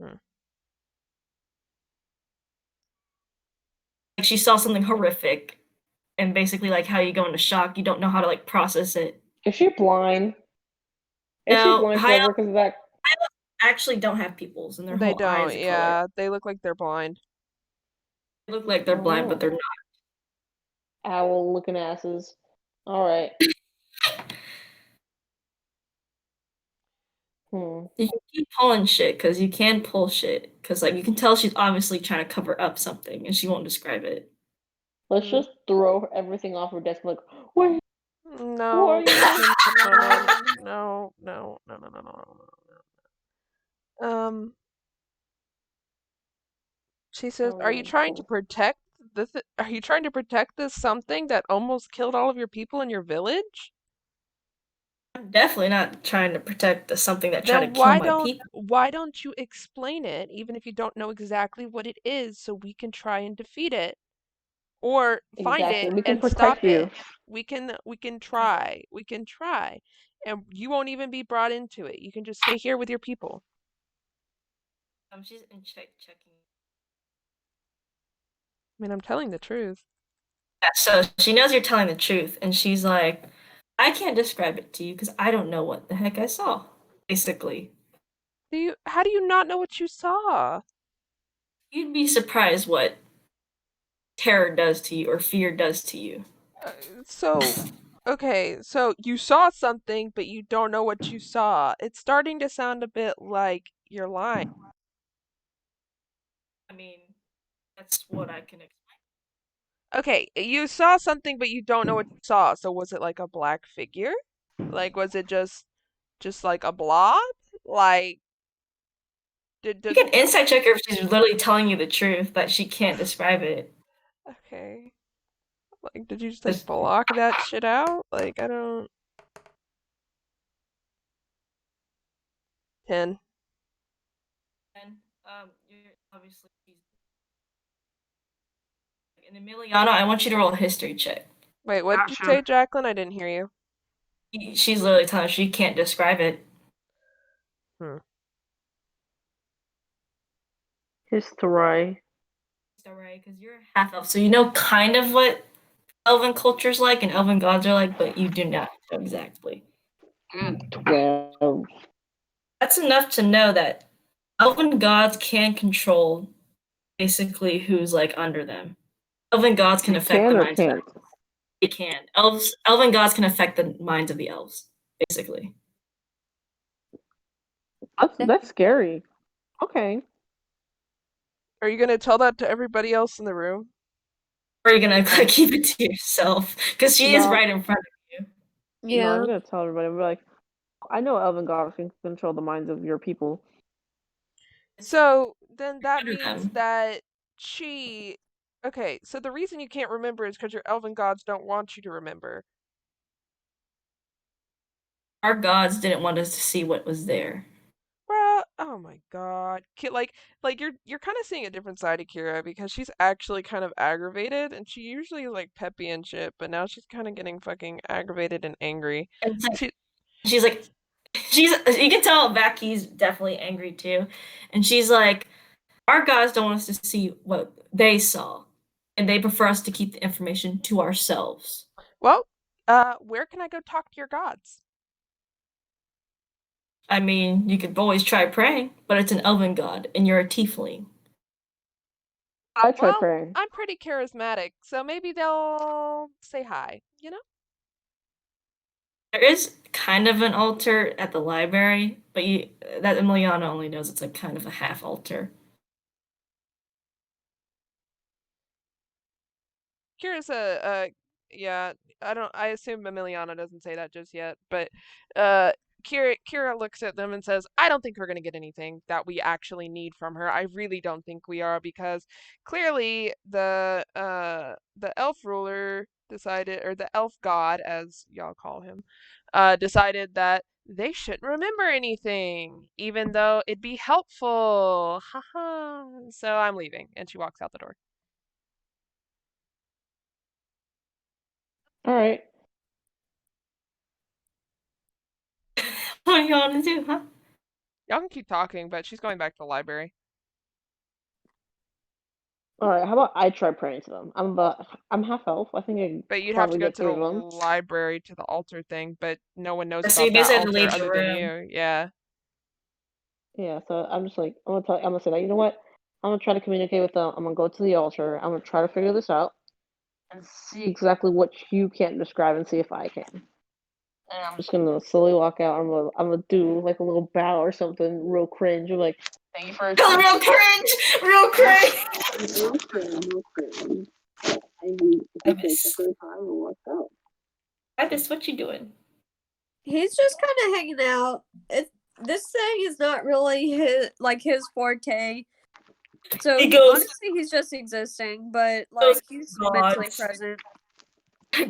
Like, she saw something horrific, and basically, like, how you go into shock, you don't know how to, like, process it. is she blind? Is she No, blind high forever because of that? actually don't have pupils, and their They whole eye don't, is a color. yeah. They look like they're blind. They look like they're blind, but they're not. Owl looking asses. Alright. You can keep pulling shit, because you can pull shit. Because, like, you can tell she's obviously trying to cover up something, and she won't describe it. Let's just throw everything off her desk like, wait, No, Who are you? no. She says, "Are you trying to protect are you trying to protect this something that almost killed all of your people in your village?" I'm definitely not trying to protect something that tried to Then kill my people. why don't you explain it, even if you don't know exactly what it is, so we can try and defeat it? Or find Exactly. it We can and protect stop you. it. We can try. We can try. And you won't even be brought into it. You can just stay here with your people. She's in checking. I mean, I'm telling the truth. Yeah, so she knows you're telling the truth, and she's like, I can't describe it to you because I don't know what the heck I saw, basically. How do you not know what you saw? You'd be surprised what terror does to you or fear does to you. Okay, so you saw something, but you don't know what you saw. It's starting to sound a bit like you're lying. I mean, that's what I can explain. Okay, you saw something, but you don't know what you saw. So was it like a black figure? Like, was it just like a blob? Like, You can insight check her if she's literally telling you the truth, but she can't describe it. Okay. Like, did you just like block that shit out? Like, I don't. 10. And you're obviously in Emiliana. I want you to roll a history check. Wait, what did you say, Jacqueline? I didn't hear you. She's literally telling her she can't describe it. History. Right, because you're half elf, so you know kind of what elven culture's like and elven gods are like, but you do not know exactly. 12. That's enough to know that elven gods can control basically who's like under them. Elven gods can affect the minds of them. They can. Elven gods can affect the minds of the elves, basically. That's scary. Okay. Are you gonna tell that to everybody else in the room? Or are you gonna keep it to yourself? Because she is right in front of you. Yeah. No, I'm gonna tell everybody. I'm like, I know elven gods can control the minds of your people. So then that means that okay, so the reason you can't remember is because your elven gods don't want you to remember. Our gods didn't want us to see what was there. Bruh, oh Oh my god. Like you're kind of seeing a different side of Kira because she's actually kind of aggravated and she usually is like peppy and shit, but now she's kind of getting fucking aggravated and angry. And it's like, She she's like, you can tell Vaki's definitely angry too. And she's like, our gods don't want us to see what they saw. And they prefer us to keep the information to ourselves. well, where can I go talk to your gods? I mean, you could always try praying, but it's an elven god, and you're a tiefling. I tried Well, praying. I'm pretty charismatic, so maybe they'll say hi, you know? There is kind of an altar at the library, but that Emiliana only knows it's like kind of a half altar. Kira's yeah, I assume Emiliana doesn't say that just yet, but Kira looks at them and says, I don't think we're gonna get anything that we actually need from her. I really don't think we are because clearly the elf ruler decided, or the elf god as y'all call him, decided that they shouldn't remember anything, even though it'd be helpful. Haha. So I'm leaving, and she walks out the door. All right. What do you want to do, huh? Y'all can keep talking, but she's going back to the library. All right. How about I try praying to them? I'm half elf. I think I can But you'd have to probably go get to the through them. library to the altar thing, but no one knows So you about that basically have to altar leave the other than room. you. Yeah. Yeah. So I'm just like I'm gonna say that. You know what? I'm gonna try to communicate with them. I'm gonna go to the altar. I'm gonna try to figure this out and see exactly what you can't describe and see if I can. And I'm just gonna slowly walk out. I'm gonna do like a little bow or something real cringe. I'm like, thank you for Real cringe! Real cringe! real cringe. And he Ibis. for the time and walks out. Ibis, what you doing? He's just kind of hanging out. This thing is not really his forte. So He goes- honestly, he's just existing, but like he's mentally gods. present.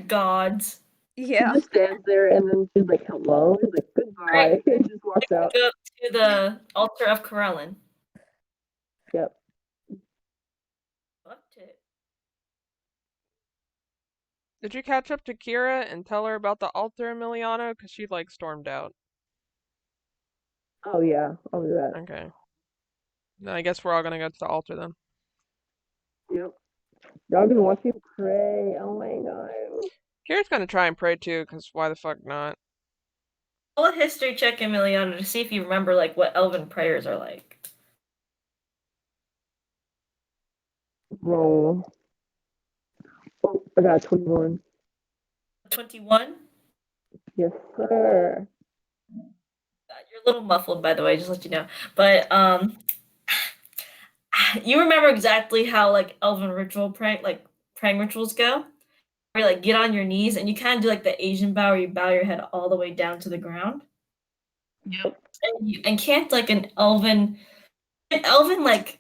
Gods. Yeah. He just stands there and then she's like, hello. He's like, goodbye. Right. And just walks out. Go to the altar of Corellin. Yep. Up to it. Did you catch up to Kira and tell her about the altar, Emiliano? Because she like stormed out. Oh yeah, I'll do that. Okay. Then I guess we're all gonna go to the altar then. Yep. Y'all gonna watch you pray. Oh my god. Kira's gonna try and pray too, because why the fuck not? Roll a history check, Emiliano, to see if you remember like what elven prayers are like. Roll. Oh, I got 21. 21? Yes, sir. You're a little muffled, by the way, just to let you know. But you remember exactly how like elven ritual praying rituals go? Where you like get on your knees and you kind of do like the Asian bow, where you bow your head all the way down to the ground. Yep. And can't like an elven like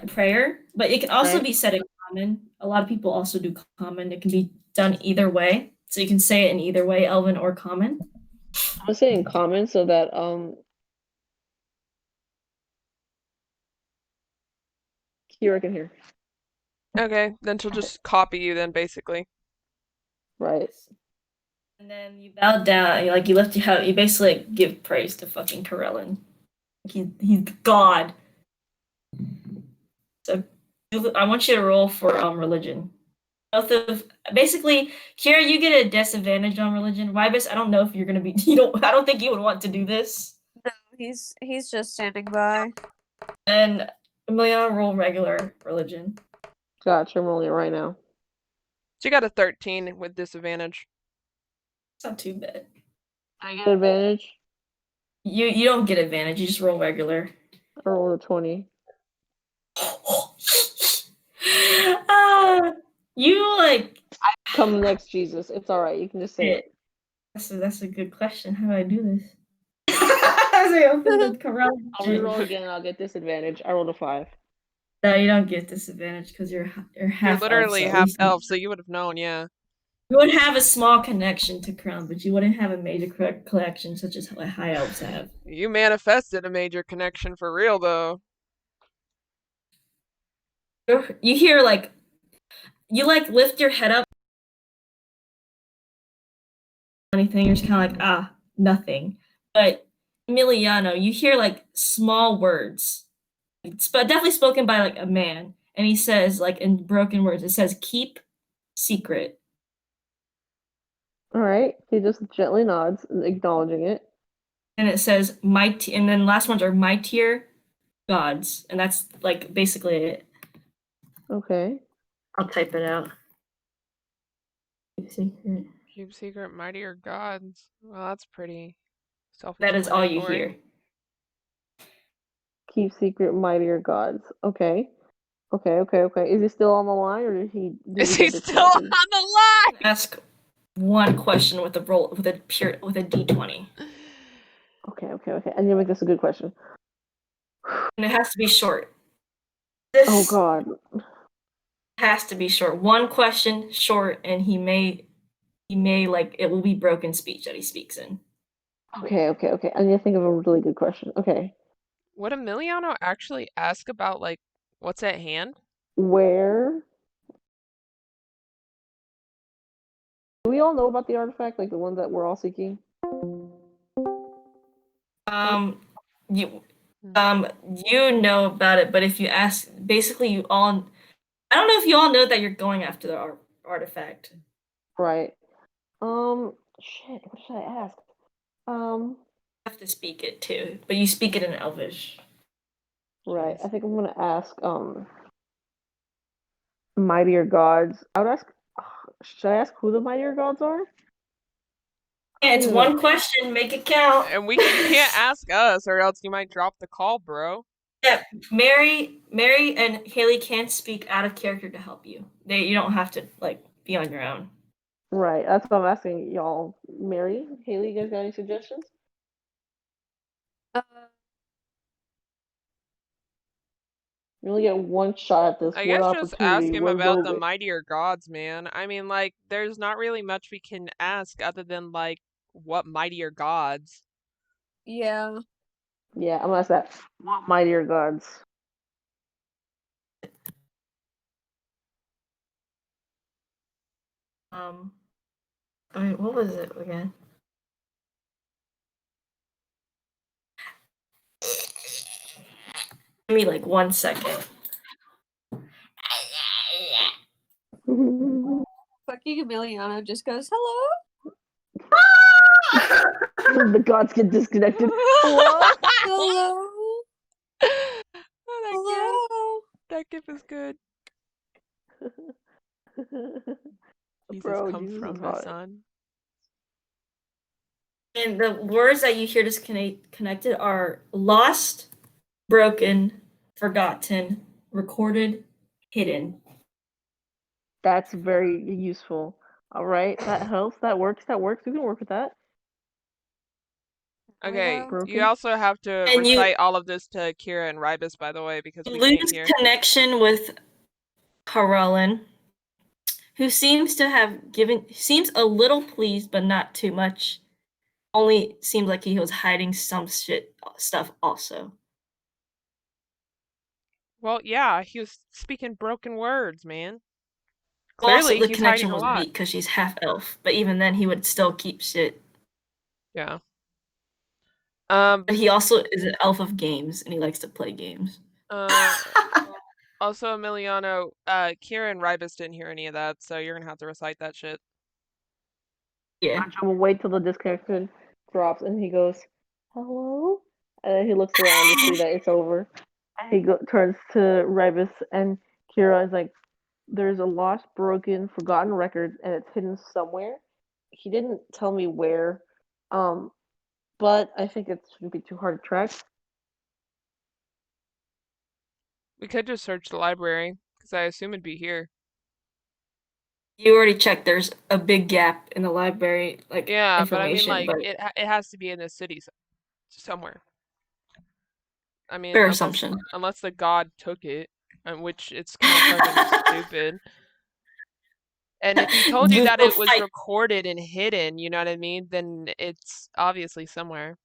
prayer, but it can also Right. be said in common. A lot of people also do common. It can be done either way, so you can say it in either way, elven or common. I'm gonna say in common so that Kira can hear. Okay, then she'll just copy you then, basically. Right. And then you bow down, you lift your head, you basically like, give praise to fucking Corellin. He's God. So I want you to roll for religion. Both of basically here you get a disadvantage on religion. Vibus, I don't know if you're gonna be I don't think you would want to do this. No, he's just standing by. And Emiliano roll regular religion. Gotcha, I'm rolling it right now. She got a 13 with disadvantage. It's not too bad. I get advantage. You don't get advantage, you just roll regular. I rolled a 20. You like Come next, Jesus. It's alright, you can just say it. that's a good question. How do I do this? As I open the Corellin. I'll reroll again and I'll get disadvantage. I rolled a 5. No, you don't get disadvantage because you're half You're literally elf, so at half least you- elf, so you would have known, yeah. You would have a small connection to Crown, but you wouldn't have a major collection such as what High Elves have. You manifested a major connection for real, though. You hear like you like lift your head up. Anything, you're just kind of like nothing. But Emiliano, you hear like small words. It's definitely spoken by like a man, and he says like in broken words. It says "keep secret." All right. He just gently nods, acknowledging it. And it says and then last ones are mightier gods, and that's like basically it. Okay. I'll type it out. Keep secret. Keep secret, mightier gods. Well, that's pretty That is all you self-explanatory. hear. Keep secret, mightier gods. Okay. Okay. Is he still on the line, or did he? Is he still on the line? Ask one question with a D20. Okay. I need to make this a good question. And it has to be short. Oh God. Has to be short. One question, short, and he may like it will be broken speech that he speaks in. Okay. I need to think of a really good question. Okay. Would Emiliano actually ask about like what's at hand? Where? Do we all know about the artifact, like the one that we're all seeking? You know about it, but if you ask, basically you all, I don't know if you all know that you're going after the artifact. Right. Shit. What should I ask? You have to speak it too, but you speak it in Elvish. Right. I think I'm gonna ask. Mightier gods. I would ask. Should I ask who the mightier gods are? Yeah, it's one question. Make it count. And you can't ask us, or else you might drop the call, bro. Yeah, Mary and Haley can't speak out of character to help you. You don't have to like be on your own. Right. That's what I'm asking y'all. Mary, Haley, you guys got any suggestions? You only get one shot at this. I one guess just ask opportunity. him Where about goes the it? mightier gods, man. I mean, like, there's not really much we can ask other than like what mightier gods. Yeah. Yeah, I'm gonna ask that. What mightier gods? I mean, what was it again? Give me like 1 second. Fucking Emiliano just goes, hello? The gods get disconnected. Hello? Hello? Oh, that gif is good. Jesus, Bro, come Jesus from is the hot. sun. And the words that you hear disconnected are lost, broken, forgotten, recorded, hidden. That's very useful. All right, that helps. That works. We can work with that. Okay, Broken. you also have to And you- recite all of this to Kira and Ribus, by the way, because You we can't lose hear. connection with Carolyn, who seems a little pleased, but not too much. Only seems like he was hiding some stuff also. Well, yeah, he was speaking broken words, man. Also, Clearly, the he's connection hiding a was lot. weak because she's half elf, but even then, he would still keep shit. Yeah. But he also is an elf of games, and he likes to play games. Also, Emiliano, Kira and Ribus didn't hear any of that, so you're gonna have to recite that shit. Yeah. I'm gonna wait till the disconnection drops, and he goes, "Hello," and then he looks around to see that it's over. And he turns to Ribus, and Kira is like, "There's a lost, broken, forgotten record, and it's hidden somewhere. He didn't tell me where, but I think it shouldn't be too hard to track." We could just search the library, because I assume it'd be here. You already checked. There's a big gap in the library, like Yeah, but I mean, information. like, it has to be in the city somewhere. I mean, Fair assumption. Unless the god took it, which it's kind of fucking stupid. And if he told you You that will it was fight. recorded and hidden, you know what I mean? Then it's obviously somewhere.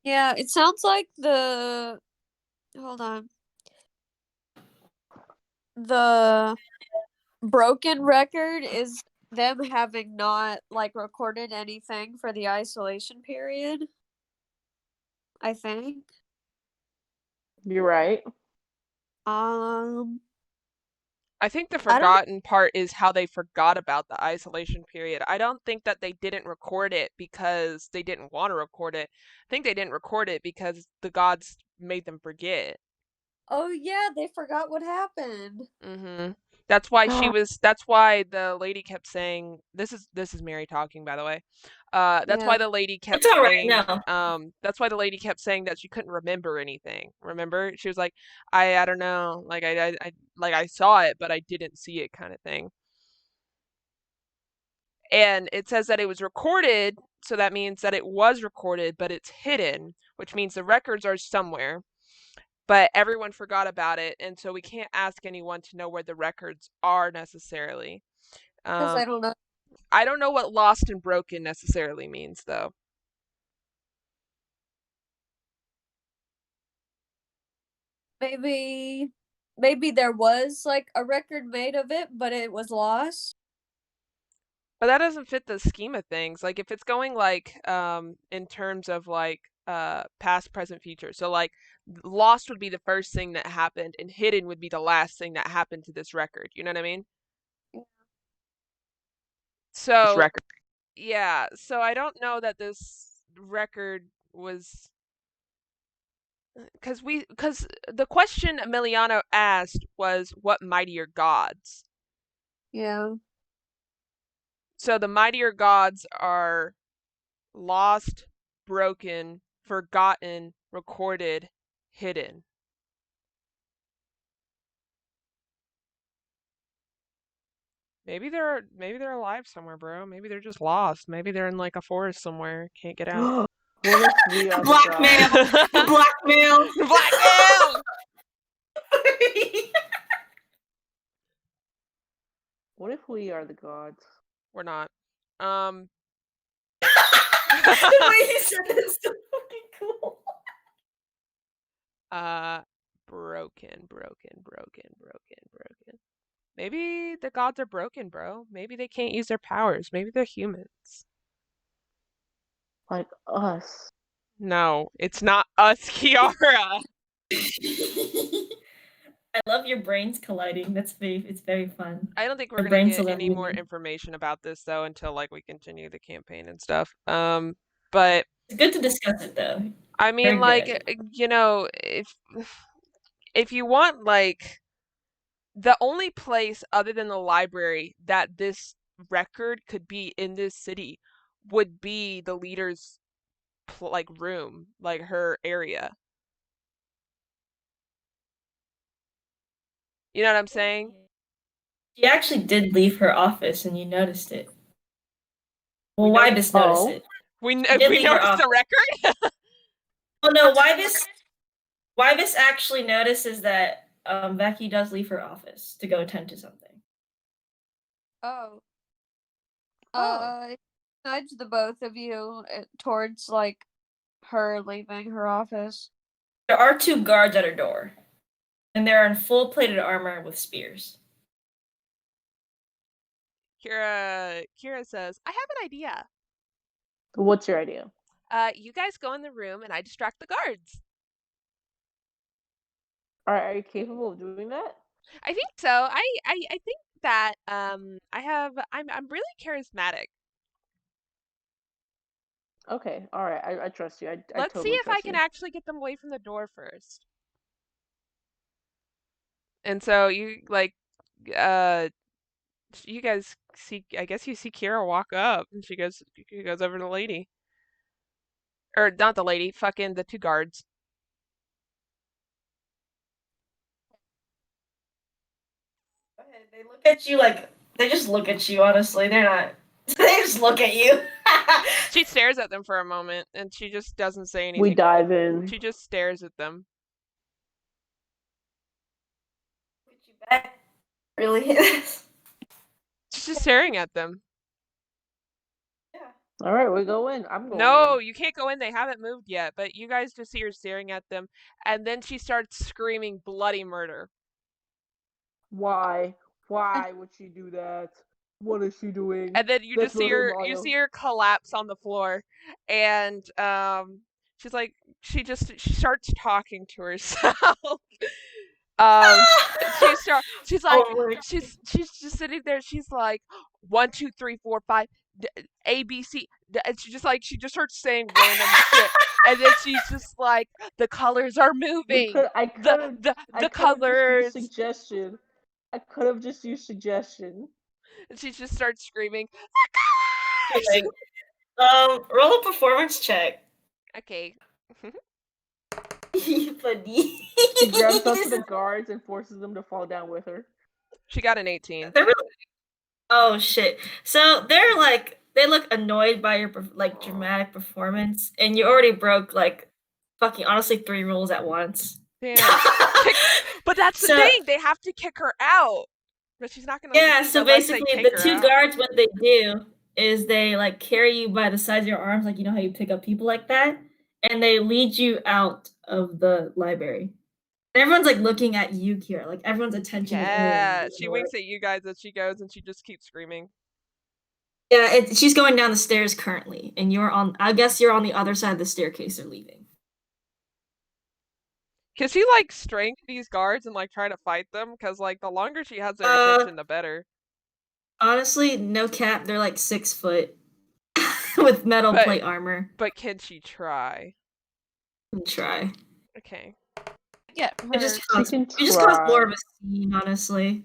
Yeah, it sounds like the. Hold on. The broken record is them having not like recorded anything for the isolation period. I think. You're right. I think the I don't. forgotten part is how they forgot about the isolation period. I don't think that they didn't record it because they didn't want to record it. I think they didn't record it because the gods made them forget. Oh yeah, they forgot what happened. Mm-hmm. That's why that's why the lady kept saying, this is Mary talking, by the way. That's Yeah. why the lady kept It's all right, saying, no. that's why the lady kept saying that she couldn't remember anything. Remember? She was like, I don't know, like I saw it, but I didn't see it, kind of thing. And it says that it was recorded, so that means that it was recorded, but it's hidden, which means the records are somewhere. But everyone forgot about it, and so we can't ask anyone to know where the records are necessarily. Because I don't know. I don't know what lost and broken necessarily means, though. Maybe there was like a record made of it, but it was lost. But that doesn't fit the scheme of things. Like if it's going like in terms of like past, present, future. So like lost would be the first thing that happened and hidden would be the last thing that happened to this record. You know what I mean? Yeah. So record. yeah, so I don't know that this record was because the question Emiliano asked was what mightier gods. Yeah. So the mightier gods are lost, broken, forgotten, recorded, hidden. Maybe they're alive somewhere, bro. Maybe they're just lost. Maybe they're in like a forest somewhere, can't get out. What if we are the Blackmail. gods? Blackmail. Blackmail. What if we are the gods? We're not. The way you said it is so fucking cool. Broken. Maybe the gods are broken, bro. Maybe they can't use their powers. Maybe they're humans. Like us. No, it's not us, Kiara. I love your brains colliding. It's very fun. I don't think we're Our gonna brains get still any more moving. information about this though until like we continue the campaign and stuff. But It's good to discuss it though. I mean, Very like, good. you know, if you want, like, the only place other than the library that this record could be in this city would be the leader's like room, like her area. You know what I'm saying? She actually did leave her office, and you noticed it. Well, We Wybus noticed it. We did we leave her noticed the record. Oh no, Wybus actually notices that Becky does leave her office to go attend to something. Oh. Oh. Nudge the both of you towards like her leaving her office. There are 2 guards at her door, and they're in full plated armor with spears. Kira says, "I have an idea. What's your idea? You guys go in the room and I distract the guards." Are you capable of doing that? I think so. I think that I'm really charismatic. Okay, all right. I trust you. I Let's totally see if I trust can you. actually get them away from the door first. And so you like you guys see, I guess you see Kira walk up and she goes over to the lady. Or not the lady, fucking the 2 guards. They look at you like they just look at you, honestly. They're not they just look at you. She stares at them for a moment and she just doesn't say anything. We dive in. She just stares at them. I really hit. She's just staring at them. All right, we go in. I'm going No, in. you can't go in. They haven't moved yet. But you guys just see her staring at them, and then she starts screaming bloody murder. Why? Why would she do that? What is she doing? And then you That's just see Murder her, you Mario. see her collapse on the floor, and she's like, she starts talking to herself. She's like, Oh my- she's just sitting there. She's like, 1, 2, 3, 4, 5, A, B, C, and she just starts saying random shit, and then she's just like, the colors are moving. The colors. Just used suggestion. I could have just used suggestion. And she just starts screaming, Okay, roll a performance check. okay. Funny. She grabs onto the guards and forces them to fall down with her. She got an 18. They're really... Oh shit! So they're like, they look annoyed by your like dramatic performance, and you already broke like fucking honestly 3 rules at once. Damn. But that's the thing. They have to kick her out. But she's not gonna. Yeah. leave So unless they basically, kick the her 2 out. guards, what they do is they like carry you by the sides of your arms, like you know how you pick up people like that, and they lead you out of the library. And everyone's like looking at you, Kira. Like everyone's attention. Yeah. Is She winks at you guys as she goes, and she just keeps screaming. Yeah, she's going down the stairs currently, and you're on. I guess you're on the other side of the staircase. Or leaving. Can she like strength these guards and like try to fight them? Because like the longer she has their attention, the better. Honestly, no cap. They're like 6 foot with metal plate armor. But can she try? Try. Okay. Yeah, It just caused more of a scene, honestly.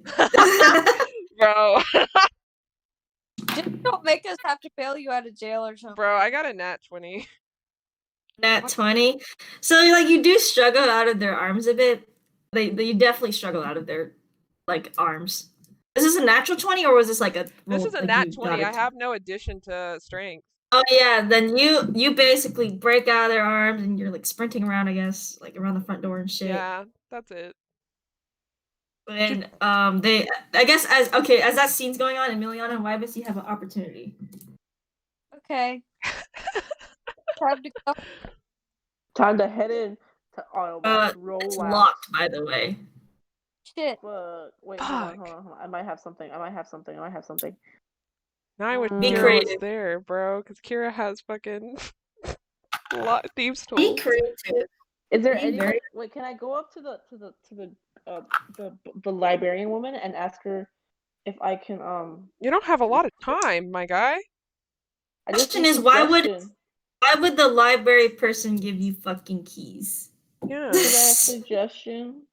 Bro. Just don't make us have to bail you out of jail or something. Bro, I got a nat 20. Nat 20. So like you do struggle out of their arms a bit. You definitely struggle out of their like arms. Is this a natural 20 or was this like a This is a like nat 20. I have no addition to strength. Oh yeah, then you basically break out of their arms and you're like sprinting around, I guess, like around the front door and shit. Yeah, that's it. And I guess as that scene's going on, Emiliana and Wybus, you have an opportunity. Okay. Time to go. Time to head in to Autobots. Roll It's out. locked, by the way. Shit. Wait, hold on. I might have something. Now I wish Be Kira was creative. there, bro, because Kira has fucking thieves tools. Be creative. Is there any way? Wait, can I go up to the librarian woman and ask her if I can You don't have a lot of time, my guy. The question is, why would the library person give you fucking keys? Yeah. Did I have suggestion?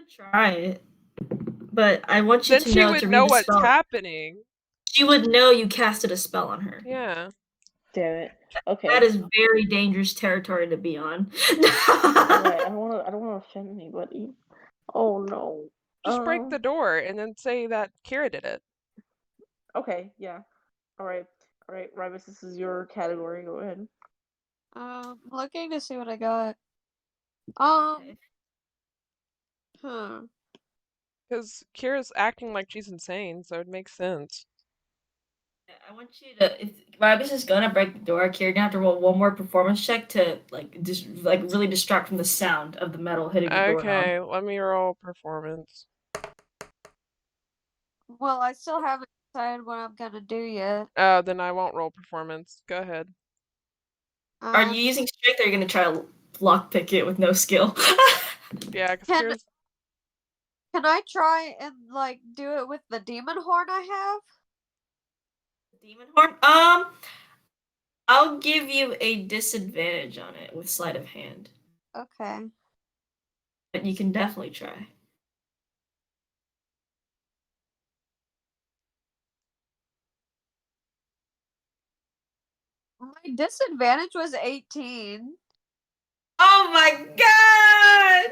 Try it, but I want you Then to she know would to know read the what's spell. happening. She would know you casted a spell on her. Yeah. Damn it. Okay. That is very dangerous territory to be on. Right, I don't want to offend anybody. Oh no. Just break the door and then say that Kira did it. Okay, yeah. All right, Rybus, this is your category. Go ahead. Looking to see what I got. Because Kira's acting like she's insane, so it makes sense. I want you to, if Rybus is gonna break the door, Kira, you're gonna have to roll 1 more performance check to really distract from the sound of the metal hitting the door. Okay, let me roll performance. Well, I still haven't decided what I'm gonna do yet. Oh, then I won't roll performance. Go ahead. Are you using strength, or are you gonna try to lockpick it with no skill? Yeah, because Kira's... Can I try and like do it with the demon horn I have? Demon horn? I'll give you a disadvantage on it with sleight of hand. Okay. But you can definitely try. My disadvantage was 18. Oh my god!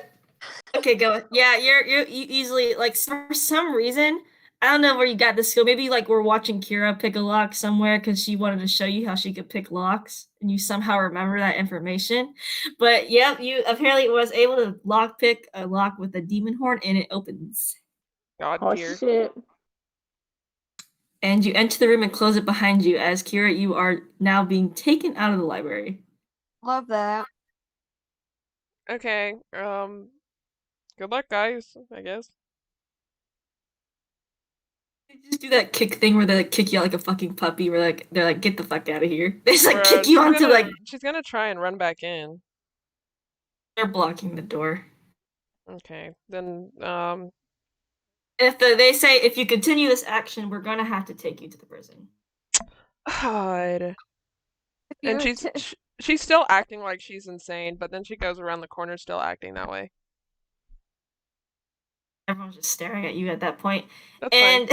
Okay, go. Yeah, you easily, like, for some reason, I don't know where you got this skill. Maybe like we're watching Kira pick a lock somewhere because she wanted to show you how she could pick locks, and you somehow remember that information. But yep, you apparently was able to lock pick a lock with a demon horn, and it opens. God Oh tier. shit. And you enter the room and close it behind you as Kira, you are now being taken out of the library. Love that. Okay. Good luck, guys. I guess. They just do that kick thing where they like kick you out like a fucking puppy. Where like they're like, get the fuck out of here. They just like Bro, kick you onto like she's gonna try and run back in. they're blocking the door. Okay. Then If they say if you continue this action, we're gonna have to take you to the prison. God. If And you she's still acting like she's insane, but then she goes around the corner still acting that way. Everyone's just staring at you at that point. That's And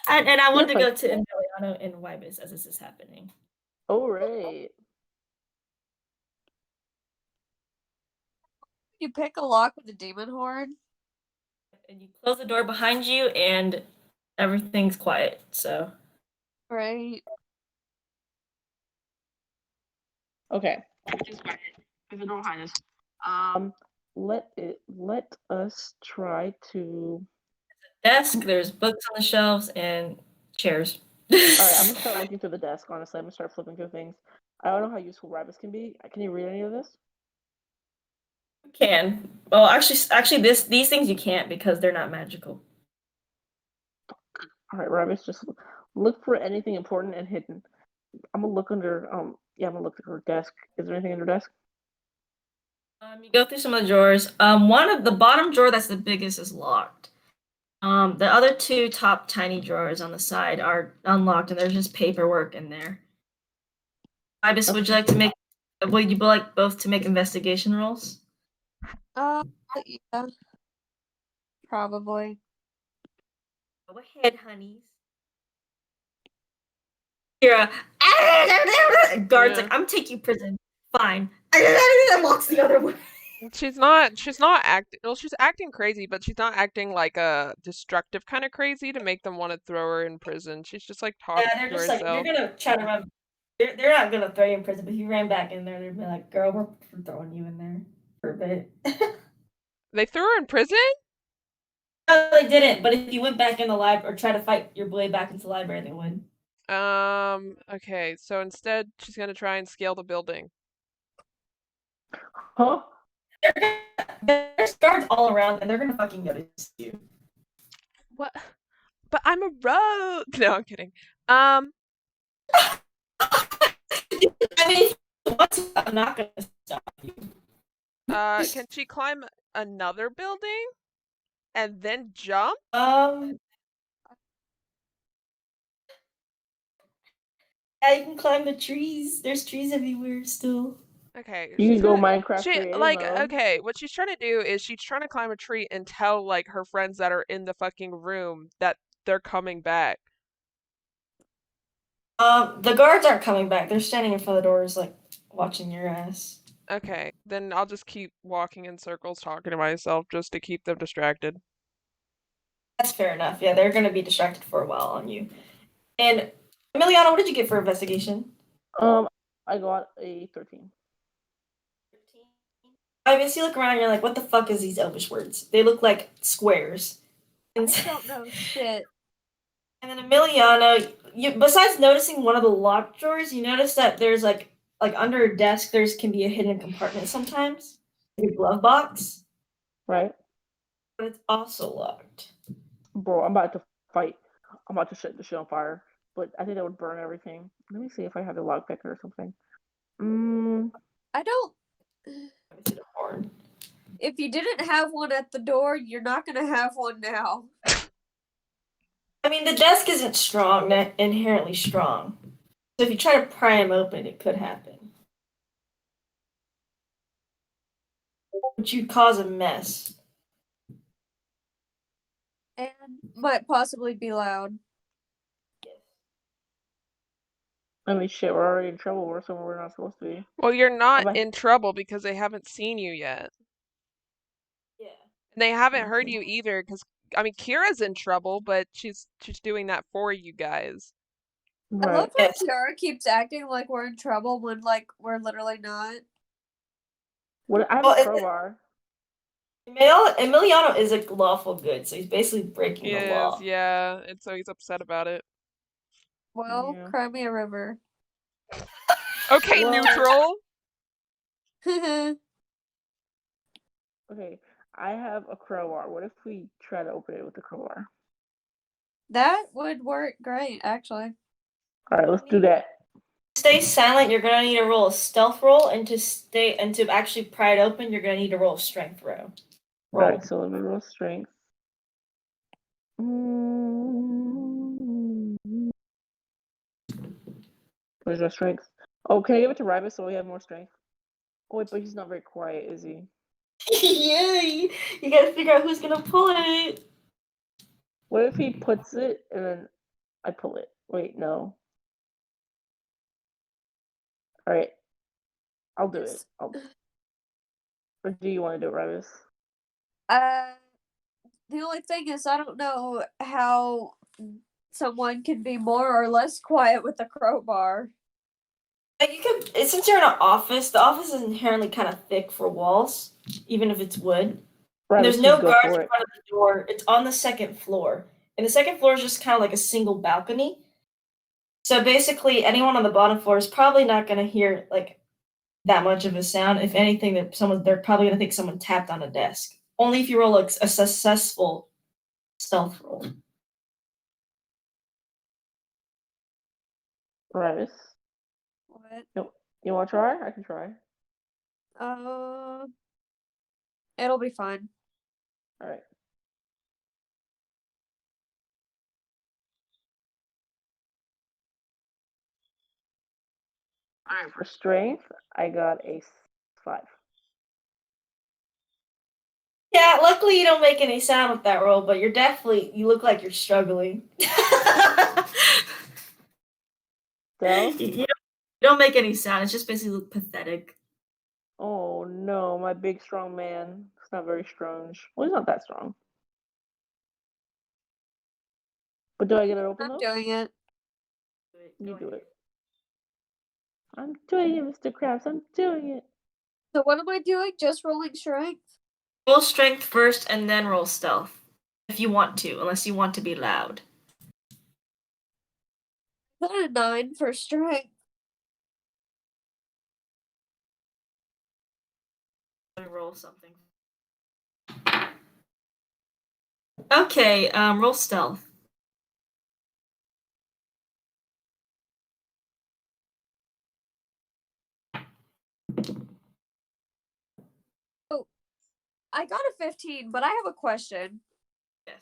and I want to That's go to Emiliano and Wybus as this is happening. Alright. you pick a lock with the demon horde. And you close the door behind you and everything's quiet. So Right. Okay. Just quiet. There's a door behind us. Let us try to. desk, there's books on the shelves and chairs. Alright, I'm gonna start looking through the desk, honestly. I'm gonna start flipping through things. I don't know how useful rabbits can be. Can you read any of this? Can. Well, actually, these things you can't because they're not magical. Alright, rabbits, just look for anything important and hidden. I'm gonna look under, yeah, I'm gonna look through her desk. Is there anything in her desk? You go through some of the drawers. One of the bottom drawer that's the biggest is locked. The other two top tiny drawers on the side are unlocked, and there's just paperwork in there. Ibis, would you like to make? Would you like both to make investigation rolls? Yeah. Probably. Go ahead, honeys. Kira, guards Yeah. like, I'm taking you to prison. Fine. Walks the other way. she's not acting well, she's acting crazy, but she's not acting like a destructive kind of crazy to make them want to throw her in prison. She's just like talking Yeah, they're to just like, herself. you're gonna try to run. They're not gonna throw you in prison, but if you ran back in there, they'd be like, girl, we're throwing you in there for a bit. They threw her in prison? No, they didn't, but if you went back in the library or try to fight your way back into the library, they would. Okay, so instead she's gonna try and scale the building. Huh? There's guards all around, and they're gonna fucking notice you. What? But I'm a rogue. No, I'm kidding. I mean, I'm not gonna stop you. Can she climb another building and then jump? Yeah, you can climb the trees. There's trees everywhere still. Okay. You she's can go gonna- Minecraft She creative like mode. okay, what she's trying to do is she's trying to climb a tree and tell like her friends that are in the fucking room that they're coming back. The guards aren't coming back. They're standing in front of the doors, like watching your ass. Okay, then I'll just keep walking in circles talking to myself just to keep them distracted. That's fair enough. Yeah, they're gonna be distracted for a while on you. And Emiliano, what did you get for investigation? I got a 13. I guess you look around and you're like, what the fuck is these elvish words? They look like squares. I And, don't know shit. and then Emiliano, you besides noticing one of the locked drawers, you notice that there's like under a desk can be a hidden compartment sometimes. Your glove box. Right? But it's also locked. Bro, I'm about to fight. I'm about to set the shit on fire. But I think that would burn everything. Let me see if I have a lockpicker or something. I don't. Let me see the horn. If you didn't have one at the door, you're not gonna have one now. I mean, the desk isn't strong, not inherently strong. So if you try to pry them open, it could happen. But you'd cause a mess. And might possibly be loud. I mean, shit, we're already in trouble. We're somewhere we're not supposed to be. Well, you're not Bye-bye. in trouble because they haven't seen you yet. Yeah. And they haven't heard you either because I mean Kira's in trouble, but she's doing that for you guys. I Right. love how Yes. Kiara keeps acting like we're in trouble when like we're literally not. What? I have Well, a it- crowbar. Emiliano is a lawful good, so he's basically breaking He the is, law. yeah, and so he's upset about it. Well, Yeah. cry me a river. Okay, Well- neutral. Okay, I have a crowbar. What if we try to open it with a crowbar? That would work great, actually. All right, let's do that. Stay silent. You're gonna need to roll a stealth roll, and to actually pry it open, you're gonna need to roll a strength roll. All Roll. right, so let me roll strength. Where's our strength? Oh, can I give it to Ribus so we have more strength? Oh wait, but he's not very quiet, is he? Yeah, you gotta figure out who's gonna pull it. What if he puts it and then I pull it? Wait, no. All right, I'll do it. Or do you want to do it, Ribus? The only thing is, I don't know how someone can be more or less quiet with a crowbar. Like you could, since you're in an office, the office is inherently kind of thick for walls, even if it's wood. Ribus, There's no you go guards in for it. front of the door. It's on the second floor, and the second floor is just kind of like a single balcony. So basically, anyone on the bottom floor is probably not gonna hear like that much of a sound. If anything, they're probably gonna think someone tapped on a desk. Only if you roll a successful stealth roll. Ribus, What? you want to try? I can try. It'll be fine. All right. All right, for strength, I got a 5. Yeah, luckily you don't make any sound with that roll, but you look like you're struggling. Stealth? You don't make any sound. It's just basically look pathetic. Oh no, my big strong man. It's not very strong. Well, he's not that strong. But do I get it open I'm though? doing it. You do it. I'm doing it, Mr. Krabs. I'm doing it. So what am I doing? Just rolling strength? Roll strength first and then roll stealth. If you want to, unless you want to be loud. Got a 9 for strength. Roll something. Okay, roll stealth. I got a 15, but I have a question. Yes.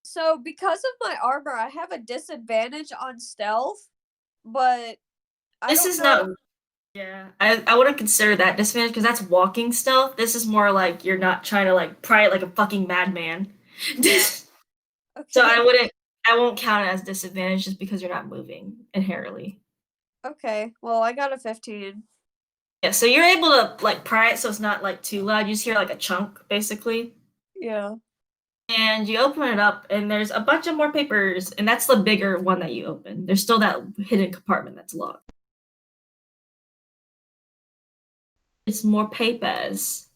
So because of my armor, I have a disadvantage on stealth, but I This don't is know. not. Yeah, I wouldn't consider that disadvantage because that's walking stealth. This is more like you're not trying to like pry it like a fucking madman. Okay. So I won't count it as disadvantage just because you're not moving inherently. Okay, well, I got a 15. Yeah, so you're able to like pry it so it's not like too loud. You just hear like a chunk basically. Yeah. And you open it up and there's a bunch of more papers, and that's the bigger one that you open. There's still that hidden compartment that's locked. It's more papers.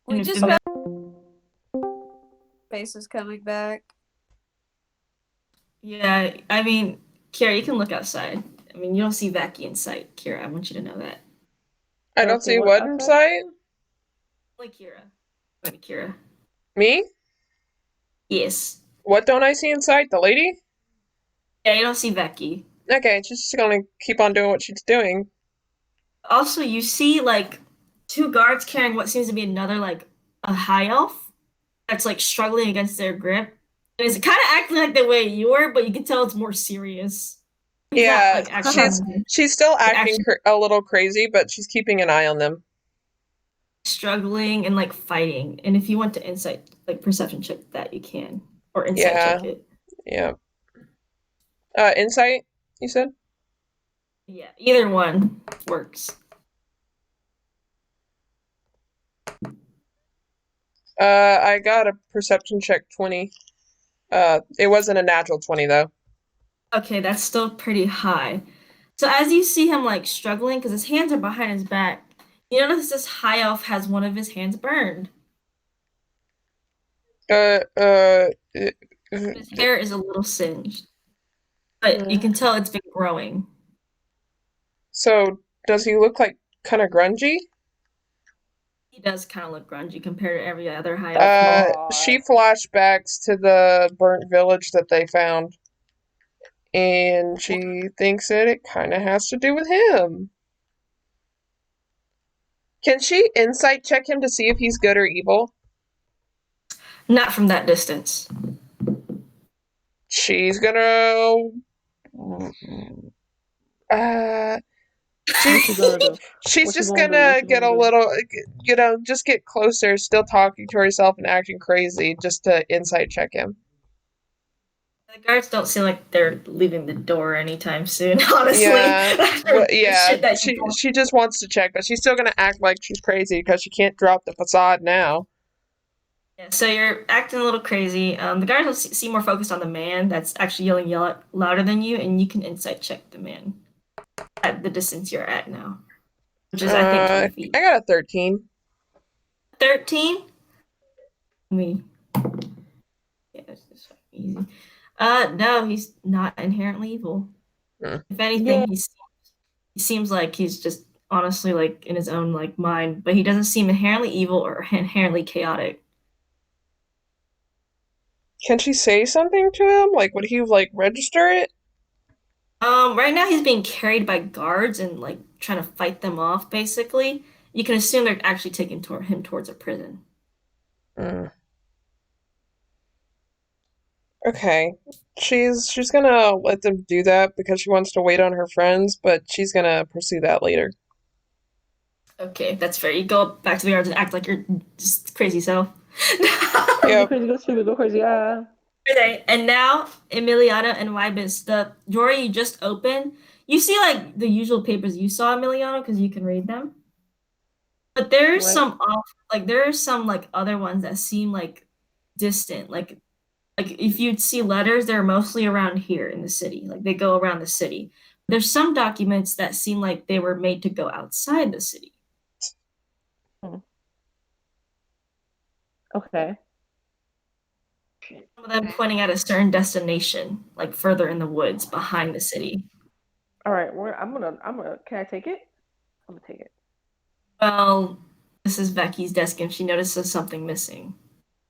We And just if- got faces coming back. Yeah, I mean, Kira, you can look outside. I mean, you don't see Vaki in sight, Kira. I want you to know that. I don't Okay, see what what outside? inside. Like Kira. Like Kira. Me? Yes. What don't I see inside? The lady? Yeah, you don't see Vaki. Okay, she's just gonna keep on doing what she's doing. Also, you see like two guards carrying what seems to be another like a high elf that's like struggling against their grip. And it's kind of acting like the way you were, but you can tell it's more serious. He's not, Yeah, like, actually she's still acting actually- a little crazy, but she's keeping an eye on them. struggling and like fighting. And if you want to insight, like perception check that, you can, or insight check it. Yeah. Insight, you said? Yeah, either one works. I got a perception check 20. It wasn't a natural 20 though. Okay, that's still pretty high. So as you see him like struggling, because his hands are behind his back, you notice this high elf has one of his hands burned. Uh, uh, His hair is a little singed, but you can tell it's been growing. so does he look like kind of grungy? He does kind of look grungy compared to every other high elf. She flashbacks to the burnt village that they found, and she thinks that it kind of has to do with him. Can she insight check him to see if he's good or evil? Not from that distance. She's gonna. Uh, What's she gonna do? she's What's she just gonna do? gonna What's she get gonna a do? little, just get closer, still talking to herself and acting crazy, just to insight check him. The guards don't seem like they're leaving the door anytime soon, honestly. Yeah, After the yeah. shit that you She just wants to check, but she's still gonna act like she's crazy because she can't drop the facade now. Yeah, so you're acting a little crazy. The guards will seem more focused on the man that's actually yelling louder than you, and you can insight check the man at the distance you're at now, which is, I think, 20 feet. I got a 13. 13? Me. Yeah, this is easy. No, he's not inherently evil. Hmm. If anything, Yeah. he seems like he's just honestly like in his own like mind, but he doesn't seem inherently evil or inherently chaotic. Can she say something to him? Like, would he like register it? Right now he's being carried by guards and like trying to fight them off, basically. You can assume they're actually taking him towards a prison. Mm. Okay. She's gonna let them do that because she wants to wait on her friends, but she's gonna pursue that later. Okay, that's fair. You go back to the guards and act like you're just crazy self. Yep. Crazy, go stupid, go crazy. Yeah. Okay, and now Emiliana and Wybus, the drawer you just opened, you see like the usual papers you saw, Emiliano, because you can read them. But there's What? some off, like there are some like other ones that seem like distant. Like if you'd see letters, they're mostly around here in the city. Like they go around the city. There's some documents that seem like they were made to go outside the city. Okay. Some of them pointing at a certain destination, like further in the woods behind the city. All right. I'm gonna. Can I take it? I'm gonna take it. Well, this is Becky's desk and she notices something missing.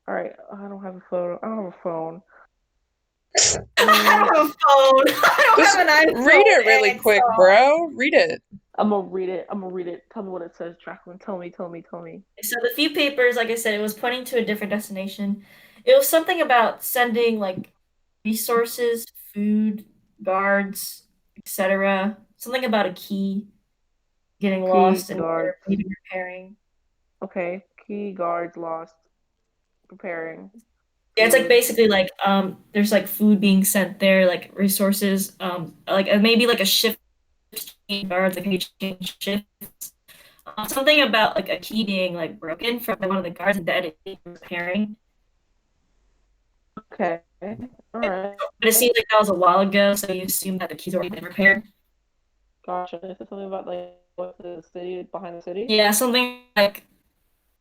All right. I don't have a phone. I don't have a phone. I don't have a phone. I don't Just have an iPhone. read it really and quick, so- bro. Read it. I'm gonna read it. I'm gonna read it. Tell me what it says, Jacqueline. Tell me. So the few papers, like I said, it was pointing to a different destination. It was something about sending like resources, food, guards, etc. Something about a key getting Key, lost and guards. maybe repairing. Okay. Key, guards lost. Preparing. Yeah, it's like Food. basically like there's like food being sent there, like resources, like maybe like a shift change guards, like they change shifts. Something about like a key being like broken from one of the guards and that it needs repairing. Okay. All right. But it seems like that was a while ago, so you assume that the keys already been repaired. Gotcha. Is it something about like what's the city behind the city? Yeah, something like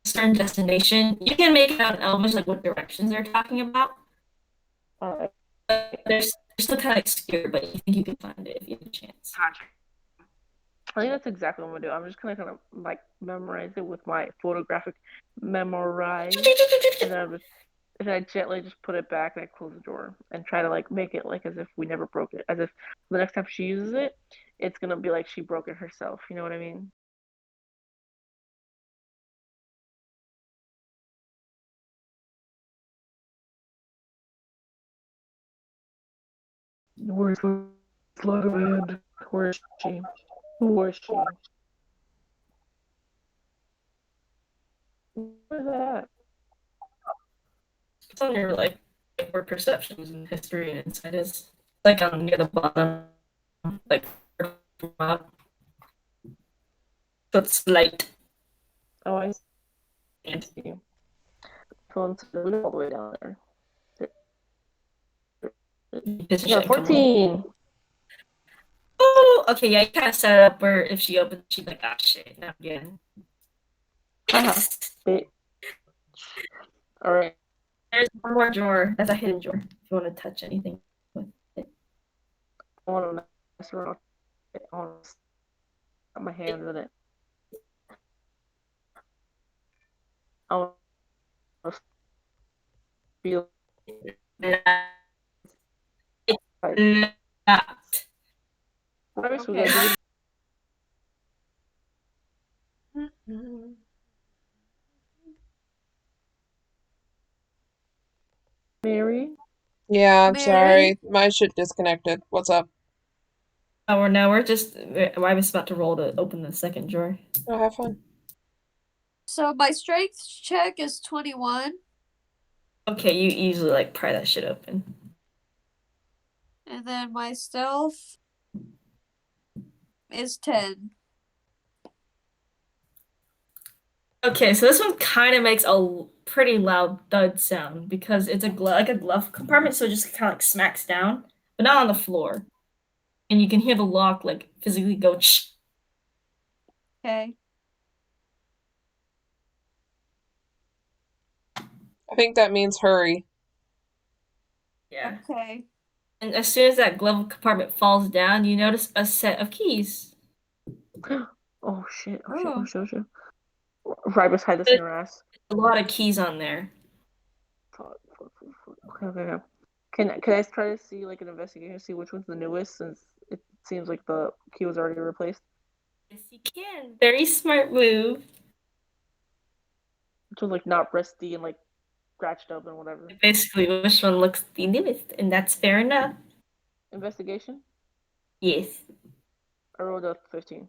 a certain destination. You can make out in Elvish like what directions they're talking about. All right. They're still kind of obscure, but you think you can find it if you have a chance. I think that's exactly what I'm gonna do. I'm just gonna kind of like memorize it with my photographic memorize, and then I gently just put it back and I close the drawer and try to like make it like as if we never broke it, as if the next time she uses it, it's gonna be like she broke it herself. You know what I mean? Where's the sleight of hand? Where is she? Who is she? Where's that? It's on your like where perceptions and history and insight is. Like on near the bottom, like up. So it's light. Oh, I And see. So it's really all the way down there. Yeah, 14. Oh, okay, yeah, you kind of set it up where if she opens, she's like, ah, shit, not again. Haha. All right. There's one more drawer. That's a hidden drawer. If you want to touch anything with it. I want to mess around. I want to put my hands in it. I want to feel. It's locked. Whatever, so we Okay. gotta do Mary. Yeah, I'm Mary? sorry. My shit disconnected. What's up? Oh, we're just. I was about to roll to open the second drawer. Oh, have fun. So my strength check is 21, Okay, you easily like pry that shit open. and then my stealth is 10. Okay, so this one kind of makes a pretty loud thud sound because it's like a glove compartment, so it just kind of like smacks down, but not on the floor. And you can hear the lock like physically go. Okay. I think that means hurry. Yeah. Okay. And as soon as that glove compartment falls down, you notice a set of keys. Oh shit! Oh shit! Oh. Oh shit! Oh shit! Ribus, hide this in your ass. A lot of keys on there. Fuck, fuck, fuck, fuck. Okay. Can I try to see like an investigation, see which one's the newest, since it seems like the key was already replaced. Yes, you can. Very smart move. Which one's like not rusty and like scratched up and whatever. Basically, which one looks the newest, and that's fair enough. Investigation. Yes. I rolled a 15.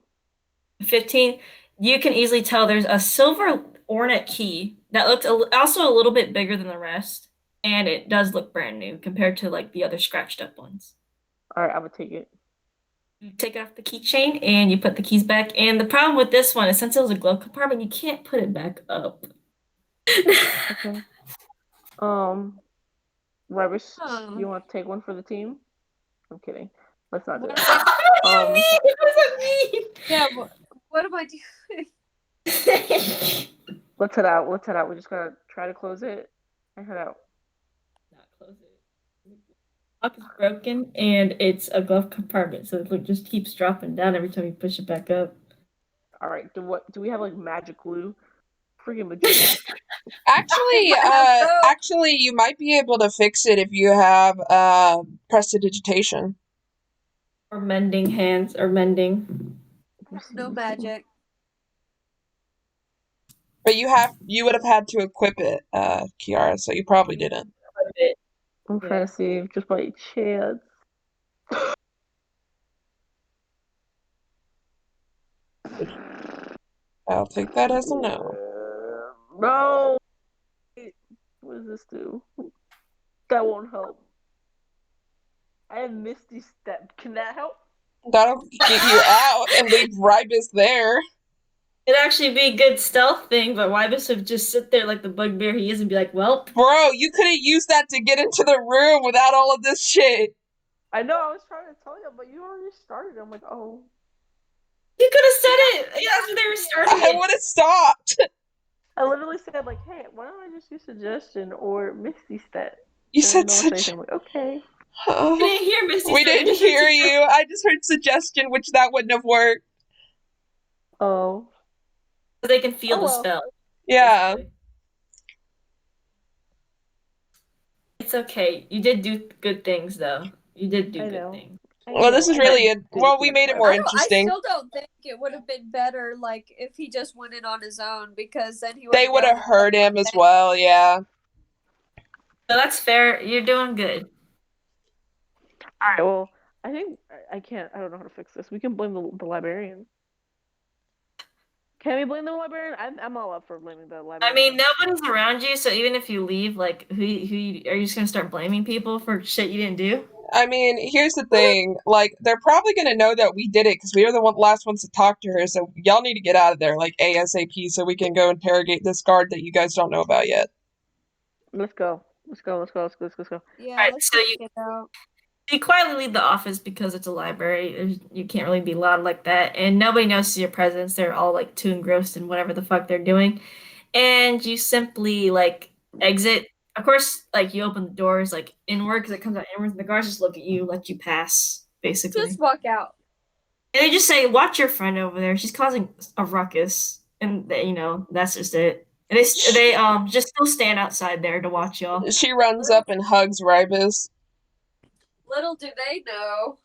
15, you can easily tell there's a silver ornate key that looks also a little bit bigger than the rest, and it does look brand new compared to like the other scratched up ones. All right, I'm gonna take it. You take off the keychain and you put the keys back. And the problem with this one is since it was a glove compartment, you can't put it back up. Okay. Ribus, Huh. you want to take one for the team? I'm kidding. Let's not do What that. am I, yeah, what am I doing? Let's head out. Let's head out. We just gotta try to close it and head out. Not close it. Lock is broken and it's a glove compartment, so it just keeps dropping down every time you push it back up. All right. Do we have like magic glue? Freaking magician. Actually, you might be able to fix it if you have prestidigitation. Or mending hands, or mending. No magic. But you would have had to equip it, Kiara, so you probably didn't. I'm trying to see just by chance. I'll take that as a no. No. What does this do? That won't help. I have Misty Step. Can that help? That'll get you out and leave Ribus there. It'd actually be a good stealth thing, but Wybus would just sit there like the bugbear he is and be like, well. Bro, you could have used that to get into the room without all of this shit. I know, I was trying to tell you, but you already started. I'm like, oh. You could have said it! Yeah, that's when they were starting I it. would have stopped. I literally said, like, hey, why don't I just use suggestion or Misty Step? You And said no one said such. anything. I'm like, okay. We didn't hear Misty. We didn't hear you. I just heard suggestion, which that wouldn't have worked. Oh. They can feel Oh, the well. spell. Yeah. Basically. It's okay. You did do good things, though. You did do I good know. things. Well, this is really it. Well, we made it more I interesting. still don't think it would have been better, like, if he just went in on his own, because then he They would have done hurt him as everything. well, yeah. So that's fair. You're doing good. All right, well, I think I can't. I don't know how to fix this. We can blame the librarian. Can we blame the librarian? I'm all up for blaming the librarian. I mean, nobody's around you, so even if you leave, like, are you just gonna start blaming people for shit you didn't do? I mean, here's the thing. Like, they're probably going to know that we did it because we were the last ones to talk to her. So y'all need to get out of there, like, ASAP, so we can go interrogate this guard that you guys don't know about yet. Let's go. Let's go. Yeah, Alright, let's so just you- get out. You quietly leave the office because it's a library. You can't really be loud like that, and nobody notices your presence. They're all like too engrossed in whatever the fuck they're doing, and you simply like exit of course, like you open the doors like inward because it comes out inward, and the guards just look at you, let you pass, basically. Just walk out. And they just say, "Watch your friend over there. She's causing a ruckus," and that's just it. And they just still stand outside there to watch y'all. She runs up and hugs Rybus. Little do they know.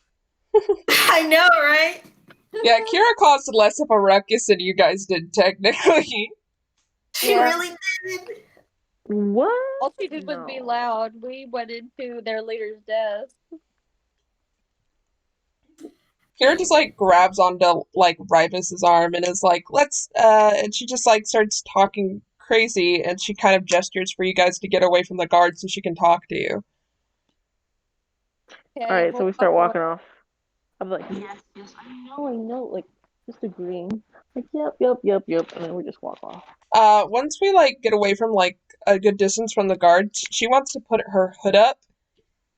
I know, right? Yeah, Kira caused less of a ruckus than you guys did, technically. She Yeah. really did. What? All she did was be No. loud. We went into their leader's desk. Kira just like grabs onto like Rybus's arm and is like, let's and she just like starts talking crazy and she kind of gestures for you guys to get away from the guard so she can talk to you. Okay, Alright, so we'll we start walk walking off. I'm like, yes, I know, like, just agreeing. Like, yep, and then we just walk off. Once we like get away from like a good distance from the guards, she wants to put her hood up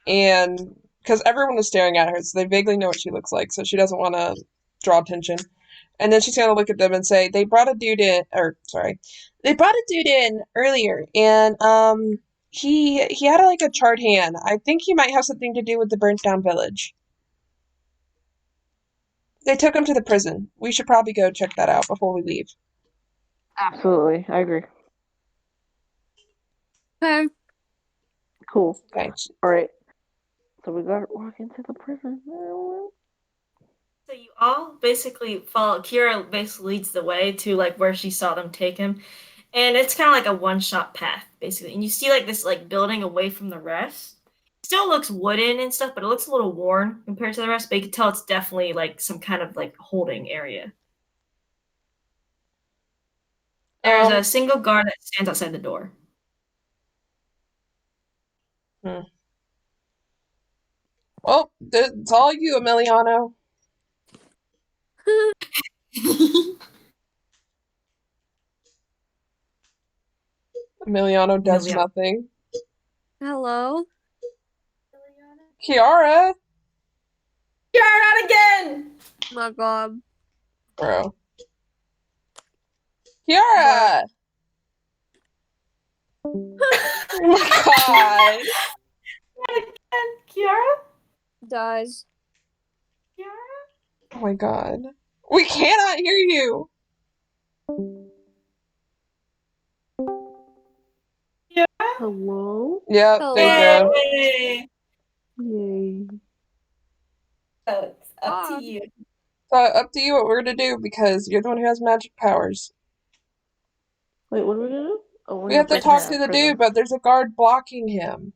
and because everyone is staring at her, so they vaguely know what she looks like, so she doesn't want to draw attention. And then she's gonna look at them and say, they brought a dude in earlier, and he had like a charred hand. I think he might have something to do with the burnt down village. They took him to the prison. We should probably go check that out before we leave. Absolutely, I agree. Okay. Cool. Thanks. Alright. So we gotta walk into the prison. So you all basically follow. Kira basically leads the way to like where she saw them take him, and it's kind of like a one-shot path basically. And you see like this like building away from the rest. Still looks wooden and stuff, but it looks a little worn compared to the rest. But you can tell it's definitely like some kind of like holding area. There's a single guard that stands outside the door. Well, it's all you, Emiliano. Emiliano does nothing. Hello? Kiara? You're out again! Oh my god. Bro. Kiara! Oh my god. Kiara? Dies. Kiara? Oh my god. We cannot hear you! Hello? Yep, there you go. Yay! Yay. So it's up Ah. to you. So up to you what we're gonna do because you're the one who has magic powers. Wait, what are we gonna do? Oh, We have to check talk that to the prison. dude, but there's a guard blocking him.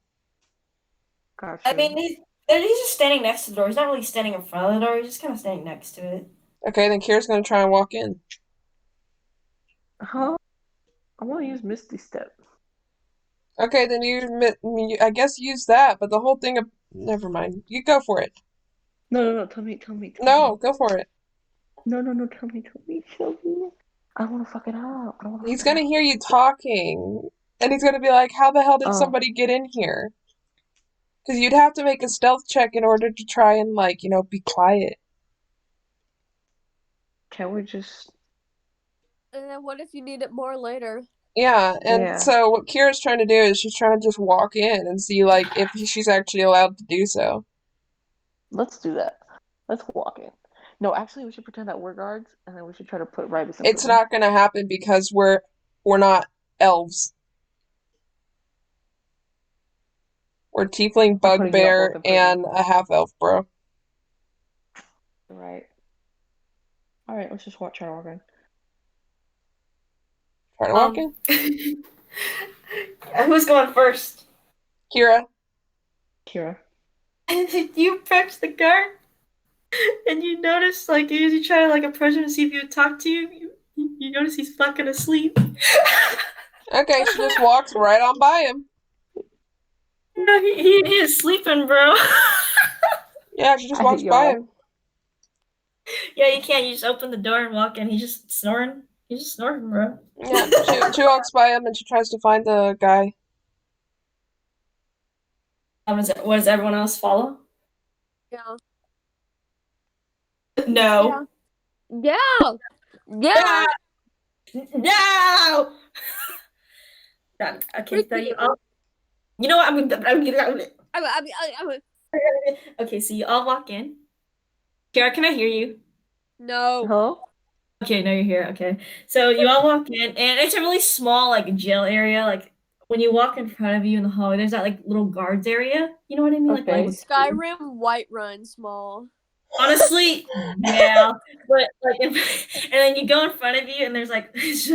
Gotcha. I mean, he's just standing next to the door. He's not really standing in front of the door. He's just kind of standing next to it. Okay, then Kira's gonna try and walk in. Huh? I want to use Misty Step. Okay, then you I guess use that, but the whole thing of never mind. You go for it. No, tell me. No, go for it. No, tell me. I don't want to fuck it up. He's gonna hear you talking, and he's gonna be like, how the hell did Oh. somebody get in here? Because you'd have to make a stealth check in order to try and, like, be quiet. Can we just... And then what if you need it more later? Yeah, and Yeah. so what Kira's trying to do is she's trying to just walk in and see, like, if she's actually allowed to do so. Let's do that. Let's walk in. No, actually, we should pretend that we're guards, and then we should try to put Rybus in It's prison. not gonna happen because we're not elves. We're tiefling, We're putting you bugbear, both in prison. and a half-elf, bro. Right. Alright, let's just try to walk in. Try to walk in. Who's going first? Kira. You approach the guard, and you notice, like, as you try to, like, approach him to see if he would talk to you, you notice he's fucking asleep. Okay, she just walks right on by him. No, he is sleeping, bro. Yeah, she just I walks hate by y'all. him. Yeah, you can't. You just open the door and walk in. He's just snoring. He's just snoring, bro. Yeah, she walks by him and she tries to find the guy. What does everyone else follow? Yeah. No. Yeah. No! No! Okay, so you all You know what? I'm I- okay, so you all walk in. Kiara, can I hear you? no. Hello? Okay, now you're here. Okay. So you all walk in, and it's a really small, like, jail area. Like, when you walk in front of you in the hallway, there's that, like, little guards area. You know what I mean? Like, Okay. Like Skyrim Whiterun small. honestly, yeah. But, like, and then you go in front of you, and there's, like, there's,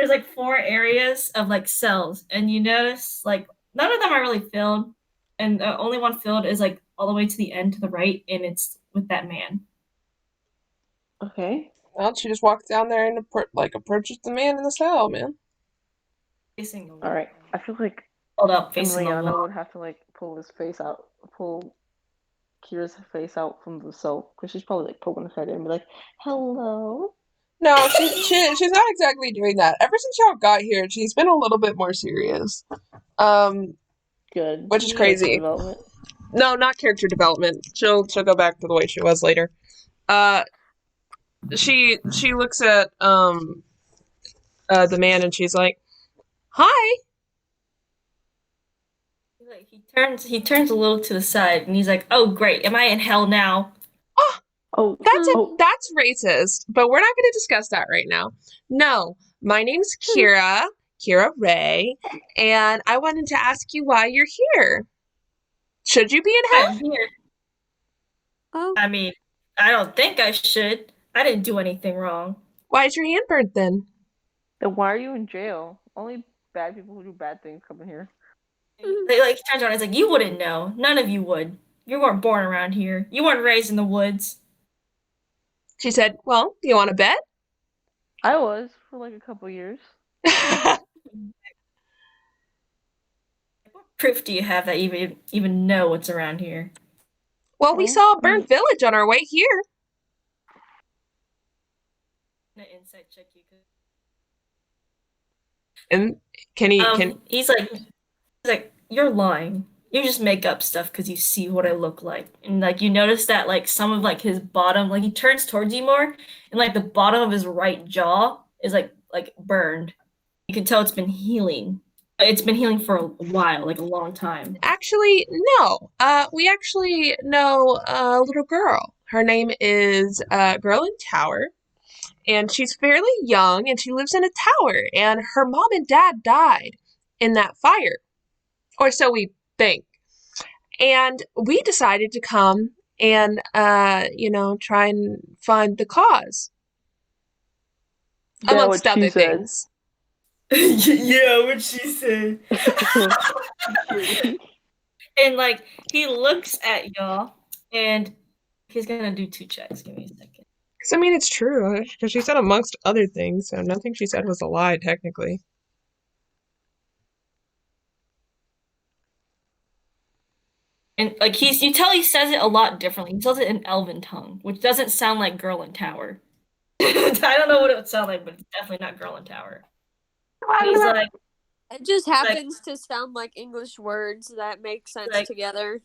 like, 4 areas of, like, cells. And you notice, like, none of them are really filled. And the only one filled is, like, all the way to the end to the right, and it's with that man. Okay. Well, she just walks down there and approaches the man in the cell, man. Facing the wall. Alright. I feel like Hold up, facing the Emiliana wall. would have to like pull Kira's face out from the cell because she's probably like poking her head in and be like, "Hello." No, she's not exactly doing that. Ever since y'all got here, she's been a little bit more serious. Good. Which is Character crazy. Development. No, not character development. She'll go back to the way she was later. She looks at the man and she's like, "Hi." Like, he turns a little to the side and he's like, "Oh great, am I in hell now?" Oh, That's racist, but we're not going to discuss that right now. No, my name's Kira Ray, and I wanted to ask you why you're here. Should you be in hell? I'm here. Oh. I mean, I don't think I should. I didn't do anything wrong. Why is your hand burnt then? then why are you in jail? Only bad people who do bad things come in here. Like, he turns around and he's like, "You wouldn't know. None of you would. You weren't born around here. You weren't raised in the woods." She said, "Well, do you want to bet?" I was for like a couple years. What proof do you have that you even know what's around here? Well, we saw a burnt village on our way here. An insight check you could. And He's like, "You're lying. You just make up stuff because you see what I look like." And like, you notice that like some of like his bottom, like, he turns towards you more, and like the bottom of his right jaw is like burned. You can tell it's been healing. It's been healing for a while, like a long time. Actually, no. We actually know a little girl. Her name is Girl in Tower, and she's fairly young, and she lives in a tower, and her mom and dad died in that fire. Or so we think. And we decided to come and, try and find the cause. Yeah, Amongst what she other said. things. Yeah, what she said. And like, he looks at y'all, and he's gonna do 2 checks. Give me a second. Because, I mean, it's true. Because she said amongst other things, so nothing she said was a lie, technically. And like, you tell he says it a lot differently. He says it in Elven tongue, which doesn't sound like Girl in Tower. I don't know what it would sound like, but it's definitely not Girl in Tower. And he's like, It just happens to sound like English words that make sense Like- together.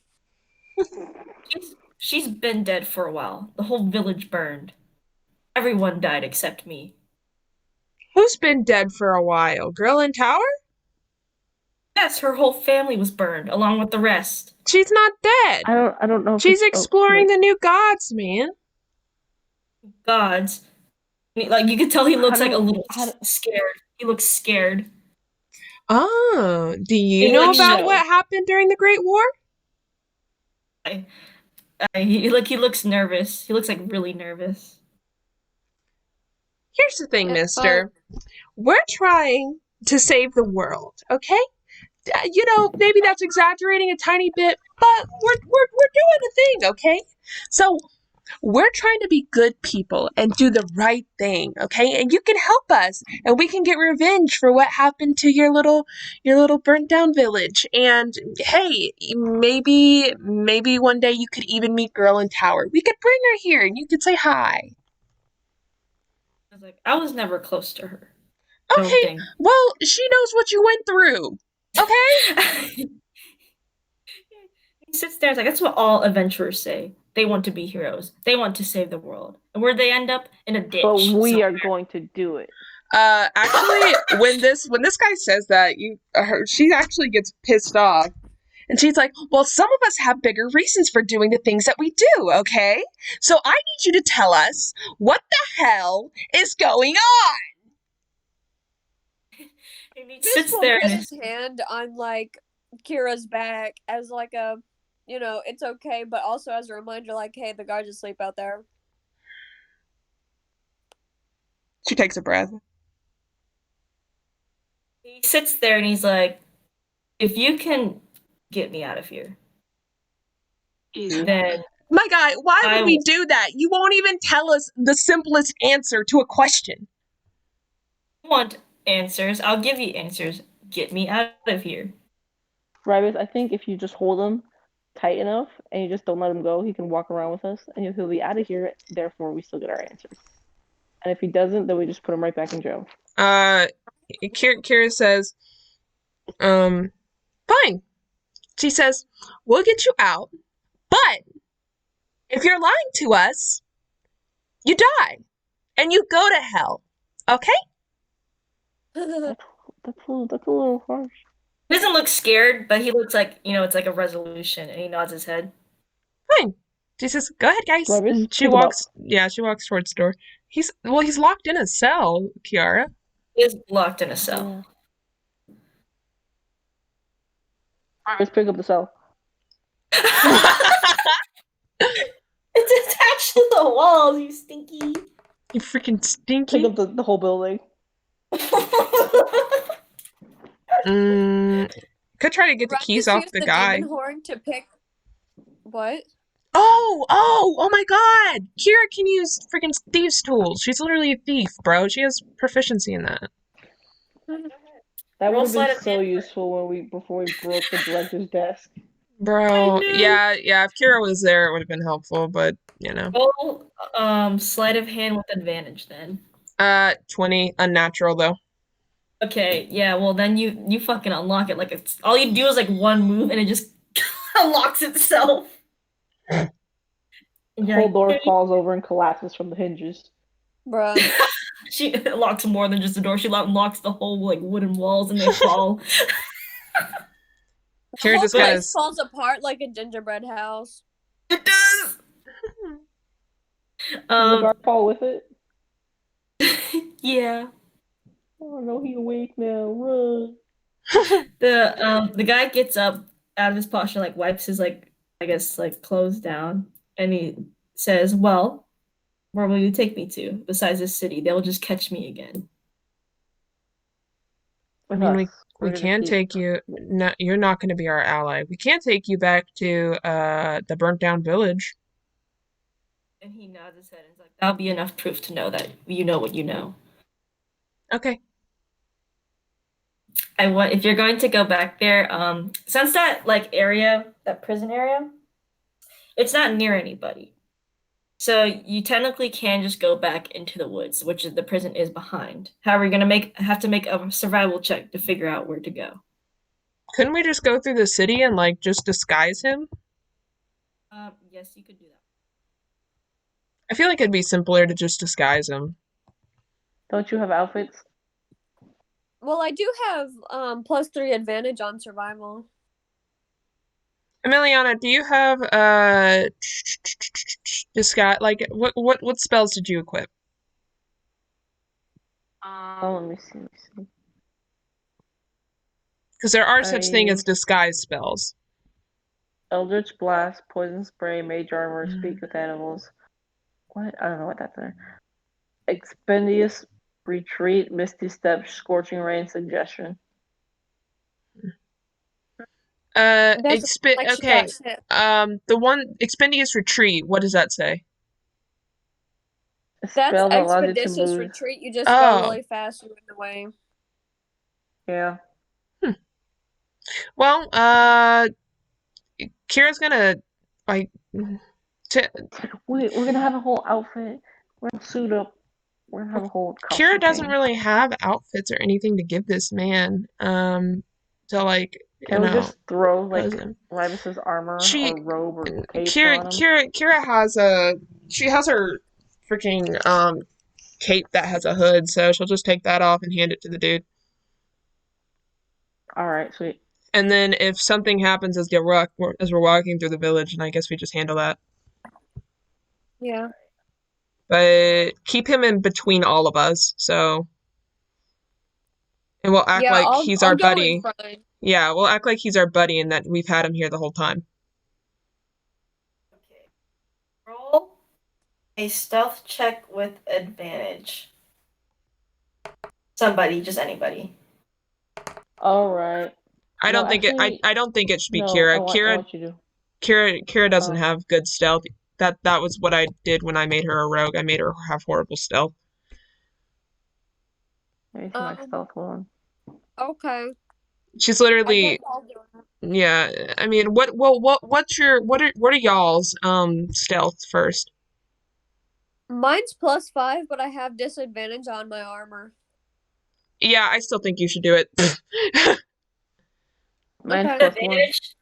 she's been dead for a while. The whole village burned. Everyone died except me. Who's been dead for a while? Girl in Tower? Yes, her whole family was burned, along with the rest. She's not dead. I don't know. If She's it's- exploring like, the new gods, man. Gods. Like, you could tell he looks like a little how do- scared. He looks scared. Oh, do you He know looks about so- what happened during the Great War? He looks nervous. He looks like really nervous. Here's the thing, Yeah, mister. We're trying to save the world, okay? Maybe that's exaggerating a tiny bit, but we're doing a thing, okay? So we're trying to be good people and do the right thing, okay? And you can help us, and we can get revenge for what happened to your little burnt down village. And hey, maybe one day you could even meet Girl in Tower. We could bring her here, and you could say hi. I was like, I was never close to her. I don't Okay, think. well, she knows what you went through. Okay? He sits there. It's like, that's what all adventurers say. They want to be heroes. They want to save the world. And where they end up? In a ditch. But we are somewhere. going to do it. Actually, when this guy says that, she actually gets pissed off. And she's like, well, some of us have bigger reasons for doing the things that we do, okay? So I need you to tell us what the hell is going on. And he Just sits will there put and his hand on like Kira's back as like a, it's okay, but also as a reminder, like, hey, the guards asleep out there. She takes a breath. he sits there and he's like, if you can get me out of here, then My guy, why I would we will- do that? You won't even tell us the simplest answer to a question. I want answers. I'll give you answers. Get me out of here. Rabbit, I think if you just hold him tight enough and you just don't let him go, he can walk around with us and he'll be out of here. Therefore, we still get our answers. And if he doesn't, then we just put him right back in jail. Kira says, fine. She says, we'll get you out, but if you're lying to us, you die. And you go to hell. Okay? That's a little harsh. He doesn't look scared, but he looks like, it's like a resolution, and he nods his head. Fine. She says, go ahead, guys. Travis, And she pick him up. walks towards the door. He's locked in a cell, Kiara. He is locked in a cell. Travis, pick up the cell. It's attached to the walls, you stinky. You freaking Pick stinky. up the whole building. Could try to get the Ryan keys just off used the guy. demon horn to pick. What? Oh my god! Kira can use freaking thieves' tools. She's literally a thief, bro. She has proficiency in that. That Roll would have sleight been of so hand. useful before we broke the director's desk. Bro, I know. yeah, if Kira was there, it would have been helpful, but, Roll sleight of hand with advantage then. 20, unnatural, though. Okay, yeah, well then you fucking unlock it like it's all you do is like one move and it just unlocks itself. The And you're whole like, door "Okay." falls over and collapses from the hinges. Bruh. She locks more than just the door. She unlocks the whole like wooden walls and they fall. The Kira whole just place kinda falls apart like a gingerbread house. It does. Does the guard fall with it? Yeah. Oh no, he awake now. Run. The guy gets up out of his posture, like wipes his like I guess like clothes down, and he says, "Well, where will you take me to? Besides this city, they'll just catch me again." With mean, us. We're we gonna can keep- take you. No, you're not going to be our ally. We can't take you back to the burnt down village. And he nods his head and is like, "That'll be enough proof to know that you know what you know." Okay. I want if you're going to go back there, since that like area, that prison area, it's not near anybody. So you technically can just go back into the woods, which the prison is behind. However, you're gonna have to make a survival check to figure out where to go. Couldn't we just go through the city and like just disguise him? Yes, you could do that. I feel like it'd be simpler to just disguise him. Don't you have outfits? Well, I do have +3 advantage on survival. Emiliana, do you have disguise? Like what spells did you equip? Let me see. Because there are such thing I- as disguise spells. Eldritch Blast, Poison Spray, Mage Armor, Speak with Animals. What? I don't know what that's there. Expendious Retreat, Misty Step, Scorching Rain, Suggestion. Like she Okay. got shit. The one Expendious Retreat. What does that say? A That's spell that allows you to expeditious move. retreat. You just Oh. go really fast and run away. Yeah. Well, Kira's gonna like. We're gonna have a whole outfit. We're gonna suit up. We're gonna have a whole costume Kira doesn't change. really have outfits or anything to give this man. To like, Can we just throw like pose him. Rybus's armor She- or robe or cape Kira on him? has she has her freaking cape that has a hood, so she'll just take that off and hand it to the dude. All right, sweet. And then if something happens as we're walking through the village, and I guess we just handle that. Yeah. But keep him in between all of us, so and we'll act Yeah, like I'll he's I'll our go in buddy. front. Yeah, we'll act like he's our buddy and that we've had him here the whole time. Okay. Roll a stealth check with advantage. Somebody, just anybody. All right. I No, don't think actually, I don't think it should be no. Kira. I want you to. Kira doesn't Oh. have good stealth. That was what I did when I made her a rogue. I made her have horrible stealth. Let me see my Um, stealth one. Okay. She's I literally guess I'll do it. yeah. I mean, what are y'all's stealth first? Mine's +5, but I have disadvantage on my armor. Yeah, I still think you should do it. Mine's Okay. +1. Advantage.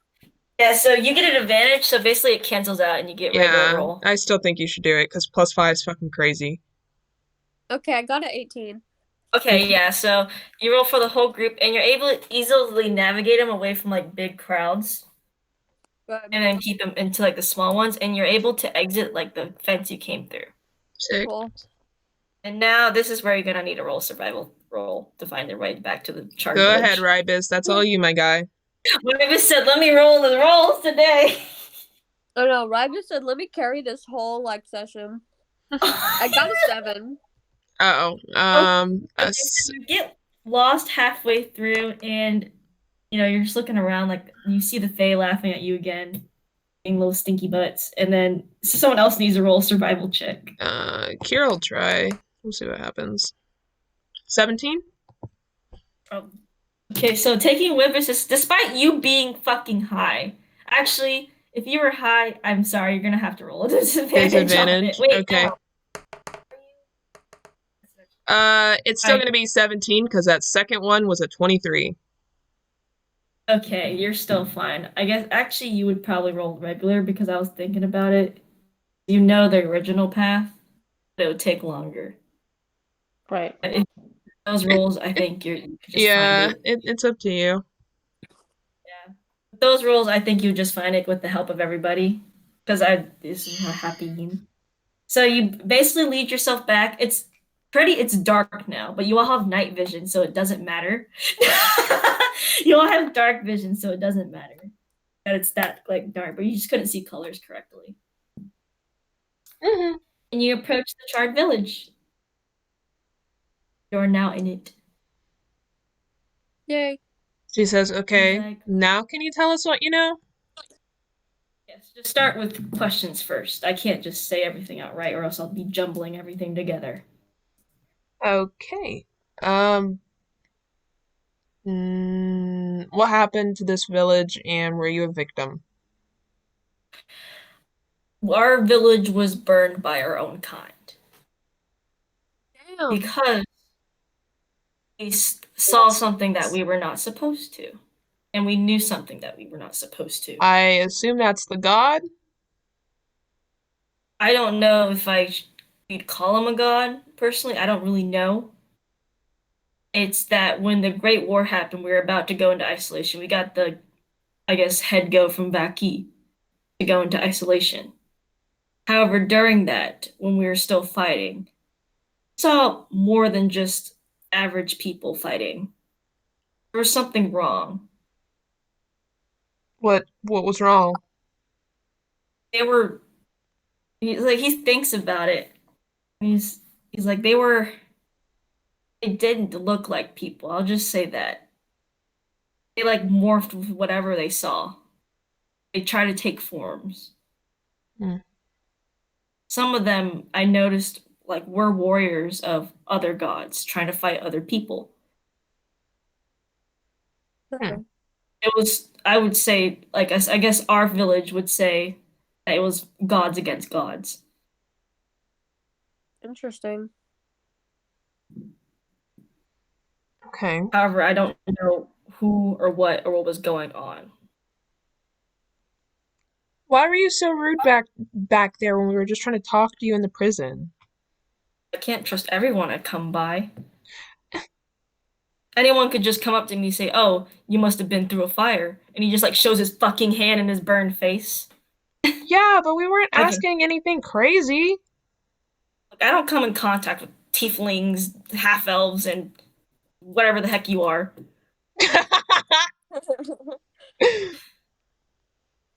Yeah, so you get an advantage, so basically it cancels out and you get regular Yeah, roll. I still think you should do it because +5 is fucking crazy. Okay, I got an 18. Okay, yeah, so you roll for the whole group and you're able to easily navigate them away from like big crowds Good. and then keep them into like the small ones and you're able to exit like the fence you came through. Sick. Cool. And now this is where you're gonna need a roll survival roll to find the way back to the chart. Go ahead, Rybis. That's all you, my guy. Rybis said, "Let me roll the rolls today." Oh no, Ryby said, let me carry this whole like session. I got a 7. Uh-oh. Okay, so you get lost halfway through, and you're just looking around, like you see the Fae laughing at you again, being little stinky butts, and then someone else needs to roll a survival check. Kira will try. We'll see what happens. 17? Okay, so taking whip is despite you being fucking high. Actually, if you were high, I'm sorry, you're gonna have to roll a disadvantage. Disadvantage? Wait, Okay. no. It's still gonna be 17 because that second one was a 23. Okay, you're still fine. I guess actually you would probably roll regular because I was thinking about it. You know the original path, but it would take longer. Right. But if those rolls, I think you could just Yeah, find it. it's up to you. Yeah. Those rolls, I think you would just find it with the help of everybody. Because this is a happy. So you basically lead yourself back. It's dark now, but you all have night vision, so it doesn't matter. You all have dark vision, so it doesn't matter that it's that like dark, but you just couldn't see colors correctly. Mm-hmm. And you approach the charred village. You're now in it. Yay. She says, okay, like- now can you tell us what you know? Yes, just start with questions first. I can't just say everything outright, or else I'll be jumbling everything together. Okay. What happened to this village and were you a victim? Our village was burned by our own kind Damn. because we saw something that we were not supposed to, and we knew something that we were not supposed to. I assume that's the god? I don't know if you'd call him a god, personally. I don't really know. It's that when the Great War happened, we were about to go into isolation. We got the, I guess, head go from Vaki to go into isolation. However, during that, when we were still fighting, we saw more than just average people fighting. There was something wrong. What was wrong? He thinks about it. He's like they didn't look like people. I'll just say that. They like morphed with whatever they saw. They try to take forms. Hmm. Some of them I noticed like were warriors of other gods trying to fight other people. Okay. It was, I would say, like I guess our village would say that it was gods against gods. Interesting. Okay. However, I don't know who or what was going on. Why were you so rude back there when we were just trying to talk to you in the prison? I can't trust everyone I come by. Anyone could just come up to me and say, "Oh, you must have been through a fire," and he just like shows his fucking hand in his burned face. Yeah, but we weren't I can- asking anything crazy. Like, I don't come in contact with tieflings, half elves, and whatever the heck you are.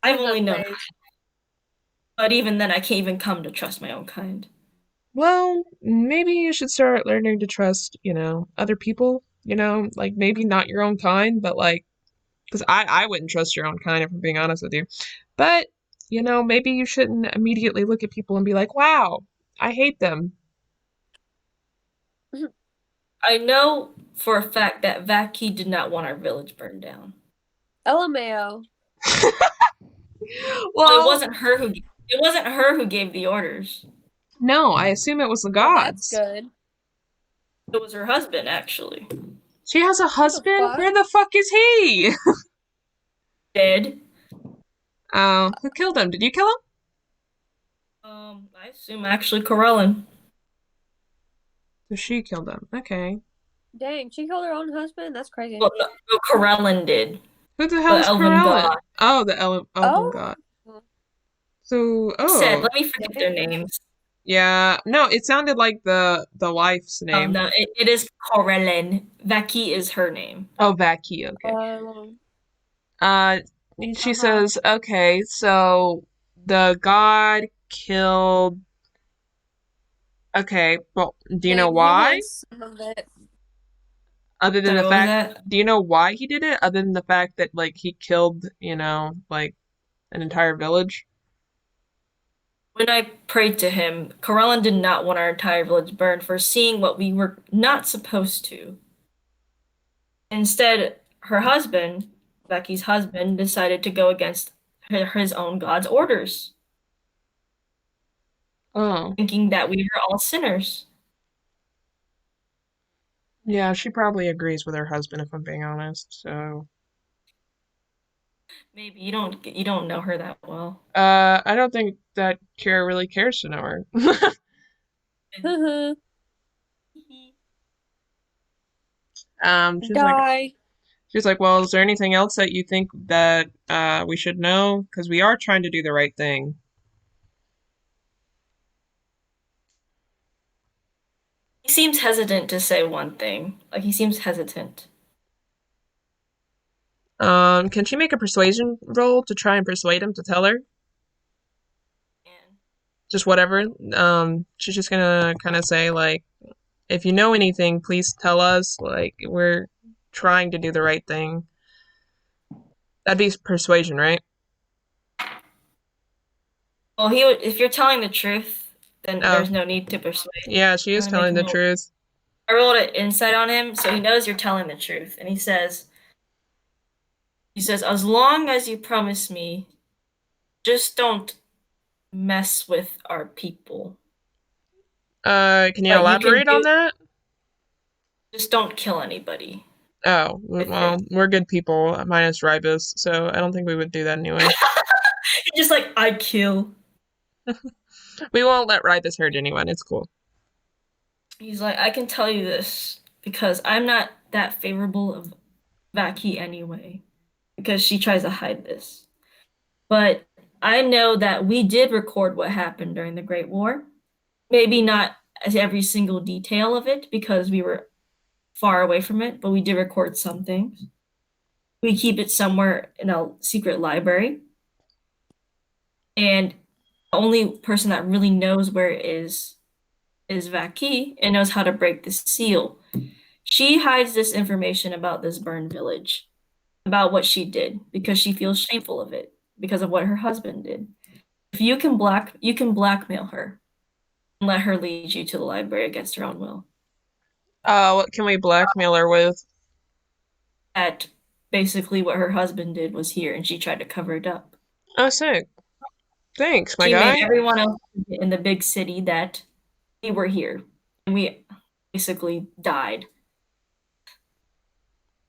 I've only known, but even then, I can't even come to trust my own kind. Well, maybe you should start learning to trust, other people, like maybe not your own kind, but like, because I wouldn't trust your own kind if I'm being honest with you. But, maybe you shouldn't immediately look at people and be like, wow, I hate them. I know for a fact that Vaki did not want our village burned down. LMAO. Well, it wasn't her who gave the orders. No, I assume it was the Well, that's gods. good. It was her husband, actually. She has a husband? fuck? Where the fuck is he? Dead. Oh, who killed him? Did you kill him? I assume actually Corellin. So she killed him. Okay. Dang, she killed her own husband? That's crazy. Well, no, Corellin did. Who the hell The is elven Corellin? god. Oh, the elven Oh. god. So, Said, oh, let me forget their names. yeah. No, it sounded like the wife's name. No, it is Corellin. Vaki is her name. Oh, Vaki. Okay. She says, okay, so the god killed. Okay, well, do you know why? Other than Sorry, the what was fact, that? do you know why he did it? Other than the fact that like he killed, like an entire village. When I prayed to him, Corellin did not want our entire village burned for seeing what we were not supposed to. Instead, her husband, Becky's husband, decided to go against his own God's orders, Oh, thinking that we were all sinners. yeah, she probably agrees with her husband if I'm being honest. So, Maybe you don't know her that well. I don't think that Kira really cares to know her. She's like, well, is there anything else that you think that we should know? Because we are trying to do the right thing. He seems hesitant to say one thing. Like he seems hesitant. Can she make a persuasion roll to try and persuade him to tell her? And Just whatever. She's just gonna kind of say like, if you know anything, please tell us. Like, we're trying to do the right thing. That'd be persuasion, right? well, if you're telling the truth, then Oh. there's no need to persuade. Yeah, she is I'm gonna telling the make a truth. I rolled an insight on him, so he knows you're telling the truth. And he says, as long as you promise me, just don't mess with our people. Can you But you can elaborate on do- that? Just don't kill anybody. Oh, well, we're good people, minus Ribus, so I don't think we would do that anyway. Just like, I kill. We won't let Ribus hurt anyone. It's cool. He's like, I can tell you this because I'm not that favorable of Vaki anyway, because she tries to hide this. But I know that we did record what happened during the Great War. Maybe not as every single detail of it because we were far away from it, but we did record some things. We keep it somewhere in a secret library. And the only person that really knows where it is Vaki and knows how to break the seal. She hides this information about this burned village, about what she did, because she feels shameful of it, because of what her husband did. If you can blackmail her and let her lead you to the library against her own will. What can we blackmail her with? That basically what her husband did was here, and she tried to cover it up. Oh, sick. Thanks, my She guy. made everyone else in the big city that we were here, and we basically died.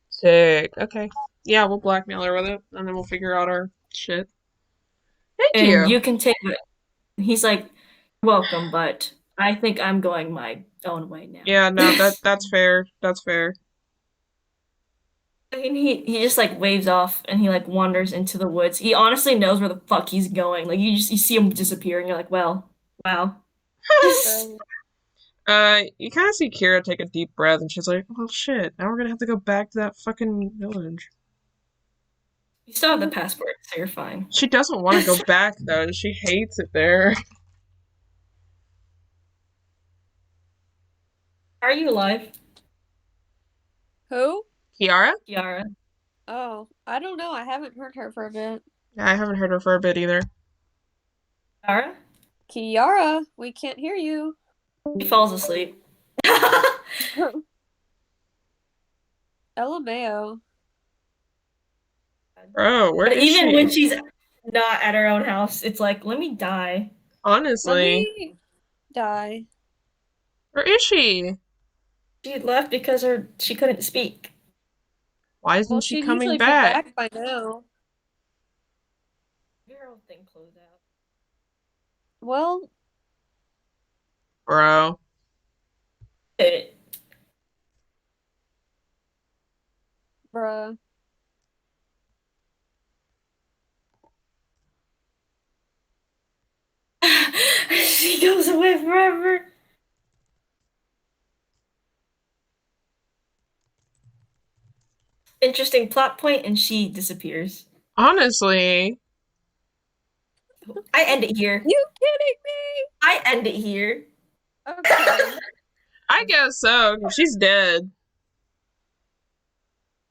Sick. Okay. Yeah, we'll blackmail her with it, and then we'll figure out our shit. Thank And you. you can take it. He's like, welcome, but I think I'm going my own way now. Yeah, no, that's fair. That's fair. And he just like waves off and he like wanders into the woods. He honestly knows where the fuck he's going. Like you see him disappear and you're like, well, wow. You kind of see Kira take a deep breath and she's like, well, shit, now we're gonna have to go back to that fucking village. You still have the passport, so you're fine. She doesn't want to go back though. She hates it there. Are you alive, Who? Kiara? Kiara? Oh, I don't know. I haven't heard her for a bit. Yeah, I haven't heard her for a bit either. Kiara? Kiara, we can't hear you. He falls asleep. LMAO. Bro, where But is even she? when she's not at her own house, it's like, let me die. Let Honestly, me die. where is she? She left because she couldn't speak. Why isn't Well, she she'd coming usually back? be back by now. Your own thing closed out. Well, Bro. It, bruh. she goes away forever. Interesting plot point, and she disappears. Honestly, I end it here. You kidding me? I end it here. Okay. I guess so. 'Cause she's dead.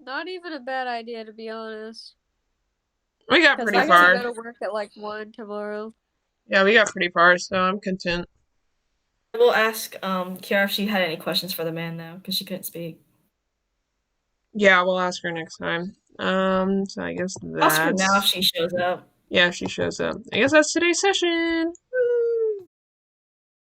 Not even a bad idea, to be honest. We got Because pretty I gotta far. go to work at like 1 tomorrow. Yeah, we got pretty far, so I'm content. We'll ask Kiara if she had any questions for the man though, because she couldn't speak. Yeah, we'll ask her next time. So I guess Ask her now if that's she shows up. yeah, if she shows up. I guess that's today's session.